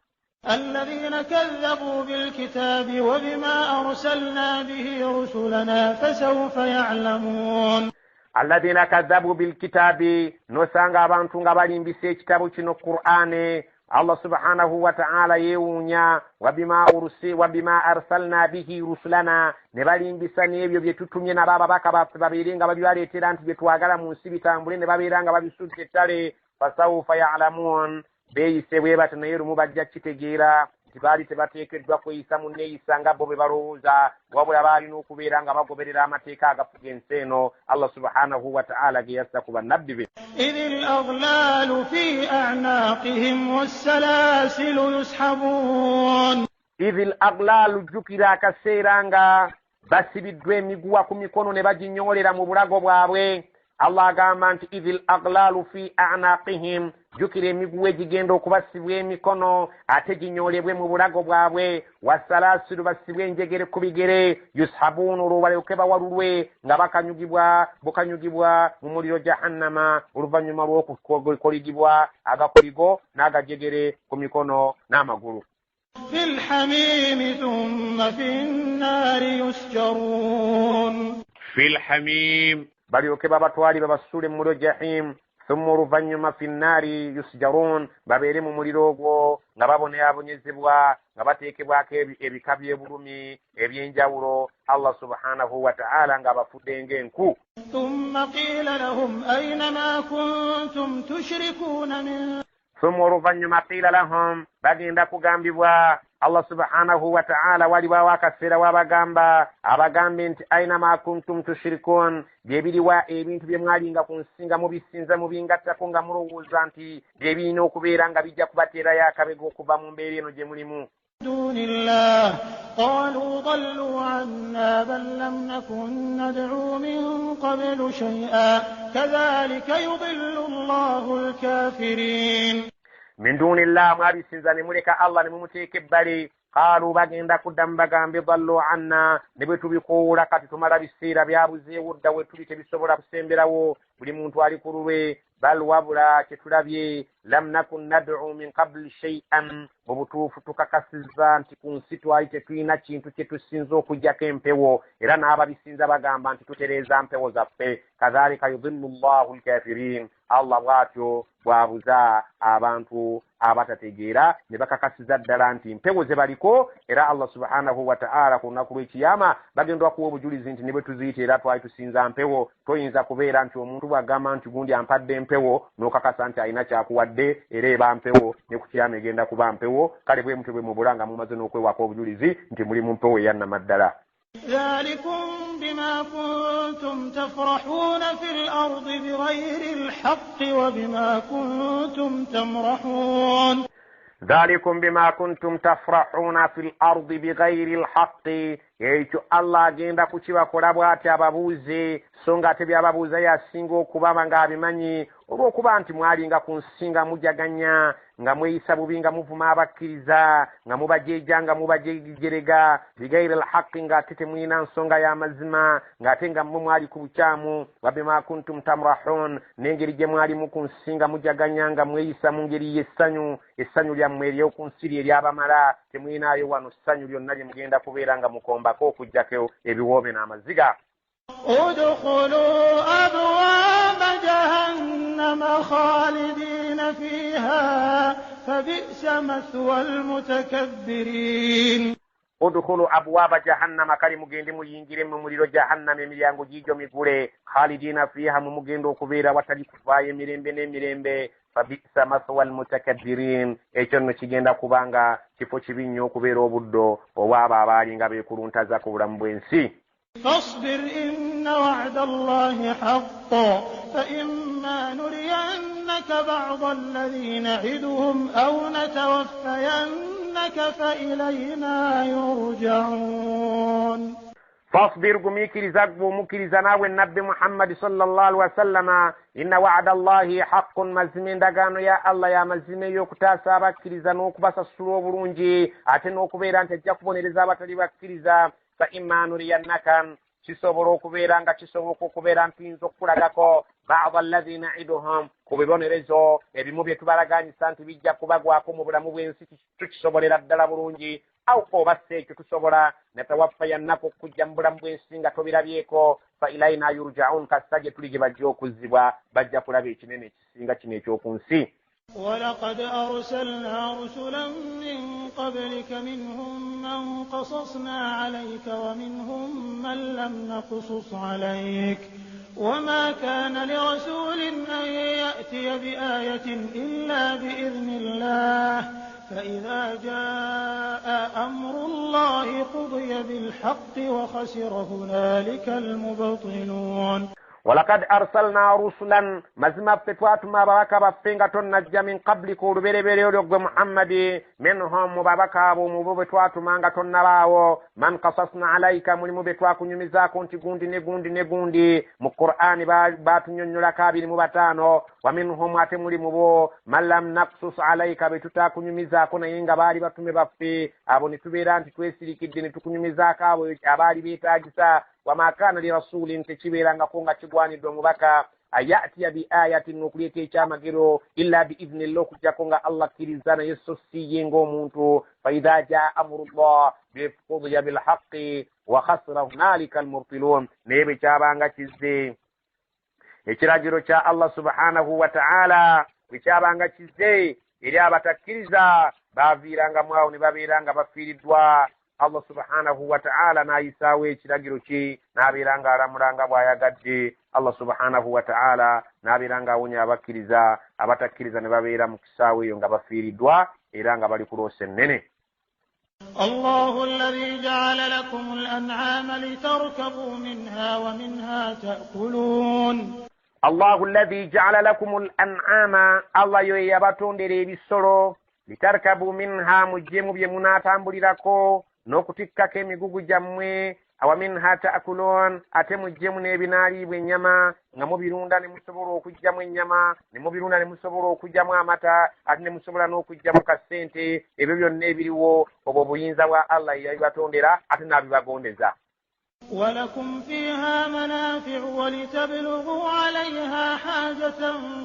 الذين كذبوا بالكتاب وبما أرسلنا به رسلنا فسوف يعلمون الذين كذبوا بالكتاب نسانغا بانتو nga balimbise ekitabo kino Qur'ane Allah subhanahu wa ta'ala yewunya wabima arsalna bihi rusulana ne balimbisa n'ebyo bye tutumye na baba baka babeere nga babibaleetera nti bye twagala mu nsi bitambule ne babeera nga babisudde ettale fasawfa ya'lamun beeyise bwe bati naye lumu bajja kitegeera nti baali tebateekeddwa kweyisa mu nneeyisa nga bo be balowooza wabula baalina okubeera nga bagoberera amateeka agafuga ensi eno Allah subhanahu wa ta'ala ge yassa ku bannabbi be. إذ الأغلال في أعناقهم والسلاسل يسحبون إذ الأغلال jjukira akaseera nga basibiddwa emiguwa ku mikono ne baginyoolera mu bulago bwabwe Allah agamba nti idhil aghlalu fi a'naqihim jukira emiguwa egigenda okubasibwa emikono ate ginyoolebwe mu bulago bwabwe wasalasilu basibwe enjegere ku bigere yushabuna olwo balyoke bawalulwe nga bukanyugibwa mu muliro jahannama oluvannyuma lw'okukoligibwa agakoligo n'agajegere ku mikono n'amagulu. في الحميم ثم في النار يسجرون في الحميم balyoke babatwali babasuule mu muliro jahim thumma oluvannyuma fi nnaari yusjarun babeere mu muliro ogwo nga babonaabonyezebwa nga bateekebwako ebika by'ebulumi eby'enjawulo Allah subhanahu wa ta'ala nga bafudde ng'enku. thumma qila lahum ayna ma kuntum tushrikuna min thumma oluvannyuma qila lahum bagenda kugambibwa Allah subhanahu wa ta'ala walibawo akaseera wabagamba abagambe nti aina ma kuntum tushrikun byebiriwa ebintu bye mwalinga ku nsinga mubisinza mubingattako nga mulowooza nti byebirina okubeera nga bijja kubateerayo akabego okuva mu mbeera eno gye mulimu. dunillah qalu dallu anna bal lam nakun nad'u min qablu shay'a kadhalika yudillu Allahu al-kafirin. min dunillah mwabisinza ne muleka Allah ne mumuteeka ebbali qaalu bagenda kuddamu bagambe dallu anna ne bwe tubikoola kati tumala biseera byabuzeewo dda we tuli tebisobola kusemberawo buli muntu ali ku lulwe bal wabula kyetulabye lam nakun nad'u min qabli shay'an mu butuufu tukakasizza nti ku nsi twali tetulina kintu kye tusinza okuggyako empewo era n'ababisinza bagamba nti tutereeza mpewo zaffe kadhalika yudillu Allahu al-kafirin Allah bw'atyo bw'abuza abantu abatategeera ne bakakasiza ddala nti mpewo ze baliko era Allah subhanahu wa ta'ala ku lunaku lw'ekiyama bagendwa kuwa obujulizi nti ne bwe tuziyita era twali tusinza mpewo toyinza kubeera nti omuntu bw'agamba nti gundi ampadde mpewo n'okakasa nti alina kyakuwadde era eba mpewo ne ku kiyama egenda kuba mpewo kale bwe mutwe bwe mubula nga mumaze n'okwewaka obujulizi nti muli mu mpewo eyannamaddala. ذلكم بما كنتم تفرحون في الأرض بغير الحق وبما كنتم تمرحون. ذلكم بما كنتم تفرحون في الأرض بغير الحق ekyo Allah agenda kukibakola bw'ati ababuuze, so ng'ate by'ababuuza yasinga okuba ng'abimanyi, olw'okuba nti mwalinga ku nsi nga mujaganya, nga mweyisa bubi, nga muvuma abakkiriza, nga mubajeja, nga mubajejerega bigayira alhaqi, ng'ate temulina nsonga y'amazima, ng'ate nga mmwe mwali ku bukyamu, wa bima kuntum tamrahun, n'engeri gye mwalimu ku nsi nga mujaganya, nga mweyisa mu ngeri y'essanyu, essanyu lyammwe ery'oku nsi eryabamala, temulinayo wano ssanyu lyonna lye mugenda kubeera nga mukombako okugjako ebiwoobe n'amaziga. ادخلوا أبواب جهنم خالدين فيها فبئس مثوى المتكبرين. ادخلوا أبواب جهنم kali mugende muyingire mu muliro jahannam emiryango gijo migule khalidina fiha mu mugendo okubeera watali kuvaayo emirembe n'emirembe. fabisa mathwa almutakabbirin, ekyo nno kigenda kubanga kifo kibi nnyo okubeera obuddo obwabo abaali nga beekuluntaza ku bulamu bw'ensi. فاصبر إن وعد الله حق فإما نرينك بعض الذي نعدهم أو نتوفينك فإلينا يرجعون. فاصبر مكرزا ناوي النبي محمد صلى الله عليه وسلم إن وعد الله حق مزمين دقانو يا الله يا مزمين يكتاسا بكرزا نوكبس السلو برونجي أتنوكو بيران تجاكبون إلزابة لبكرزا فإما نرينك kisobola okubeera nga kisoboka okubeera mpinza okukulagako ba'da alladhi na'iduhum ku bibonerezo ebimu bye tubalaganyisa nti bijja kubagwako mu bulamu bw'ensi tukisobolera ddala bulungi, aw oba si ekyo tusobola natawaffayannako okujja mu bulamu bw'ensi nga tobirabyeko fa ilayna yurja'un, kassa gye tuli gye bajja okuzzibwa, bajja kulaba ekinene ekisinga kino eky'oku nsi. ولقد أرسلنا رسلا من قبلك منهم من قصصنا عليك ومنهم من لم نقصص عليك وما كان لرسول أن يأتي بآية إلا بإذن الله فإذا جاء أمر الله قضي بالحق وخسر هنالك المبطلون. ولقد أرسلنا رسلا مزما فتوات ما بابك بفنغة نجا من قبلك وربيري بيريو محمد منهم مبابك ومبابتوات مانغة نراو من قصصنا عليك من مبتوات نمزاك انت نغوندي مقرآن بات نيونيولا كابير مباتانو ومنهم اتمولي مبو من لم نقصص عليك بتوتاك نمزاك نينغ باري باتومي بفي ابو نتبيران تتويسيري كدين تكو نمزاك abali beetagisa wama kana li rasulin tekibeeranga kunga kigwanidde omubaka ayatiya bi ayatin okuleeta ekyamagero illa bi idhnillah okujjako nga Allah kkiriza naye so siye ng'omuntu fa idha jaa amrullah biqudiya bilhaqqi wa khasira hunalika almubtilun, naye bwe kyabanga kizze ekiragiro kya Allah subhanahu wa ta'ala bwe kyabanga kizze eri abatakkiriza baaviiranga mwawo ne babeeranga bafiiriddwa. Allah subhanahu wa ta'ala n'ayisaawo ekiragiro kye n'abeeranga alamulanga bw'ayagadde. Allah subhanahu wa ta'ala n'abeeranga awonya abakkiriza, abatakkiriza ne babeera mu kisaawo eyo nga bafiiriddwa era nga bali ku loosa ennene. الله الذي جعل لكم الأنعام لتركبوا منها ومنها تأكلون. الله الذي جعل لكم الأنعام الله يباتondera ebisolo litarkabu minha mujjemu bye munaatambulirako n'okutikkako emigugu gyammwe awa minha ta'kulun, ate mujjemu n'ebinaalibwa ennyama nga mubirunda ne musobola okujjamu ennyama, ne mubirunda ne musobola okujjamu amata, ate ne musobola n'okujjamu kasente. Ebyo byonna ebiriwo obwo buyinza bwa Allah yabibatondera ate n'abibagondeza. ولكم فيها منافع ولتبلغوا عليها حاجة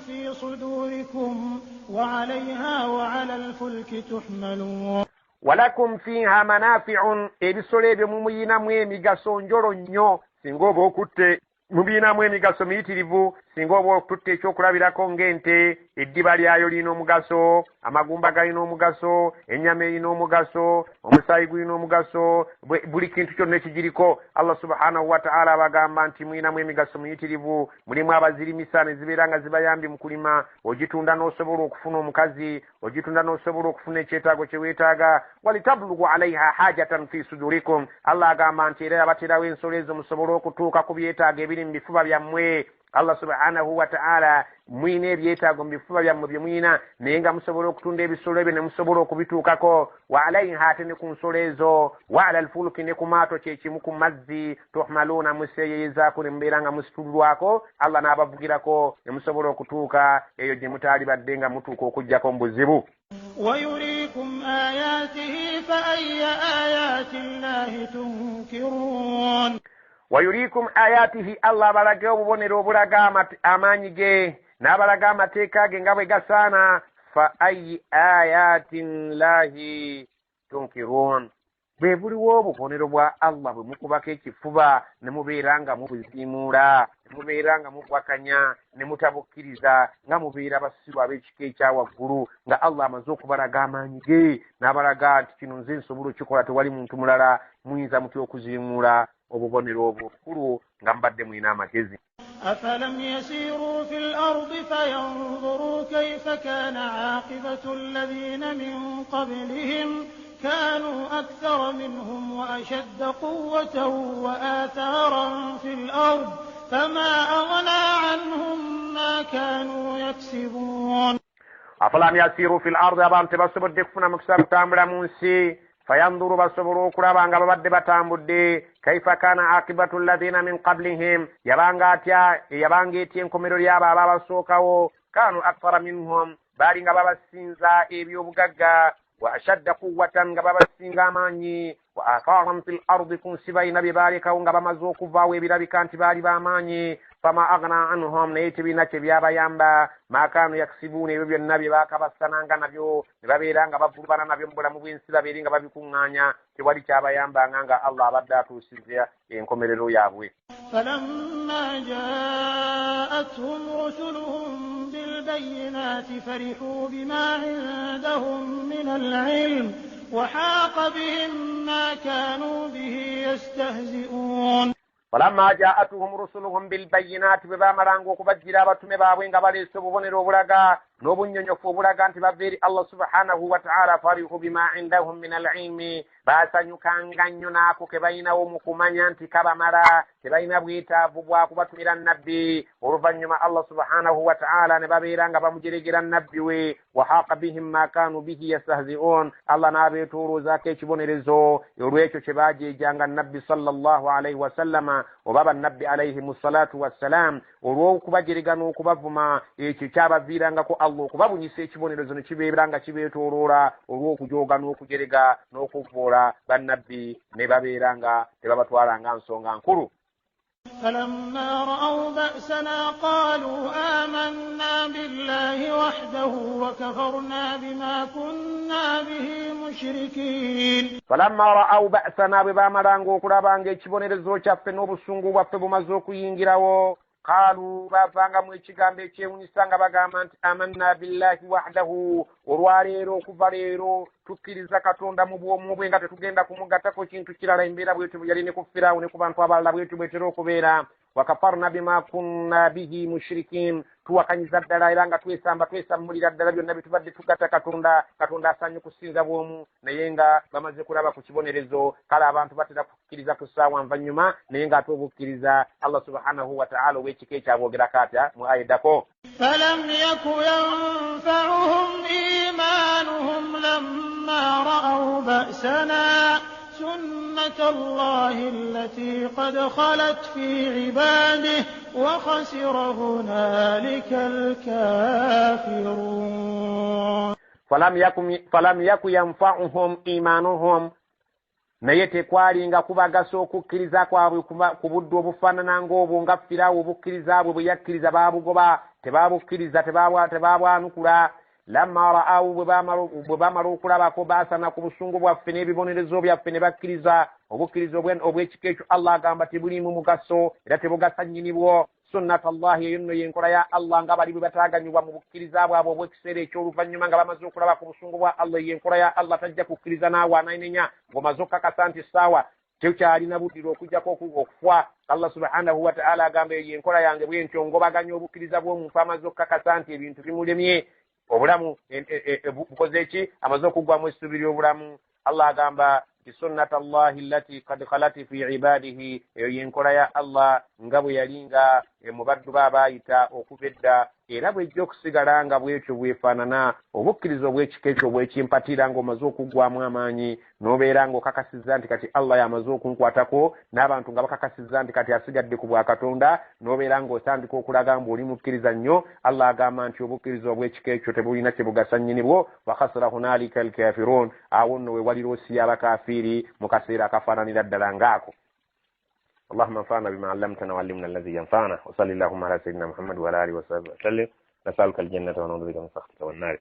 في صدوركم وعليها وعلى الفلك تحملون. ولكم فيها منافع ebisolo ebyo mumuyinamu emigaso njolo nnyo singa oba okutte mubinamu emigaso miyitirivu singa oba okutte ekyokulabirako ng'ente eddiba lyayo lirina omugaso, amagumba galina omugaso, ennyama erina omugaso, omusaayi gulina omugaso, buli kintu kyonna ekigiriko. Allah subhanahu wa ta'ala abagamba nti muyinamu emigaso miyitirivu, mulimu abazirimisa ne zibeera nga zibayambye mu kulima, ogitunda n'osobola okufuna omukazi, ogitunda n'osobola okufuna ekyetaago kye weetaaga. walitablugu alaiha hajatan fi sudurikum, Allah agamba nti era yabaterawo ensolo ezo musobole okutuuka ku byetaago ebiri mu bifuba byammwe. Allah subhanahu wa ta'ala mwine ebyetaago mu bifuba byammwe bye mwina naye nga musobola okutunda ebisolo ebyo ne musobola okubituukako wa alayha ate ne ku nsolo ezo wa ala alfuluki ne ku maato kyekimu ku mazzi tuhmaluuna museeyeyezaako ne mubeera nga musitulwako Allah n'abavugirako ne musobola okutuuka eyo gye mutaali badde nga mutuuka okuggyako mu buzibu. ويريكم آياته فأي آيات الله تنكرون ويريكم آياته الله balaga obubonero obulaga amaanyi ge n'abalaga amateeka ge nga bwe gasaana fa ayi ayatin lahi tunkirun bwe buliwo obubonero bwa Allah bwe mukubako ekifuba ne mubeera nga mubuzimuula ne mubeera nga mubwakanya ne mutabukkiriza nga mubeera basirwa ab'ekika ekya waggulu nga Allah amaze okubalaga amaanyi ge n'abalaga nti kino nze nsobola okikola tewali muntu mulala muyinza mutya okuzimuula obubonero obwo obukulu nga mbadde mulina amagezi. أفلم يسيروا في الأرض فينظروا كيف كان عاقبة الذين من قبلهم كانوا أكثر منهم وأشد قوة وآثارا في الأرض فما أغنى عنهم ما كانوا يكسبون. أفلم يسيروا في الأرض أبان تبصبوا الدكفنا مكسر تامر منسي فينظروا بصبروا كرابان غبد بتامبدي كيف كان عاقبة الذين من قبلهم يبانغيتين كوميرو يابا بابا سوكاو كانوا أكثر منهم بارين بابا سينزا إبيو بغاغا وأشد قوة غبابا سينغا ماني وآثارا في الأرض كن سباين بباركا ونغبا مزوكو فاوي بلابكان تباري باماني فما أغنى عنهم نيتبي نتبي يابا يامبا ما كانوا يكسبون يبيو النبي باكا بسنانغا نبيو نبابيرانغا بابوربانا نبيو مبولا مبين سلا بيرينغا بابيكوغانيا تيوالي تابا يامبا نانغا الله بداتو سيزيا ينكمرلو يابوي. فلما جاءتهم رسلهم بالبينات فرحوا بما عندهم من العلم وحاق بهم ما كانوا به يستهزئون. فلما جاءتهم رسلهم بالبينات ببامرانغو كبجيرا باتومي بابوي nga baleese obubonero obulaga n'obunyonyofu obulaga nti bava eri Allah subhanahu wa ta'ala farihu bima indahum min al-ilmi baasanyukanga nnyo n'ako ke balinawo mu kumanya nti kabamala tebalina bwetaavu bwa kubatumira nabbi oluvannyuma Allah subhanahu wa ta'ala ne babeera nga bamujeregera nabbi we wahaqa bihim ma kanu bihi yastahzi'un Allah n'abeetooloozaako ekibonerezo olw'ekyo kye baajeejanga nabbi sallallahu alayhi wa sallama oba bannabbi alayhimu salatu wassalam olw'okubajerega n'okubavuma ekyo kyabaviirangako Allah okubabunyisa ekibonerezo ne kibeera nga kibeetooloola olw'okujooga n'okujerega n'okuvvoola bannabbi ne babeera nga tebabatwala nga nsonga nkulu. فلما رأوا بأسنا قالوا آمنا بالله وحده وكفرنا بما كنا به مشركين. فلما رأوا بأسنا ببامرانغو kulabanga ekibonerezo kyaffe n'obusungu bwaffe bumaze okuyingirawo قالوا bavanga mu ekigambo ekyewunyisa nga bagamba nti amanna billahi wahdahu olwaleero okuva leero tukkiriza katonda mu bwomu bwe nga tetugenda kumugattako kintu kirala embeera bwetu yali ne ku Firaawo ne ku bantu abalala bwetu bwetera okubeera wakafarna bima kunna bihi mushrikin tuwakanyiza ddala era nga twesambulira ddala byonna bitubadde tugatta katonda asanye kusinza bwomu naye nga bamaze kulaba ku kibonerezo kale abantu batera kukkiriza ku ssaawa nvannyuma naye nga ate obukkiriza Allah subhanahu wa ta'ala ow'ekika ekyaboogerako atya mu ayeddako. فلم يك ينفعهم إيمانهم لما رأوا بأسنا سنة الله التي قد خلت في عباده وخسر هنالك الكافرون. فلم يك ينفعهم إيمانهم naye tekwalinga kubagasa okukkiriza kwabwe ku budde obufaanana ng'obwo nga Firaawo obukkiriza bwe bwe yakkiriza baabugoba tebabukkiriza tebabwanukula lamma ra'awu bwe baamala okulabako baasana ku busungu bwaffe n'ebibonerezo byaffe ne bakkiriza obukkiriza obw'ekika ekyo Allah agamba tebulimu mugaso era tebugasa nnyini bwo. sunnata Allahi eyo nno yenkola ya Allah nga bali bwe bataaganyibwa mu bukkiriza bwabwe obw'ekiseera eky'oluvannyuma nga bamaze okulaba ku busungu bwa Allah yenkola ya Allah tajja kukkiriza naawe anainenya ng'omaze okkakasa nti ssaawa tekyalina buddira okugjako okufa. Allah subhanahu wa ta'ala agamba eyo yenkola yange bwentyo ngobaganya obukkiriza bw'omuntu amaze okkakasa nti ebintu bimulemye obulamu bukoze eki amaze okuggwamu essuubi ly'obulamu. Allah agamba sunnata Allahi allati qad khalat fi ibadihi eyo yenkola ya Allah nga bwe yalinga mubaddu baabayita okuva edda era bwejja okusigala nga bwekyo bwefaanana obukkiriza obwekika ekyo bwekimpatira ng'omaze okuggwamu amaanyi n'obeera ng'okakasizza nti kati Allah yamaze okunkwatako n'abantu nga bakakasizza nti kati asigadde ku bwa Katonda n'obeera ng'otandika okulaga mbu oli mukkiriza nnyo Allah agamba nti obukkiriza obwekika ekyo tebulina kye bugasa nnyini bwo wa khasira hunalika alkafirun awo nno we walira osiya abakafiiri mu kaseera akafaananira ddala ngaako. اللهم انفعنا بما علمتنا وعلمنا الذي ينفعنا وصلى اللهم على سيدنا محمد وعلى اله وصحبه وسلم نسألك الجنة ونعوذ بك من سخطك والنار.